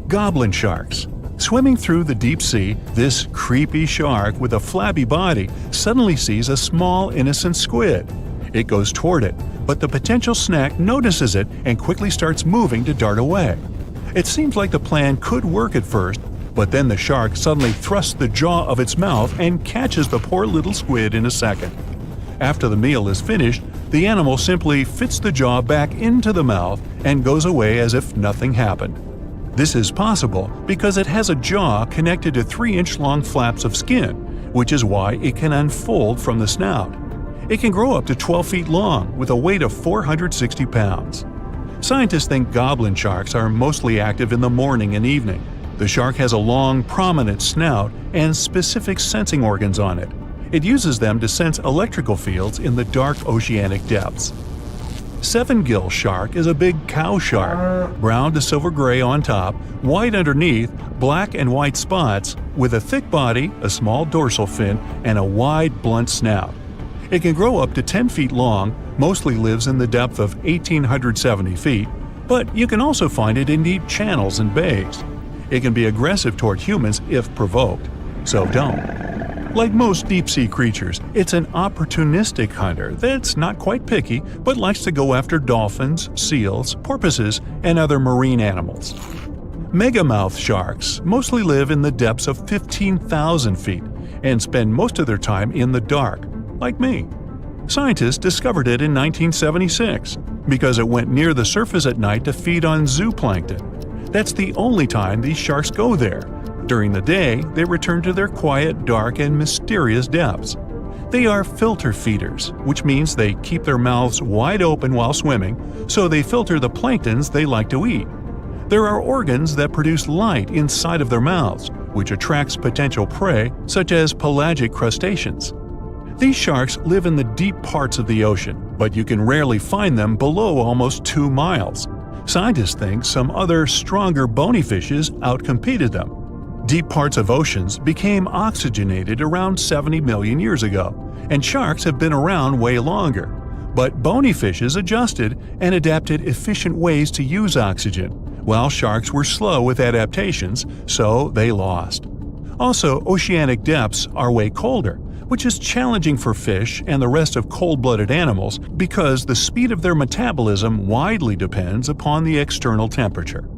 Goblin sharks. Swimming through the deep sea, this creepy shark with a flabby body suddenly sees a small, innocent squid. It goes toward it, but the potential snack notices it and quickly starts moving to dart away. It seems like the plan could work at first, but then the shark suddenly thrusts the jaw of its mouth and catches the poor little squid in a second. After the meal is finished, the animal simply fits the jaw back into the mouth and goes away as if nothing happened. This is possible because it has a jaw connected to 3-inch-long flaps of skin, which is why it can unfold from the snout. It can grow up to 12 feet long with a weight of 460 pounds. Scientists think goblin sharks are mostly active in the morning and evening. The shark has a long, prominent snout and specific sensing organs on it. It uses them to sense electrical fields in the dark oceanic depths. Seven-gill shark is a big cow shark, brown to silver-gray on top, white underneath, black and white spots, with a thick body, a small dorsal fin, and a wide, blunt snout. It can grow up to 10 feet long, mostly lives in the depth of 1,870 feet, but you can also find it in deep channels and bays. It can be aggressive toward humans if provoked, so don't. Like most deep-sea creatures, it's an opportunistic hunter that's not quite picky but likes to go after dolphins, seals, porpoises, and other marine animals. Megamouth sharks mostly live in the depths of 15,000 feet and spend most of their time in the dark, like me. Scientists discovered it in 1976 because it went near the surface at night to feed on zooplankton. That's the only time these sharks go there. During the day, they return to their quiet, dark, and mysterious depths. They are filter feeders, which means they keep their mouths wide open while swimming, so they filter the planktons they like to eat. There are organs that produce light inside of their mouths, which attracts potential prey, such as pelagic crustaceans. These sharks live in the deep parts of the ocean, but you can rarely find them below almost 2 miles. Scientists think some other, stronger bony fishes outcompeted them. Deep parts of oceans became oxygenated around 70 million years ago, and sharks have been around way longer. But bony fishes adjusted and adapted efficient ways to use oxygen, while sharks were slow with adaptations, so they lost. Also, oceanic depths are way colder, which is challenging for fish and the rest of cold-blooded animals because the speed of their metabolism widely depends upon the external temperature.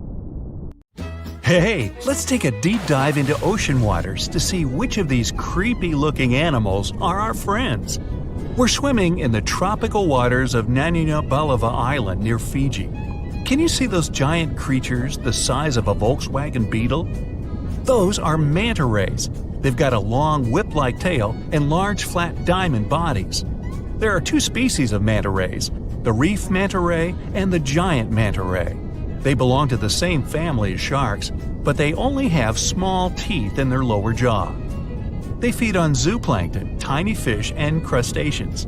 Hey, let's take a deep dive into ocean waters to see which of these creepy-looking animals are our friends. We're swimming in the tropical waters of Nanina-Balava Island near Fiji. Can you see those giant creatures the size of a Volkswagen Beetle? Those are manta rays. They've got a long whip-like tail and large flat diamond bodies. There are 2 species of manta rays, the reef manta ray and the giant manta ray. They belong to the same family as sharks, but they only have small teeth in their lower jaw. They feed on zooplankton, tiny fish, and crustaceans.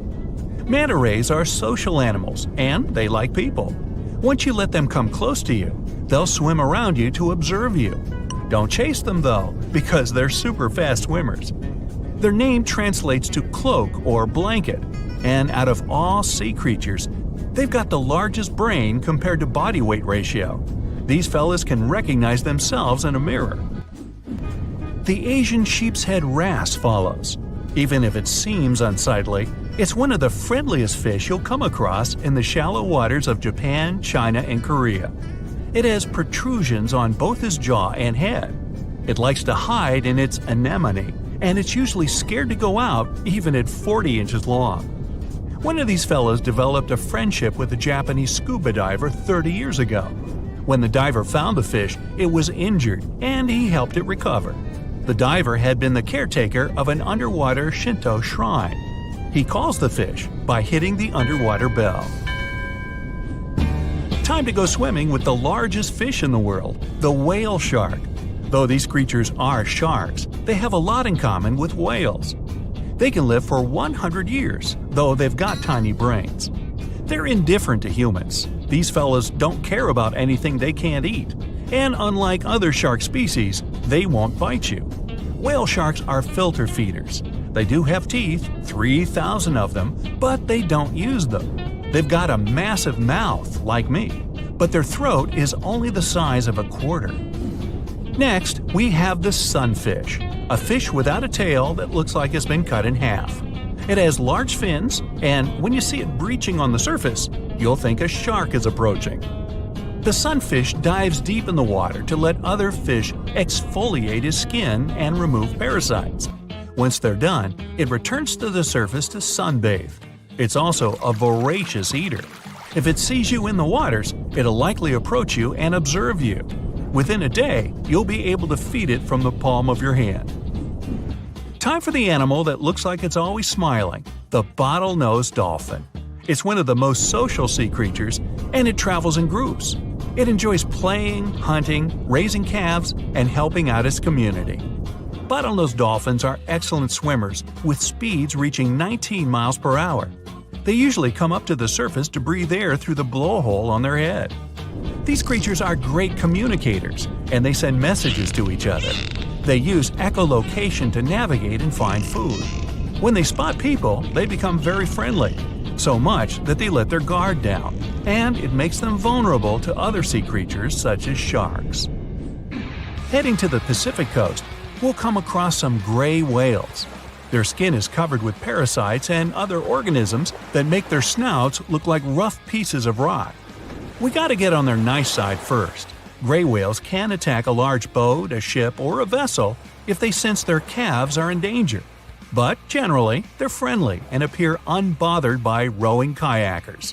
Manta rays are social animals, and they like people. Once you let them come close to you, they'll swim around you to observe you. Don't chase them though, because they're super fast swimmers. Their name translates to cloak or blanket, and out of all sea creatures, they've got the largest brain compared to body weight ratio. These fellas can recognize themselves in a mirror. The Asian sheep's head wrasse follows. Even if it seems unsightly, it's one of the friendliest fish you'll come across in the shallow waters of Japan, China, and Korea. It has protrusions on both its jaw and head. It likes to hide in its anemone, and it's usually scared to go out even at 40 inches long. One of these fellows developed a friendship with a Japanese scuba diver 30 years ago. When the diver found the fish, it was injured, and he helped it recover. The diver had been the caretaker of an underwater Shinto shrine. He calls the fish by hitting the underwater bell. Time to go swimming with the largest fish in the world, the whale shark. Though these creatures are sharks, they have a lot in common with whales. They can live for 100 years, though they've got tiny brains. They're indifferent to humans. These fellas don't care about anything they can't eat. And unlike other shark species, they won't bite you. Whale sharks are filter feeders. They do have teeth, 3,000 of them, but they don't use them. They've got a massive mouth, like me, but their throat is only the size of a quarter. Next, we have the sunfish, a fish without a tail that looks like it's been cut in half. It has large fins, and when you see it breaching on the surface, you'll think a shark is approaching. The sunfish dives deep in the water to let other fish exfoliate his skin and remove parasites. Once they're done, it returns to the surface to sunbathe. It's also a voracious eater. If it sees you in the waters, it'll likely approach you and observe you. Within a day, you'll be able to feed it from the palm of your hand. Time for the animal that looks like it's always smiling, the bottlenose dolphin. It's one of the most social sea creatures, and it travels in groups. It enjoys playing, hunting, raising calves, and helping out its community. Bottlenose dolphins are excellent swimmers with speeds reaching 19 miles per hour. They usually come up to the surface to breathe air through the blowhole on their head. These creatures are great communicators, and they send messages to each other. They use echolocation to navigate and find food. When they spot people, they become very friendly, so much that they let their guard down, and it makes them vulnerable to other sea creatures such as sharks. Heading to the Pacific coast, we'll come across some gray whales. Their skin is covered with parasites and other organisms that make their snouts look like rough pieces of rock. We gotta get on their nice side first. Gray whales can attack a large boat, a ship, or a vessel if they sense their calves are in danger. But generally, they're friendly and appear unbothered by rowing kayakers.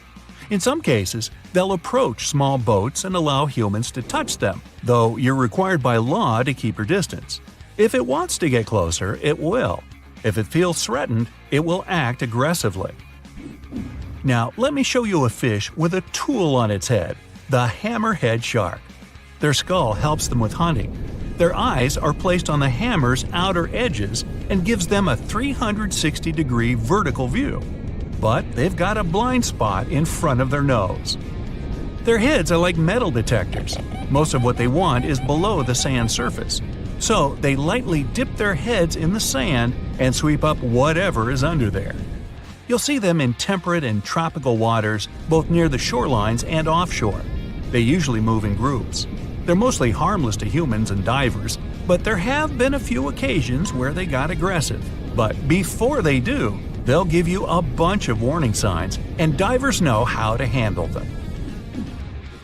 In some cases, they'll approach small boats and allow humans to touch them, though you're required by law to keep your distance. If it wants to get closer, it will. If it feels threatened, it will act aggressively. Now, let me show you a fish with a tool on its head, the hammerhead shark. Their skull helps them with hunting. Their eyes are placed on the hammer's outer edges and gives them a 360-degree vertical view. But they've got a blind spot in front of their nose. Their heads are like metal detectors. Most of what they want is below the sand surface. So they lightly dip their heads in the sand and sweep up whatever is under there. You'll see them in temperate and tropical waters, both near the shorelines and offshore. They usually move in groups. They're mostly harmless to humans and divers, but there have been a few occasions where they got aggressive. But before they do, they'll give you a bunch of warning signs, and divers know how to handle them.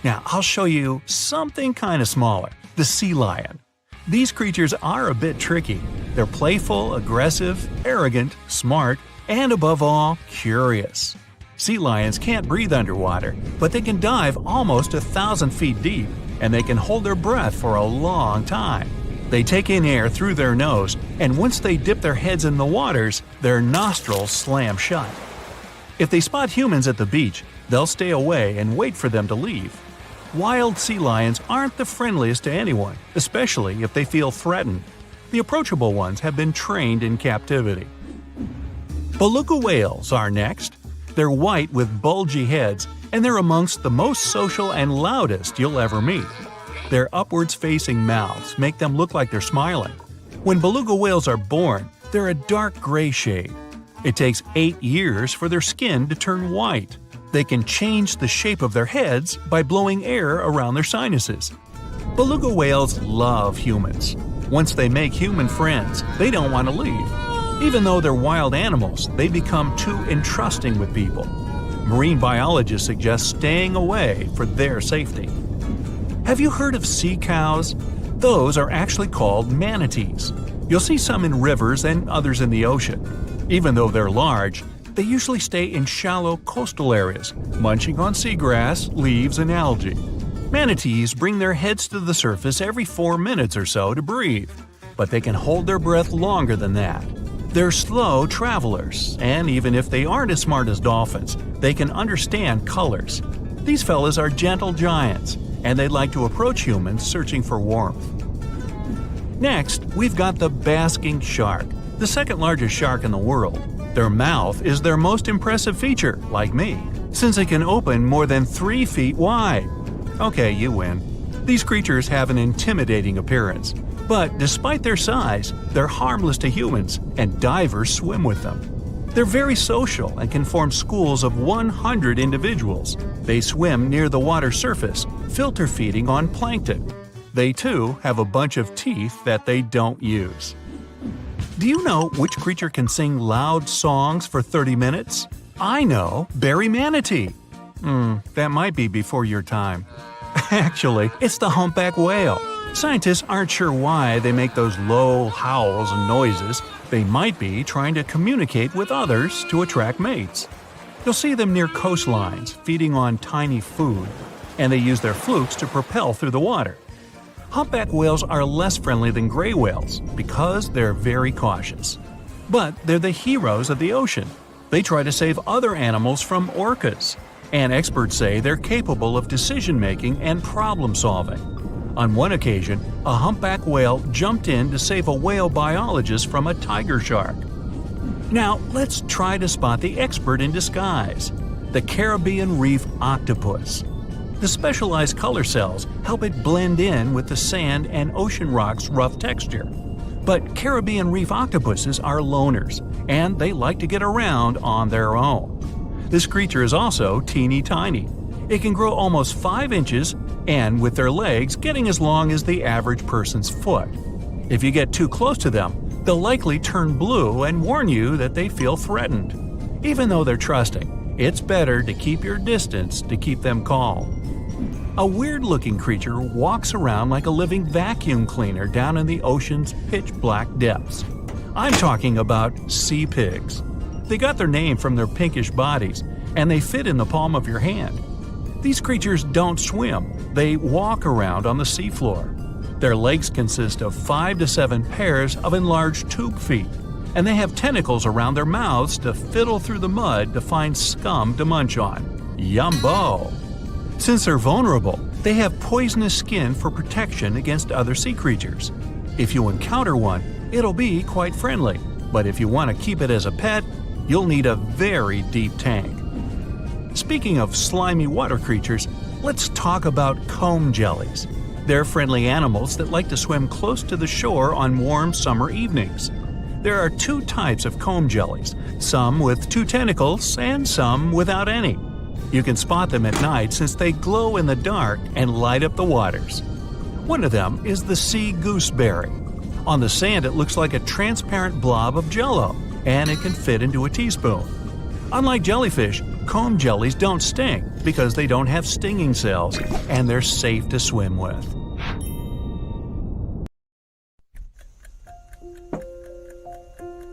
Now, I'll show you something kind of smaller, the sea lion. These creatures are a bit tricky. They're playful, aggressive, arrogant, smart, and above all, curious. Sea lions can't breathe underwater, but they can dive almost 1,000 feet deep, and they can hold their breath for a long time. They take in air through their nose, and once they dip their heads in the waters, their nostrils slam shut. If they spot humans at the beach, they'll stay away and wait for them to leave. Wild sea lions aren't the friendliest to anyone, especially if they feel threatened. The approachable ones have been trained in captivity. Beluga whales are next. They're white with bulgy heads, and they're amongst the most social and loudest you'll ever meet. Their upwards-facing mouths make them look like they're smiling. When beluga whales are born, they're a dark gray shade. It takes 8 years for their skin to turn white. They can change the shape of their heads by blowing air around their sinuses. Beluga whales love humans. Once they make human friends, they don't want to leave. Even though they're wild animals, they become too entrusting with people. Marine biologists suggest staying away for their safety. Have you heard of sea cows? Those are actually called manatees. You'll see some in rivers and others in the ocean. Even though they're large, they usually stay in shallow coastal areas, munching on seagrass, leaves, and algae. Manatees bring their heads to the surface every 4 minutes or so to breathe, but they can hold their breath longer than that. They're slow travelers, and even if they aren't as smart as dolphins, they can understand colors. These fellas are gentle giants, and they like to approach humans searching for warmth. Next, we've got the basking shark, the second largest shark in the world. Their mouth is their most impressive feature, like me, since it can open more than 3 feet wide. Okay, you win. These creatures have an intimidating appearance. But despite their size, they're harmless to humans, and divers swim with them. They're very social and can form schools of 100 individuals. They swim near the water surface, filter feeding on plankton. They too have a bunch of teeth that they don't use. Do you know which creature can sing loud songs for 30 minutes? I know, berry manatee. That might be before your time. Actually, it's the humpback whale. Scientists aren't sure why they make those low howls and noises. They might be trying to communicate with others to attract mates. You'll see them near coastlines, feeding on tiny food, and they use their flukes to propel through the water. Humpback whales are less friendly than gray whales because they're very cautious. But they're the heroes of the ocean. They try to save other animals from orcas, and experts say they're capable of decision-making and problem-solving. On one occasion, a humpback whale jumped in to save a whale biologist from a tiger shark. Now, let's try to spot the expert in disguise, the Caribbean reef octopus. The specialized color cells help it blend in with the sand and ocean rock's rough texture. But Caribbean reef octopuses are loners, and they like to get around on their own. This creature is also teeny tiny. It can grow almost 5 inches, and with their legs getting as long as the average person's foot. If you get too close to them, They'll likely turn blue and warn you that they feel threatened. Even though they're trusting, it's better to keep your distance to keep them calm. A weird-looking creature walks around like a living vacuum cleaner down in the ocean's pitch-black depths. I'm talking about sea pigs. They got their name from their pinkish bodies, and they fit in the palm of your hand. These creatures don't swim, they walk around on the seafloor. Their legs consist of 5 to 7 pairs of enlarged tube feet, and they have tentacles around their mouths to fiddle through the mud to find scum to munch on. Yumbo! Since they're vulnerable, they have poisonous skin for protection against other sea creatures. If you encounter one, it'll be quite friendly, but if you want to keep it as a pet, you'll need a very deep tank. Speaking of slimy water creatures, let's talk about comb jellies. They're friendly animals that like to swim close to the shore on warm summer evenings. There are 2 types of comb jellies, some with 2 tentacles and some without any. You can spot them at night since they glow in the dark and light up the waters. One of them is the sea gooseberry. On the sand it looks like a transparent blob of jello, and it can fit into a teaspoon. Unlike jellyfish, comb jellies don't sting because they don't have stinging cells, and they're safe to swim with.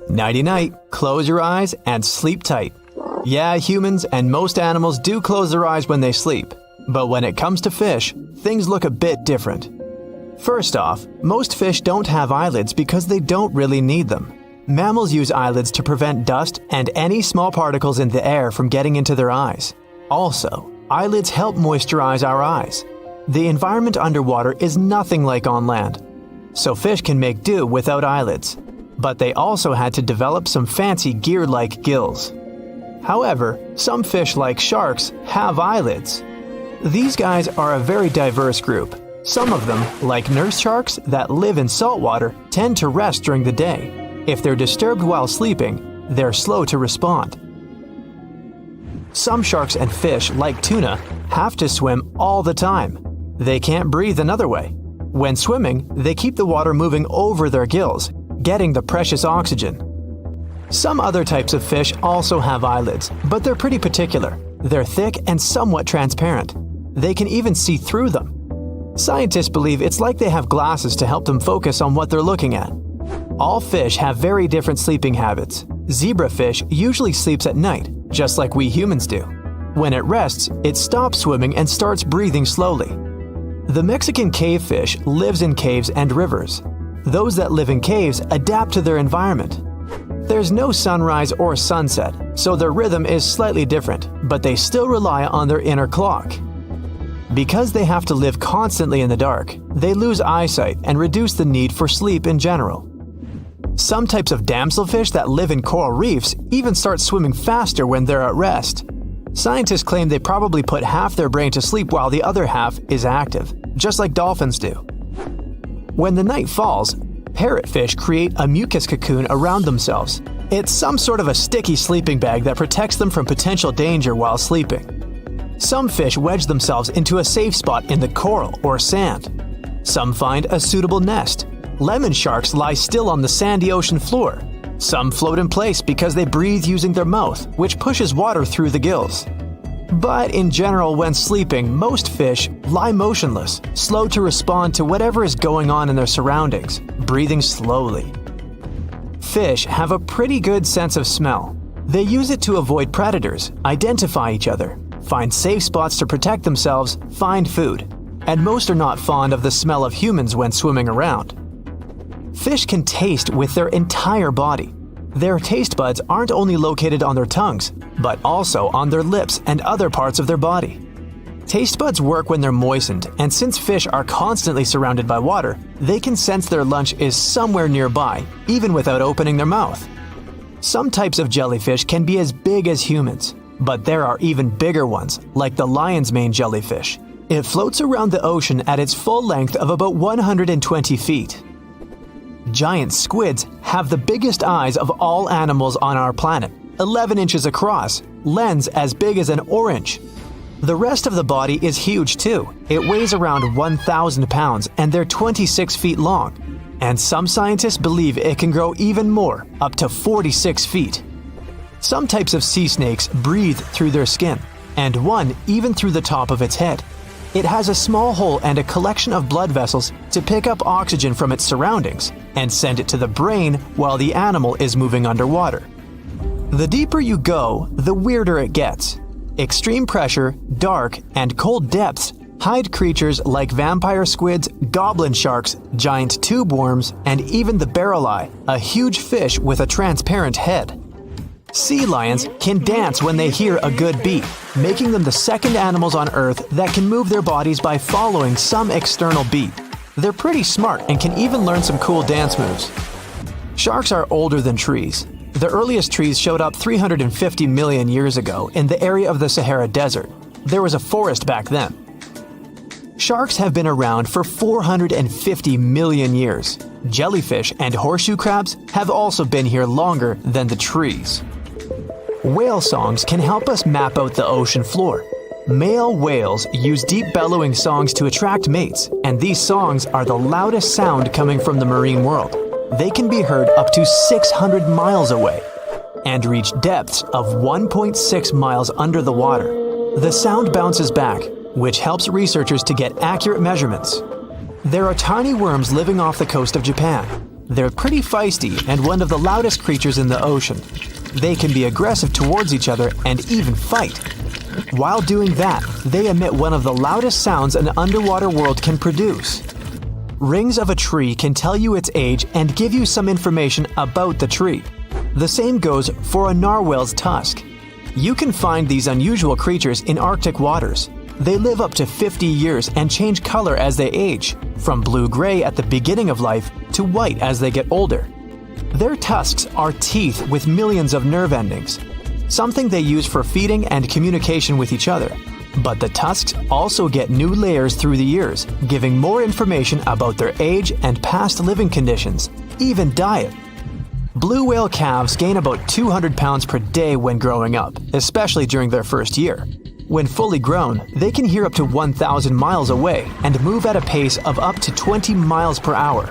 Nighty-night, close your eyes and sleep tight. Yeah, humans and most animals do close their eyes when they sleep, but when it comes to fish, things look a bit different. First off, most fish don't have eyelids because they don't really need them. Mammals use eyelids to prevent dust and any small particles in the air from getting into their eyes. Also, eyelids help moisturize our eyes. The environment underwater is nothing like on land, so fish can make do without eyelids. But they also had to develop some fancy gear-like gills. However, some fish like sharks have eyelids. These guys are a very diverse group. Some of them, like nurse sharks that live in saltwater, tend to rest during the day. If they're disturbed while sleeping, they're slow to respond. Some sharks and fish, like tuna, have to swim all the time. They can't breathe another way. When swimming, they keep the water moving over their gills, getting the precious oxygen. Some other types of fish also have eyelids, but they're pretty particular. They're thick and somewhat transparent. They can even see through them. Scientists believe it's like they have glasses to help them focus on what they're looking at. All fish have very different sleeping habits. Zebrafish usually sleeps at night, just like we humans do. When it rests, it stops swimming and starts breathing slowly. The Mexican cavefish lives in caves and rivers. Those that live in caves adapt to their environment. There's no sunrise or sunset, so their rhythm is slightly different, but they still rely on their inner clock. Because they have to live constantly in the dark, they lose eyesight and reduce the need for sleep in general. Some types of damselfish that live in coral reefs even start swimming faster when they're at rest. Scientists claim they probably put half their brain to sleep while the other half is active, just like dolphins do. When the night falls, parrotfish create a mucus cocoon around themselves. It's some sort of a sticky sleeping bag that protects them from potential danger while sleeping. Some fish wedge themselves into a safe spot in the coral or sand. Some find a suitable nest. Lemon sharks lie still on the sandy ocean floor. Some float in place because they breathe using their mouth, which pushes water through the gills. But in general, when sleeping, most fish lie motionless, slow to respond to whatever is going on in their surroundings, breathing slowly. Fish have a pretty good sense of smell. They use it to avoid predators, identify each other, find safe spots to protect themselves, find food. And most are not fond of the smell of humans when swimming around. Fish can taste with their entire body. Their taste buds aren't only located on their tongues, but also on their lips and other parts of their body. Taste buds work when they're moistened, and since fish are constantly surrounded by water, they can sense their lunch is somewhere nearby, even without opening their mouth. Some types of jellyfish can be as big as humans, but there are even bigger ones, like the lion's mane jellyfish. It floats around the ocean at its full length of about 120 feet. Giant squids have the biggest eyes of all animals on our planet, 11 inches across, lens as big as an orange. The rest of the body is huge too. It weighs around 1,000 pounds and they're 26 feet long. and some scientists believe it can grow even more, up to 46 feet. Some types of sea snakes breathe through their skin, and one even through the top of its head. It has a small hole and a collection of blood vessels to pick up oxygen from its surroundings and send it to the brain while the animal is moving underwater. The deeper you go, the weirder it gets. Extreme pressure, dark, and cold depths hide creatures like vampire squids, goblin sharks, giant tube worms, and even the barrel eye, a huge fish with a transparent head. Sea lions can dance when they hear a good beat, making them the second animals on Earth that can move their bodies by following some external beat. They're pretty smart and can even learn some cool dance moves. Sharks are older than trees. The earliest trees showed up 350 million years ago in the area of the Sahara Desert. There was a forest back then. Sharks have been around for 450 million years. Jellyfish and horseshoe crabs have also been here longer than the trees. Whale songs can help us map out the ocean floor. Male whales use deep bellowing songs to attract mates, and these songs are the loudest sound coming from the marine world. They can be heard up to 600 miles away and reach depths of 1.6 miles under the water. The sound bounces back, which helps researchers to get accurate measurements. There are tiny worms living off the coast of Japan. They're pretty feisty and one of the loudest creatures in the ocean. They can be aggressive towards each other and even fight. While doing that, they emit one of the loudest sounds an underwater world can produce. Rings of a tree can tell you its age and give you some information about the tree. The same goes for a narwhal's tusk. You can find these unusual creatures in Arctic waters. They live up to 50 years and change color as they age, from blue-gray at the beginning of life to white as they get older. Their tusks are teeth with millions of nerve endings, something they use for feeding and communication with each other. But the tusks also get new layers through the years, giving more information about their age and past living conditions, even diet. Blue whale calves gain about 200 pounds per day when growing up, especially during their first year. When fully grown, they can hear up to 1,000 miles away and move at a pace of up to 20 miles per hour.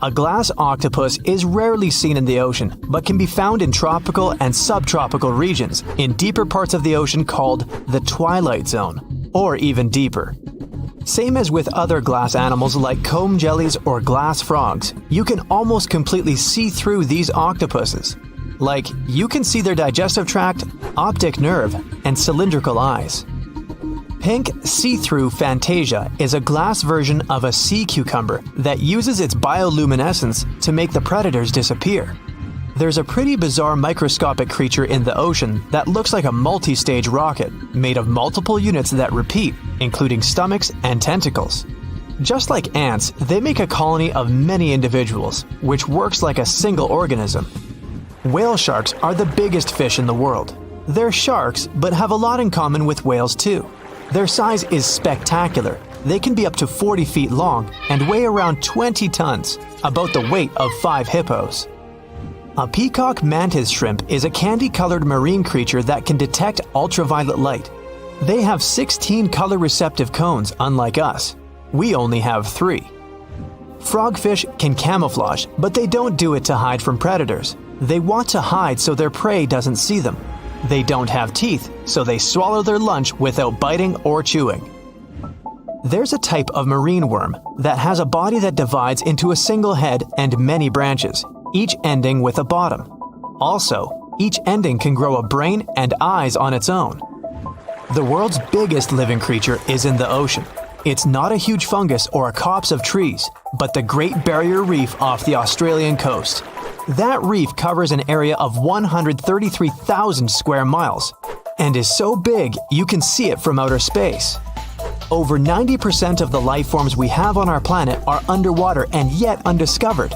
A glass octopus is rarely seen in the ocean, but can be found in tropical and subtropical regions in deeper parts of the ocean called the twilight zone, or even deeper. Same as with other glass animals like comb jellies or glass frogs, you can almost completely see through these octopuses. Like, you can see their digestive tract, optic nerve, and cylindrical eyes. Pink see-through Fantasia is a glass version of a sea cucumber that uses its bioluminescence to make the predators disappear. There's a pretty bizarre microscopic creature in the ocean that looks like a multi-stage rocket, made of multiple units that repeat, including stomachs and tentacles. Just like ants, they make a colony of many individuals, which works like a single organism. Whale sharks are the biggest fish in the world. They're sharks, but have a lot in common with whales too. Their size is spectacular. They can be up to 40 feet long and weigh around 20 tons, about the weight of 5 hippos. A peacock mantis shrimp is a candy-colored marine creature that can detect ultraviolet light. They have 16 color-receptive cones, unlike us. We only have 3. Frogfish can camouflage, but they don't do it to hide from predators. They want to hide so their prey doesn't see them. They don't have teeth, so they swallow their lunch without biting or chewing. There's a type of marine worm that has a body that divides into a single head and many branches, each ending with a bottom. Also, each ending can grow a brain and eyes on its own. The world's biggest living creature is in the ocean. It's not a huge fungus or a copse of trees, but the Great Barrier Reef off the Australian coast. That reef covers an area of 133,000 square miles and is so big you can see it from outer space. Over 90% of the life forms we have on our planet are underwater and yet undiscovered.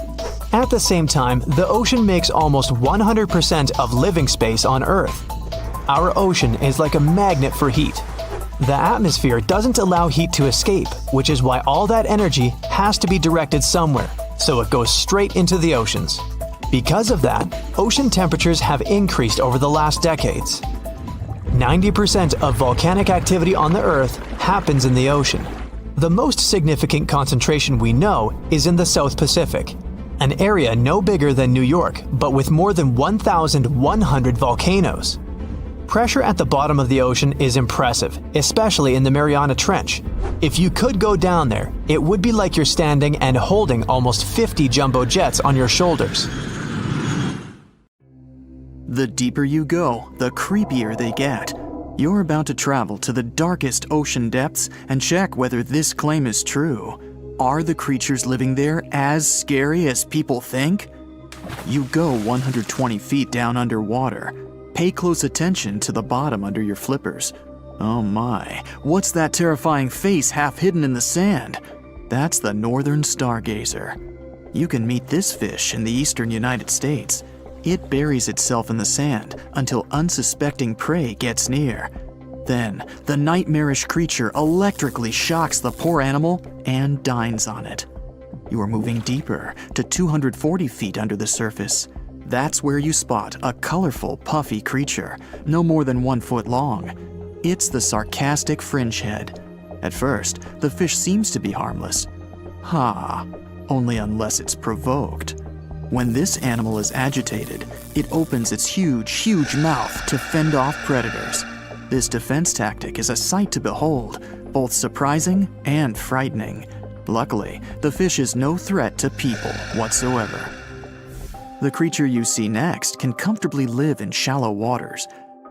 At the same time, the ocean makes almost 100% of living space on Earth. Our ocean is like a magnet for heat. The atmosphere doesn't allow heat to escape, which is why all that energy has to be directed somewhere, so it goes straight into the oceans. Because of that, ocean temperatures have increased over the last decades. 90% of volcanic activity on the Earth happens in the ocean. The most significant concentration we know is in the South Pacific, an area no bigger than New York, but with more than 1,100 volcanoes. Pressure at the bottom of the ocean is impressive, especially in the Mariana Trench. If you could go down there, it would be like you're standing and holding almost 50 jumbo jets on your shoulders. The deeper you go, the creepier they get. You're about to travel to the darkest ocean depths and check whether this claim is true. Are the creatures living there as scary as people think? You go 120 feet down underwater. Pay close attention to the bottom under your flippers. Oh my, what's that terrifying face half hidden in the sand? That's the northern stargazer. You can meet this fish in the eastern United States. It buries itself in the sand until unsuspecting prey gets near. Then, the nightmarish creature electrically shocks the poor animal and dines on it. You are moving deeper to 240 feet under the surface. That's where you spot a colorful, puffy creature, no more than 1 foot long. It's the sarcastic fringehead. At first, the fish seems to be harmless. Only unless it's provoked. When this animal is agitated, it opens its huge mouth to fend off predators. This defense tactic is a sight to behold, both surprising and frightening. Luckily, the fish is no threat to people whatsoever. The creature you see next can comfortably live in shallow waters,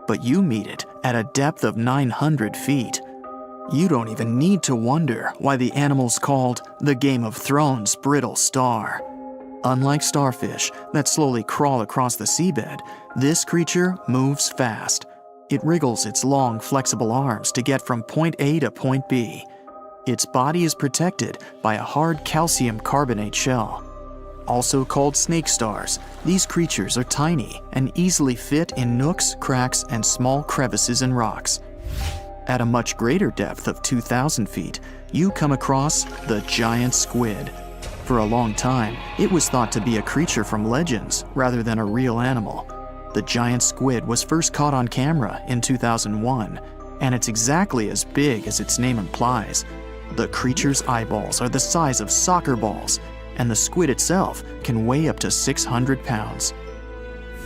but you meet it at a depth of 900 feet. You don't even need to wonder why the animal's called the Game of Thrones brittle star. Unlike starfish that slowly crawl across the seabed, this creature moves fast. It wriggles its long, flexible arms to get from point A to point B. Its body is protected by a hard calcium carbonate shell. Also called snake stars, these creatures are tiny and easily fit in nooks, cracks, and small crevices in rocks. At a much greater depth of 2,000 feet, you come across the giant squid. For a long time, it was thought to be a creature from legends rather than a real animal. The giant squid was first caught on camera in 2001, and it's exactly as big as its name implies. The creature's eyeballs are the size of soccer balls, and the squid itself can weigh up to 600 pounds.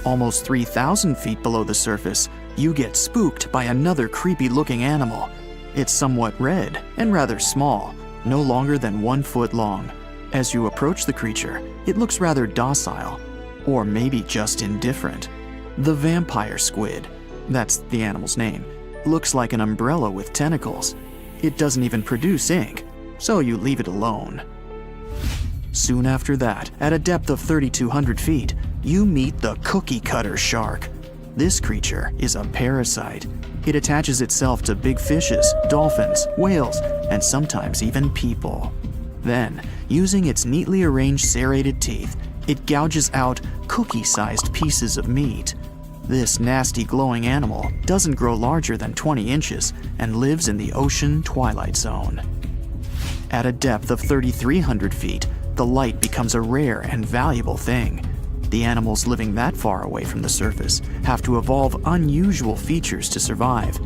Almost 3,000 feet below the surface, you get spooked by another creepy-looking animal. It's somewhat red and rather small, no longer than 1 foot long. As you approach the creature, it looks rather docile, or maybe just indifferent. The vampire squid, that's the animal's name, looks like an umbrella with tentacles. It doesn't even produce ink, so you leave it alone. Soon after that, at a depth of 3,200 feet, you meet the cookie cutter shark. This creature is a parasite. It attaches itself to big fishes, dolphins, whales, and sometimes even people. Then, using its neatly arranged serrated teeth, it gouges out cookie-sized pieces of meat. This nasty glowing animal doesn't grow larger than 20 inches and lives in the ocean twilight zone. At a depth of 3,300 feet, the light becomes a rare and valuable thing. The animals living that far away from the surface have to evolve unusual features to survive.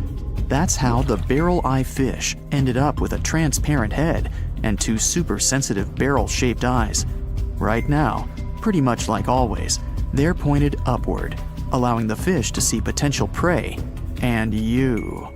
That's how the barrel-eye fish ended up with a transparent head and 2 super-sensitive barrel-shaped eyes. Right now, pretty much like always, they're pointed upward, allowing the fish to see potential prey and you.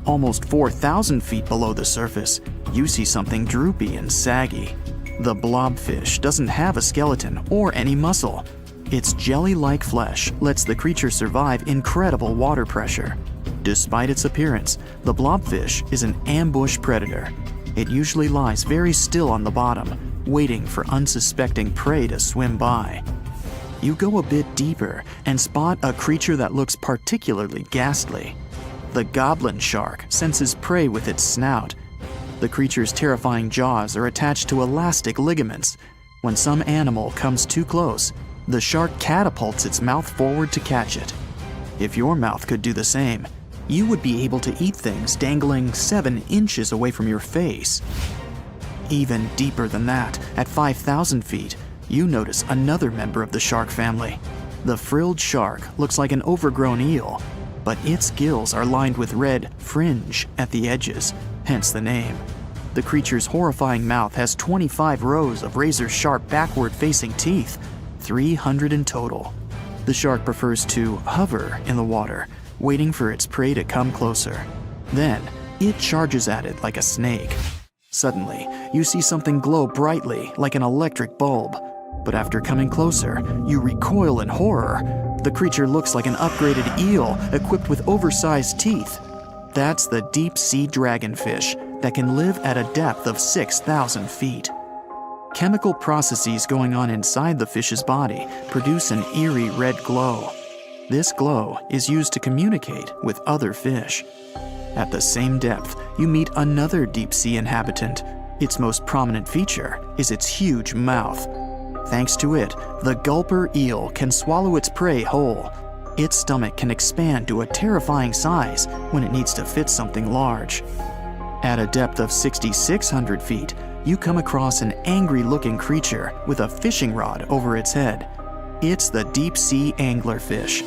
Almost 4,000 feet below the surface, you see something droopy and saggy. The blobfish doesn't have a skeleton or any muscle. Its jelly-like flesh lets the creature survive incredible water pressure. Despite its appearance, the blobfish is an ambush predator. It usually lies very still on the bottom, waiting for unsuspecting prey to swim by. You go a bit deeper and spot a creature that looks particularly ghastly. The goblin shark senses prey with its snout. The creature's terrifying jaws are attached to elastic ligaments. When some animal comes too close, the shark catapults its mouth forward to catch it. If your mouth could do the same, you would be able to eat things dangling 7 inches away from your face. Even deeper than that, at 5,000 feet, you notice another member of the shark family. The frilled shark looks like an overgrown eel, but its gills are lined with red fringe at the edges, hence the name. The creature's horrifying mouth has 25 rows of razor-sharp backward-facing teeth, 300 in total. The shark prefers to hover in the water, waiting for its prey to come closer. Then, it charges at it like a snake. Suddenly, you see something glow brightly like an electric bulb. But after coming closer, you recoil in horror. The creature looks like an upgraded eel equipped with oversized teeth. That's the deep-sea dragonfish that can live at a depth of 6,000 feet. Chemical processes going on inside the fish's body produce an eerie red glow. This glow is used to communicate with other fish. At the same depth, you meet another deep-sea inhabitant. Its most prominent feature is its huge mouth. Thanks to it, the gulper eel can swallow its prey whole. Its stomach can expand to a terrifying size when it needs to fit something large. At a depth of 6,600 feet, you come across an angry-looking creature with a fishing rod over its head. It's the deep-sea anglerfish.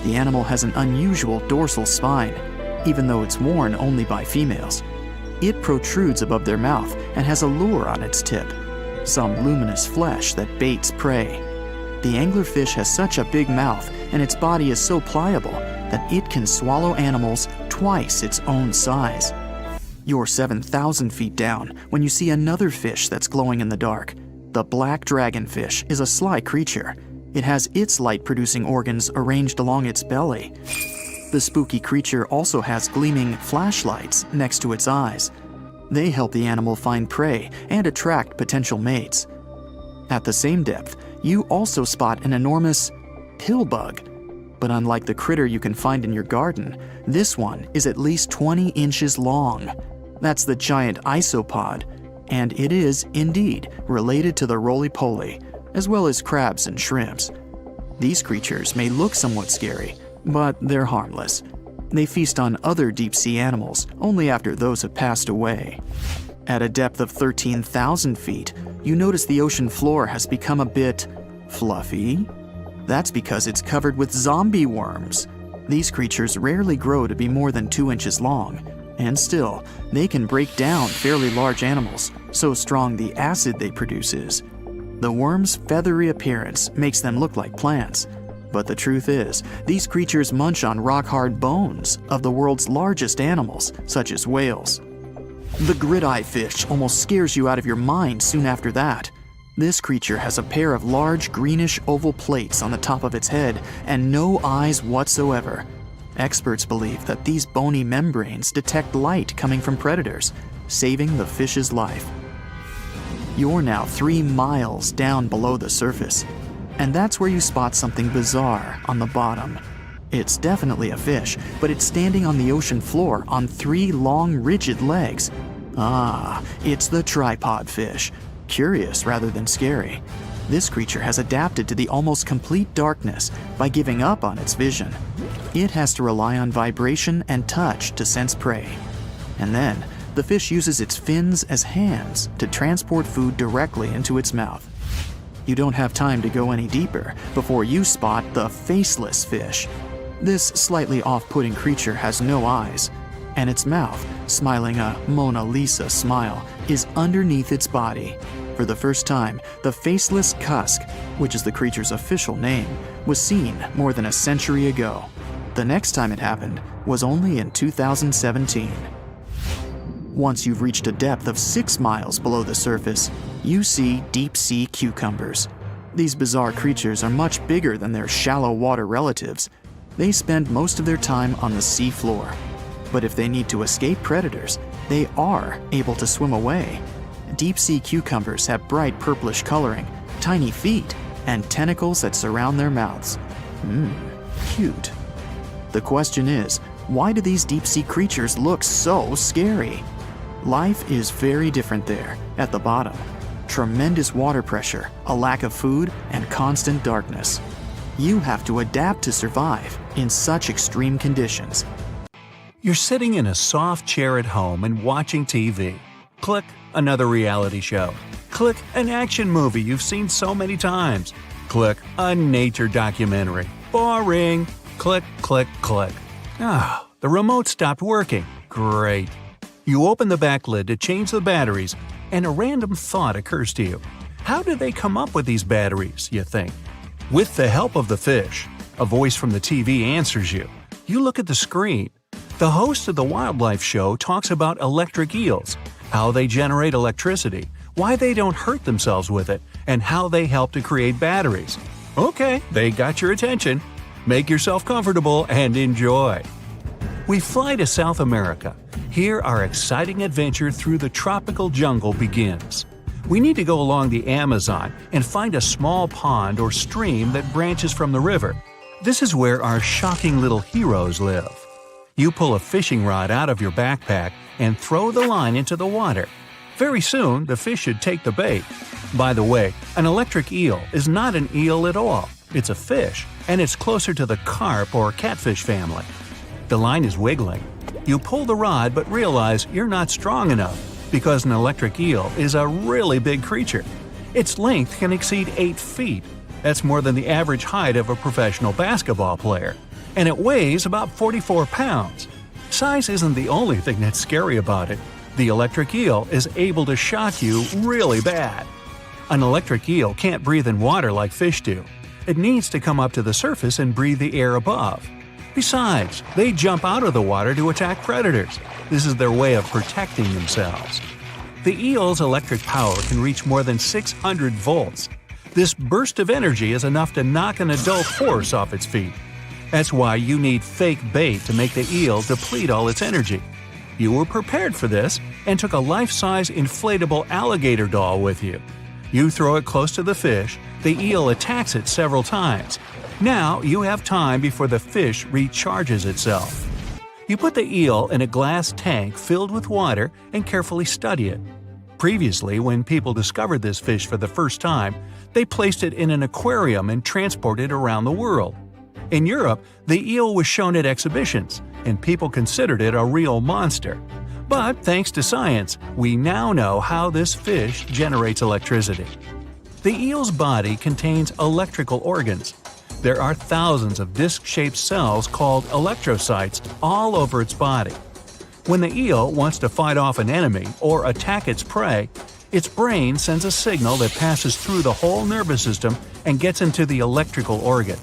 The animal has an unusual dorsal spine, even though it's worn only by females. It protrudes above their mouth and has a lure on its tip, some luminous flesh that baits prey. The anglerfish has such a big mouth and its body is so pliable that it can swallow animals twice its own size. You're 7,000 feet down when you see another fish that's glowing in the dark. The black dragonfish is a sly creature. It has its light-producing organs arranged along its belly. The spooky creature also has gleaming flashlights next to its eyes. They help the animal find prey and attract potential mates. At the same depth, you also spot an enormous pill bug. But unlike the critter you can find in your garden, this one is at least 20 inches long. That's the giant isopod, and it is, indeed, related to the roly-poly, as well as crabs and shrimps. These creatures may look somewhat scary, but they're harmless. They feast on other deep-sea animals only after those have passed away. At a depth of 13,000 feet, you notice the ocean floor has become a bit fluffy. That's because it's covered with zombie worms. These creatures rarely grow to be more than 2 inches long, and still, they can break down fairly large animals, so strong the acid they produce is. The worms' feathery appearance makes them look like plants, but the truth is, these creatures munch on rock-hard bones of the world's largest animals, such as whales. The grid-eye fish almost scares you out of your mind soon after that. This creature has a pair of large greenish oval plates on the top of its head and no eyes whatsoever. Experts believe that these bony membranes detect light coming from predators, saving the fish's life. You're now 3 miles down below the surface, and that's where you spot something bizarre on the bottom. It's definitely a fish, but it's standing on the ocean floor on 3 long, rigid legs. Ah, it's the tripod fish. Curious rather than scary. This creature has adapted to the almost complete darkness by giving up on its vision. It has to rely on vibration and touch to sense prey. And then, the fish uses its fins as hands to transport food directly into its mouth. You don't have time to go any deeper before you spot the faceless fish. This slightly off-putting creature has no eyes, and its mouth, smiling a Mona Lisa smile, is underneath its body. For the first time, the faceless cusk, which is the creature's official name, was seen more than a century ago. The next time it happened was only in 2017. Once you've reached a depth of 6 miles below the surface, you see deep-sea cucumbers. These bizarre creatures are much bigger than their shallow water relatives. They spend most of their time on the sea floor. But if they need to escape predators, they are able to swim away. Deep-sea cucumbers have bright purplish coloring, tiny feet, and tentacles that surround their mouths. Cute. The question is, why do these deep-sea creatures look so scary? Life is very different there, at the bottom. Tremendous water pressure, a lack of food, and constant darkness. You have to adapt to survive in such extreme conditions. You're sitting in a soft chair at home and watching TV. Click another reality show. Click an action movie you've seen so many times. Click a nature documentary. Boring. Click, click, click. Ah, the remote stopped working. Great. You open the back lid to change the batteries, and a random thought occurs to you. How did they come up with these batteries, you think? With the help of the fish, a voice from the TV answers you. You look at the screen. The host of the wildlife show talks about electric eels, how they generate electricity, why they don't hurt themselves with it, and how they help to create batteries. Okay, they got your attention. Make yourself comfortable and enjoy. We fly to South America. Here our exciting adventure through the tropical jungle begins. We need to go along the Amazon and find a small pond or stream that branches from the river. This is where our shocking little heroes live. You pull a fishing rod out of your backpack and throw the line into the water. Very soon, the fish should take the bait. By the way, an electric eel is not an eel at all. It's a fish, and it's closer to the carp or catfish family. The line is wiggling. You pull the rod but realize you're not strong enough because an electric eel is a really big creature. Its length can exceed 8 feet. That's more than the average height of a professional basketball player. And it weighs about 44 pounds. Size isn't the only thing that's scary about it. The electric eel is able to shock you really bad. An electric eel can't breathe in water like fish do. It needs to come up to the surface and breathe the air above. Besides, they jump out of the water to attack predators. This is their way of protecting themselves. The eel's electric power can reach more than 600 volts. This burst of energy is enough to knock an adult horse off its feet. That's why you need fake bait to make the eel deplete all its energy. You were prepared for this and took a life-size inflatable alligator doll with you. You throw it close to the fish, the eel attacks it several times. Now you have time before the fish recharges itself. You put the eel in a glass tank filled with water and carefully study it. Previously, when people discovered this fish for the first time, they placed it in an aquarium and transported it around the world. In Europe, the eel was shown at exhibitions, and people considered it a real monster. But thanks to science, we now know how this fish generates electricity. The eel's body contains electrical organs. There are thousands of disc-shaped cells called electrocytes all over its body. When the eel wants to fight off an enemy or attack its prey, its brain sends a signal that passes through the whole nervous system and gets into the electrical organ.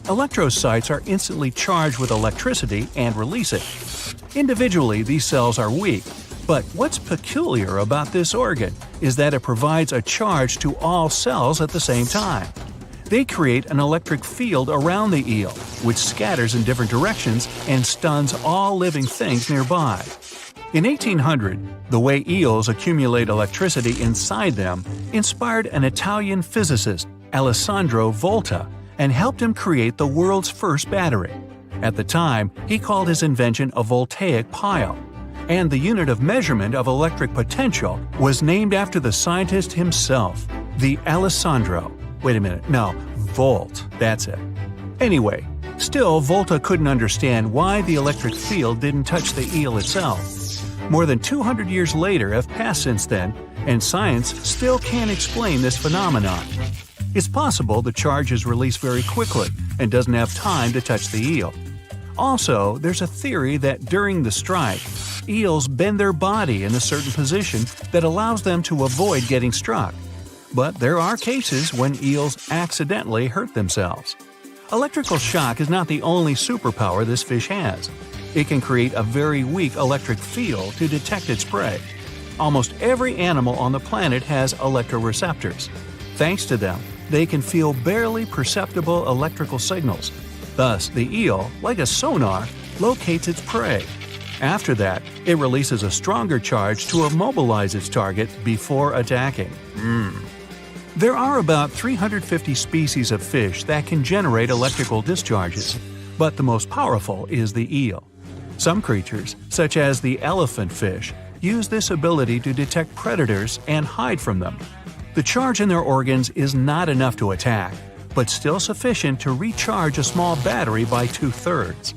Electrocytes are instantly charged with electricity and release it. Individually, these cells are weak, but what's peculiar about this organ is that it provides a charge to all cells at the same time. They create an electric field around the eel, which scatters in different directions and stuns all living things nearby. In 1800, the way eels accumulate electricity inside them inspired an Italian physicist, Alessandro Volta, and helped him create the world's first battery. At the time, he called his invention a voltaic pile, and the unit of measurement of electric potential was named after the scientist himself, the Alessandro. Wait a minute, no, volt, that's it. Anyway, still Volta couldn't understand why the electric field didn't touch the eel itself. More than 200 years later have passed since then, and science still can't explain this phenomenon. It's possible the charge is released very quickly and doesn't have time to touch the eel. Also, there's a theory that during the strike, eels bend their body in a certain position that allows them to avoid getting struck. But there are cases when eels accidentally hurt themselves. Electrical shock is not the only superpower this fish has. It can create a very weak electric field to detect its prey. Almost every animal on the planet has electroreceptors. Thanks to them, they can feel barely perceptible electrical signals. Thus, the eel, like a sonar, locates its prey. After that, it releases a stronger charge to immobilize its target before attacking. There are about 350 species of fish that can generate electrical discharges, but the most powerful is the eel. Some creatures, such as the elephant fish, use this ability to detect predators and hide from them. The charge in their organs is not enough to attack, but still sufficient to recharge a small battery by 2/3.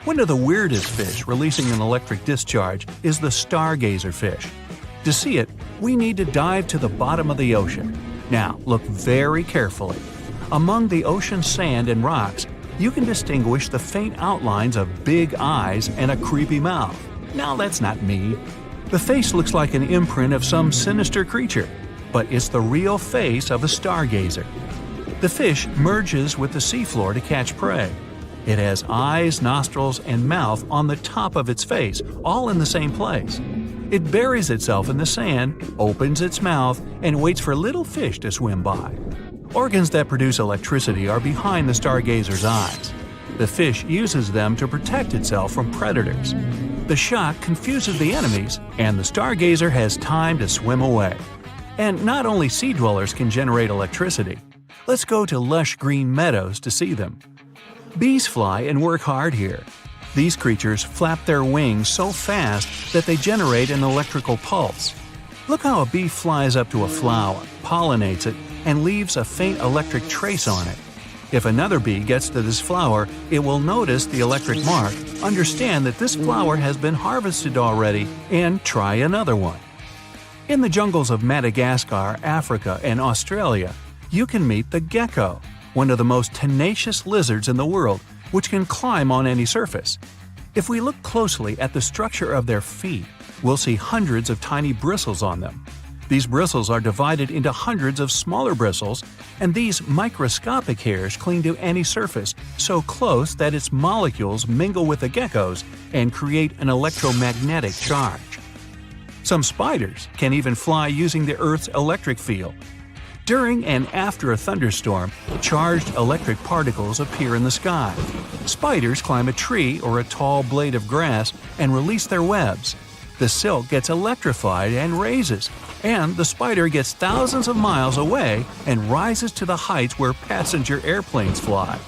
One of the weirdest fish releasing an electric discharge is the stargazer fish. To see it, we need to dive to the bottom of the ocean. Now, look very carefully. Among the ocean's sand and rocks, you can distinguish the faint outlines of big eyes and a creepy mouth. Now that's not me. The face looks like an imprint of some sinister creature, but it's the real face of a stargazer. The fish merges with the seafloor to catch prey. It has eyes, nostrils, and mouth on the top of its face, all in the same place. It buries itself in the sand, opens its mouth, and waits for little fish to swim by. Organs that produce electricity are behind the stargazer's eyes. The fish uses them to protect itself from predators. The shock confuses the enemies, and the stargazer has time to swim away. And not only sea dwellers can generate electricity. Let's go to lush green meadows to see them. Bees fly and work hard here. These creatures flap their wings so fast that they generate an electrical pulse. Look how a bee flies up to a flower, pollinates it, and leaves a faint electric trace on it. If another bee gets to this flower, it will notice the electric mark, understand that this flower has been harvested already, and try another one. In the jungles of Madagascar, Africa, and Australia, you can meet the gecko, one of the most tenacious lizards in the world, which can climb on any surface. If we look closely at the structure of their feet, we'll see hundreds of tiny bristles on them. These bristles are divided into hundreds of smaller bristles, and these microscopic hairs cling to any surface so close that its molecules mingle with the gecko's and create an electromagnetic charge. Some spiders can even fly using the Earth's electric field. During and after a thunderstorm, charged electric particles appear in the sky. Spiders climb a tree or a tall blade of grass and release their webs. The silk gets electrified and raises, and the spider gets thousands of miles away and rises to the heights where passenger airplanes fly.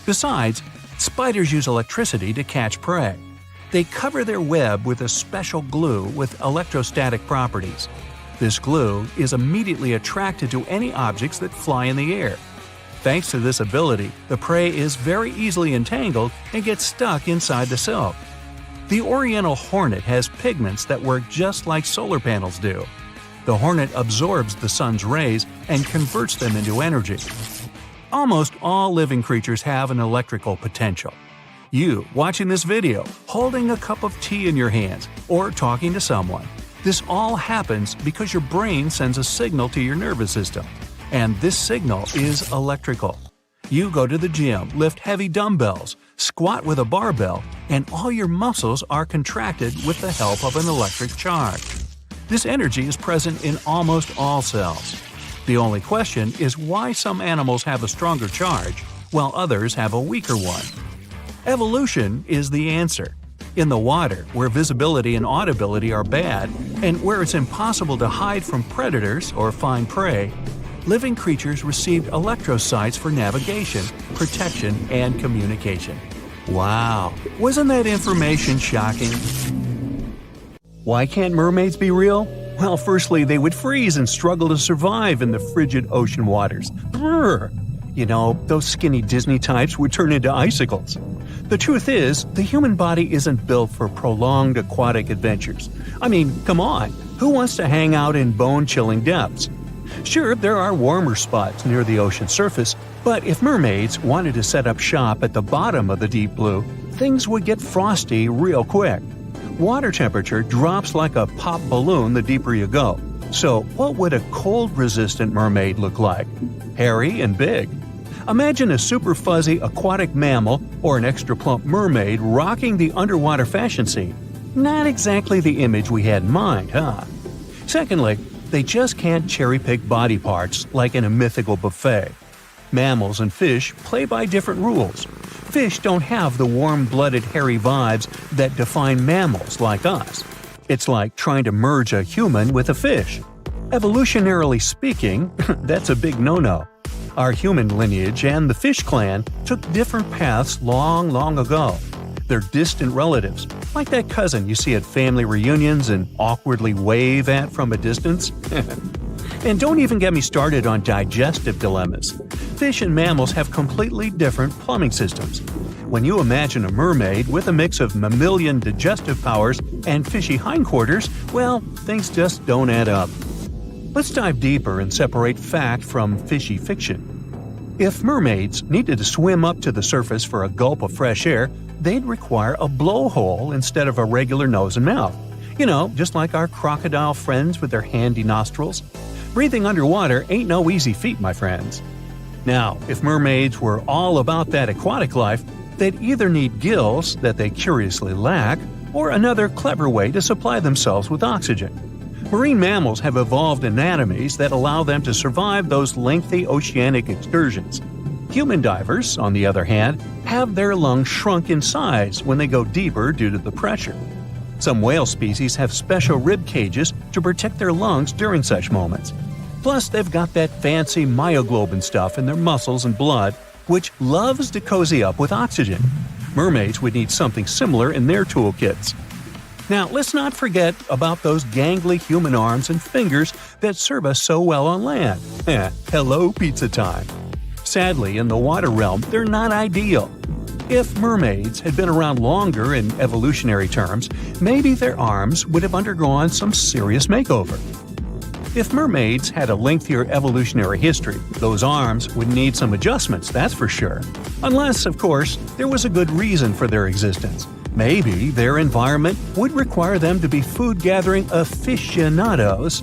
Besides, spiders use electricity to catch prey. They cover their web with a special glue with electrostatic properties. This glue is immediately attracted to any objects that fly in the air. Thanks to this ability, the prey is very easily entangled and gets stuck inside the silk. The oriental hornet has pigments that work just like solar panels do. The hornet absorbs the sun's rays and converts them into energy. Almost all living creatures have an electrical potential. You, watching this video, holding a cup of tea in your hands, or talking to someone. This all happens because your brain sends a signal to your nervous system, and this signal is electrical. You go to the gym, lift heavy dumbbells, squat with a barbell, and all your muscles are contracted with the help of an electric charge. This energy is present in almost all cells. The only question is why some animals have a stronger charge, while others have a weaker one. Evolution is the answer. In the water, where visibility and audibility are bad, and where it's impossible to hide from predators or find prey, living creatures received electrosites for navigation, protection, and communication. Wow, wasn't that information shocking? Why can't mermaids be real? Well, firstly, they would freeze and struggle to survive in the frigid ocean waters. Brrr! You know, those skinny Disney types would turn into icicles. The truth is, the human body isn't built for prolonged aquatic adventures. I mean, come on, who wants to hang out in bone-chilling depths? Sure, there are warmer spots near the ocean surface, but if mermaids wanted to set up shop at the bottom of the deep blue, things would get frosty real quick. Water temperature drops like a pop balloon the deeper you go. So what would a cold-resistant mermaid look like? Hairy and big. Imagine a super fuzzy aquatic mammal or an extra plump mermaid rocking the underwater fashion scene. Not exactly the image we had in mind, huh? Secondly, they just can't cherry-pick body parts like in a mythical buffet. Mammals and fish play by different rules. Fish don't have the warm-blooded hairy vibes that define mammals like us. It's like trying to merge a human with a fish. Evolutionarily speaking, that's a big no-no. Our human lineage and the fish clan took different paths long ago. They're distant relatives, like that cousin you see at family reunions and awkwardly wave at from a distance. And don't even get me started on digestive dilemmas. Fish and mammals have completely different plumbing systems. When you imagine a mermaid with a mix of mammalian digestive powers and fishy hindquarters, well, things just don't add up. Let's dive deeper and separate fact from fishy fiction. If mermaids needed to swim up to the surface for a gulp of fresh air, they'd require a blowhole instead of a regular nose and mouth. You know, just like our crocodile friends with their handy nostrils. Breathing underwater ain't no easy feat, my friends. Now, if mermaids were all about that aquatic life, they'd either need gills that they curiously lack, or another clever way to supply themselves with oxygen. Marine mammals have evolved anatomies that allow them to survive those lengthy oceanic excursions. Human divers, on the other hand, have their lungs shrunk in size when they go deeper due to the pressure. Some whale species have special rib cages to protect their lungs during such moments. Plus, they've got that fancy myoglobin stuff in their muscles and blood, which loves to cozy up with oxygen. Mermaids would need something similar in their toolkits. Now, let's not forget about those gangly human arms and fingers that serve us so well on land. Hello, pizza time. Sadly, in the water realm, they're not ideal. If mermaids had been around longer in evolutionary terms, maybe their arms would have undergone some serious makeover. If mermaids had a lengthier evolutionary history, those arms would need some adjustments, that's for sure. Unless, of course, there was a good reason for their existence. Maybe their environment would require them to be food-gathering aficionados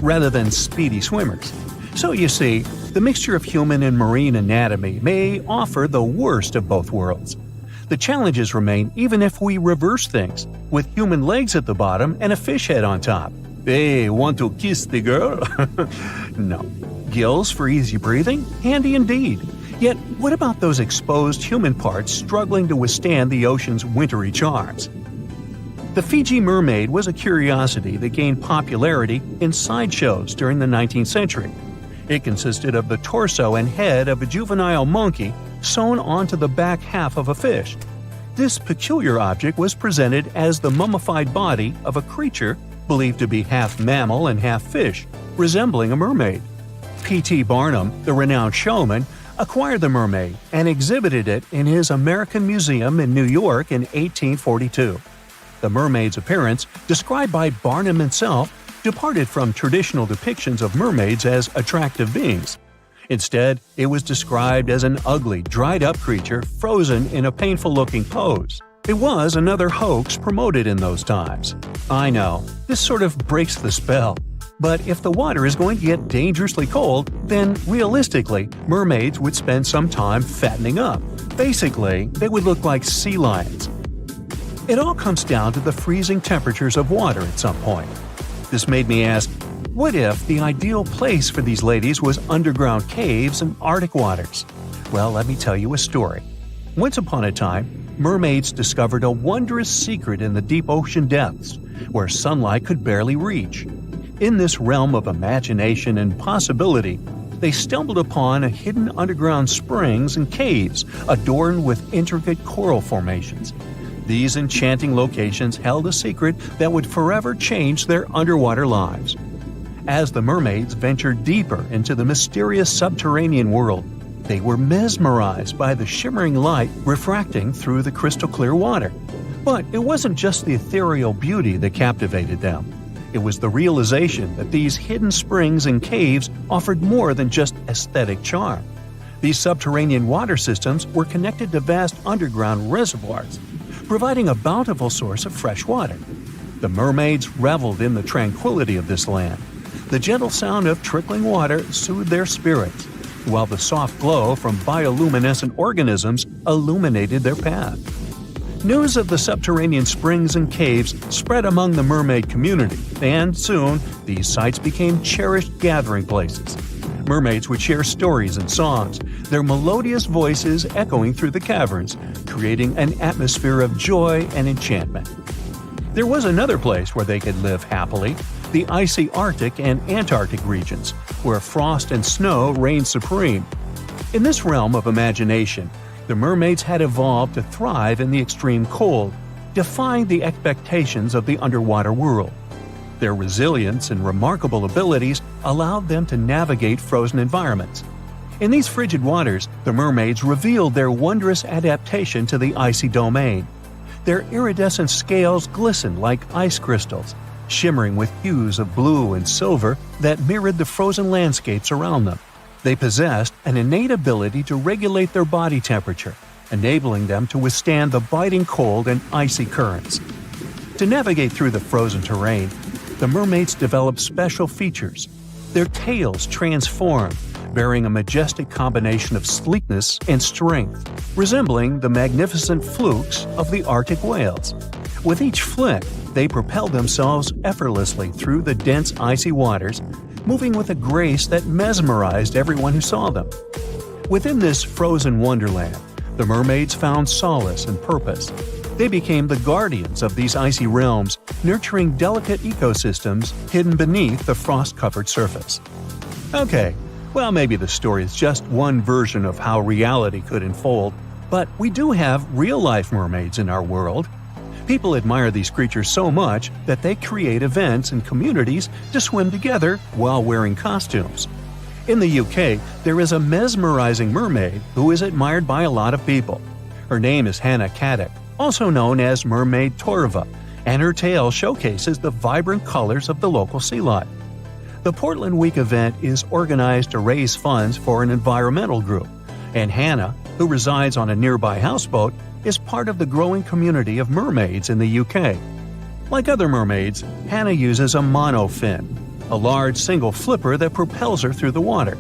rather than speedy swimmers. So you see, the mixture of human and marine anatomy may offer the worst of both worlds. The challenges remain even if we reverse things, with human legs at the bottom and a fish head on top. Hey, want to kiss the girl? No. Gills for easy breathing? Handy indeed. Yet, what about those exposed human parts struggling to withstand the ocean's wintry charms? The Fiji mermaid was a curiosity that gained popularity in sideshows during the 19th century. It consisted of the torso and head of a juvenile monkey sewn onto the back half of a fish. This peculiar object was presented as the mummified body of a creature believed to be half mammal and half fish, resembling a mermaid. P.T. Barnum, the renowned showman, acquired the mermaid and exhibited it in his American Museum in New York in 1842. The mermaid's appearance, described by Barnum himself, departed from traditional depictions of mermaids as attractive beings. Instead, it was described as an ugly, dried-up creature frozen in a painful-looking pose. It was another hoax promoted in those times. I know, this sort of breaks the spell. But if the water is going to get dangerously cold, then realistically, mermaids would spend some time fattening up. Basically, they would look like sea lions. It all comes down to the freezing temperatures of water at some point. This made me ask, what if the ideal place for these ladies was underground caves and Arctic waters? Well, let me tell you a story. Once upon a time, mermaids discovered a wondrous secret in the deep ocean depths, where sunlight could barely reach. In this realm of imagination and possibility, they stumbled upon a hidden underground springs and caves adorned with intricate coral formations. These enchanting locations held a secret that would forever change their underwater lives. As the mermaids ventured deeper into the mysterious subterranean world, they were mesmerized by the shimmering light refracting through the crystal-clear water. But it wasn't just the ethereal beauty that captivated them. It was the realization that these hidden springs and caves offered more than just aesthetic charm. These subterranean water systems were connected to vast underground reservoirs, providing a bountiful source of fresh water. The mermaids reveled in the tranquility of this land. The gentle sound of trickling water soothed their spirits, while the soft glow from bioluminescent organisms illuminated their path. News of the subterranean springs and caves spread among the mermaid community, and soon these sites became cherished gathering places. Mermaids would share stories and songs, their melodious voices echoing through the caverns, creating an atmosphere of joy and enchantment. There was another place where they could live happily, the icy Arctic and Antarctic regions, where frost and snow reigned supreme. In this realm of imagination, the mermaids had evolved to thrive in the extreme cold, defying the expectations of the underwater world. Their resilience and remarkable abilities allowed them to navigate frozen environments. In these frigid waters, the mermaids revealed their wondrous adaptation to the icy domain. Their iridescent scales glistened like ice crystals, shimmering with hues of blue and silver that mirrored the frozen landscapes around them. They possessed an innate ability to regulate their body temperature, enabling them to withstand the biting cold and icy currents. To navigate through the frozen terrain, the mermaids develop special features. Their tails transform, bearing a majestic combination of sleekness and strength, resembling the magnificent flukes of the Arctic whales. With each flick, they propel themselves effortlessly through the dense icy waters, moving with a grace that mesmerized everyone who saw them. Within this frozen wonderland, the mermaids found solace and purpose. They became the guardians of these icy realms, nurturing delicate ecosystems hidden beneath the frost-covered surface. Okay, well, maybe the story is just one version of how reality could unfold, but we do have real-life mermaids in our world. People admire these creatures so much that they create events and communities to swim together while wearing costumes. In the UK, there is a mesmerizing mermaid who is admired by a lot of people. Her name is Hannah Caddick, also known as Mermaid Torva, and her tale showcases the vibrant colors of the local sea life. The Portland Week event is organized to raise funds for an environmental group, and Hannah, who resides on a nearby houseboat, is part of the growing community of mermaids in the UK. Like other mermaids, Hannah uses a monofin, a large single flipper that propels her through the water.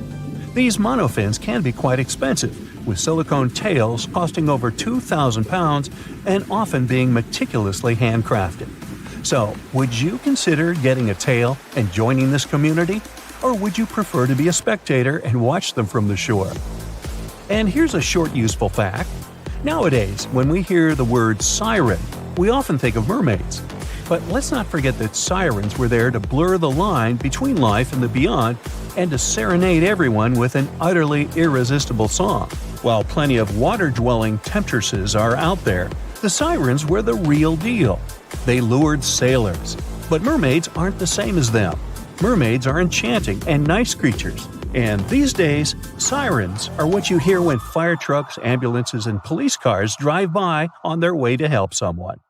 These monofins can be quite expensive, with silicone tails costing over £2,000 and often being meticulously handcrafted. So, would you consider getting a tail and joining this community? Or would you prefer to be a spectator and watch them from the shore? And here's a short useful fact. Nowadays, when we hear the word siren, we often think of mermaids. But let's not forget that sirens were there to blur the line between life and the beyond and to serenade everyone with an utterly irresistible song. While plenty of water-dwelling temptresses are out there, the sirens were the real deal. They lured sailors. But mermaids aren't the same as them. Mermaids are enchanting and nice creatures. And these days, sirens are what you hear when fire trucks, ambulances, and police cars drive by on their way to help someone.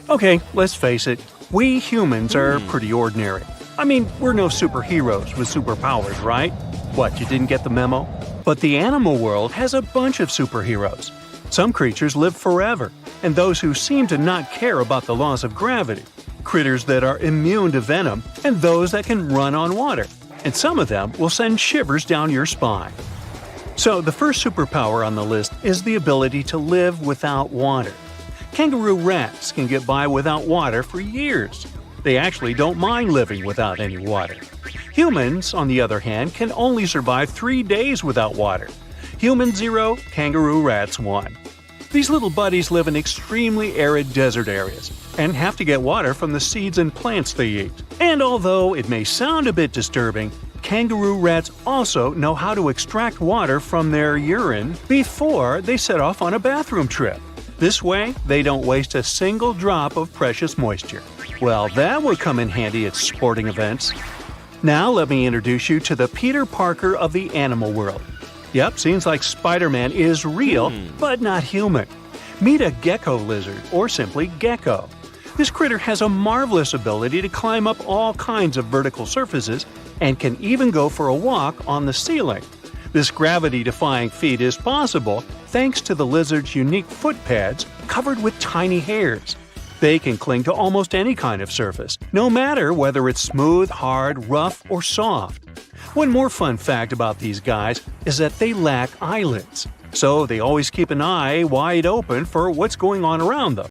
Okay, let's face it, we humans are pretty ordinary. I mean, we're no superheroes with superpowers, right? What, you didn't get the memo? But the animal world has a bunch of superheroes. Some creatures live forever, and those who seem to not care about the laws of gravity. Critters that are immune to venom, and those that can run on water. And some of them will send shivers down your spine. So the first superpower on the list is the ability to live without water. Kangaroo rats can get by without water for years. They actually don't mind living without any water. Humans, on the other hand, can only survive 3 days without water. Human 0, kangaroo rats 1. These little buddies live in extremely arid desert areas and have to get water from the seeds and plants they eat. And although it may sound a bit disturbing, kangaroo rats also know how to extract water from their urine before they set off on a bathroom trip. This way, they don't waste a single drop of precious moisture. Well, that would come in handy at sporting events. Now let me introduce you to the Peter Parker of the animal world. Yep, seems like Spider-Man is real, but not human. Meet a gecko lizard, or simply gecko. This critter has a marvelous ability to climb up all kinds of vertical surfaces and can even go for a walk on the ceiling. This gravity-defying feat is possible thanks to the lizard's unique foot pads covered with tiny hairs. They can cling to almost any kind of surface, no matter whether it's smooth, hard, rough, or soft. One more fun fact about these guys is that they lack eyelids, so they always keep an eye wide open for what's going on around them.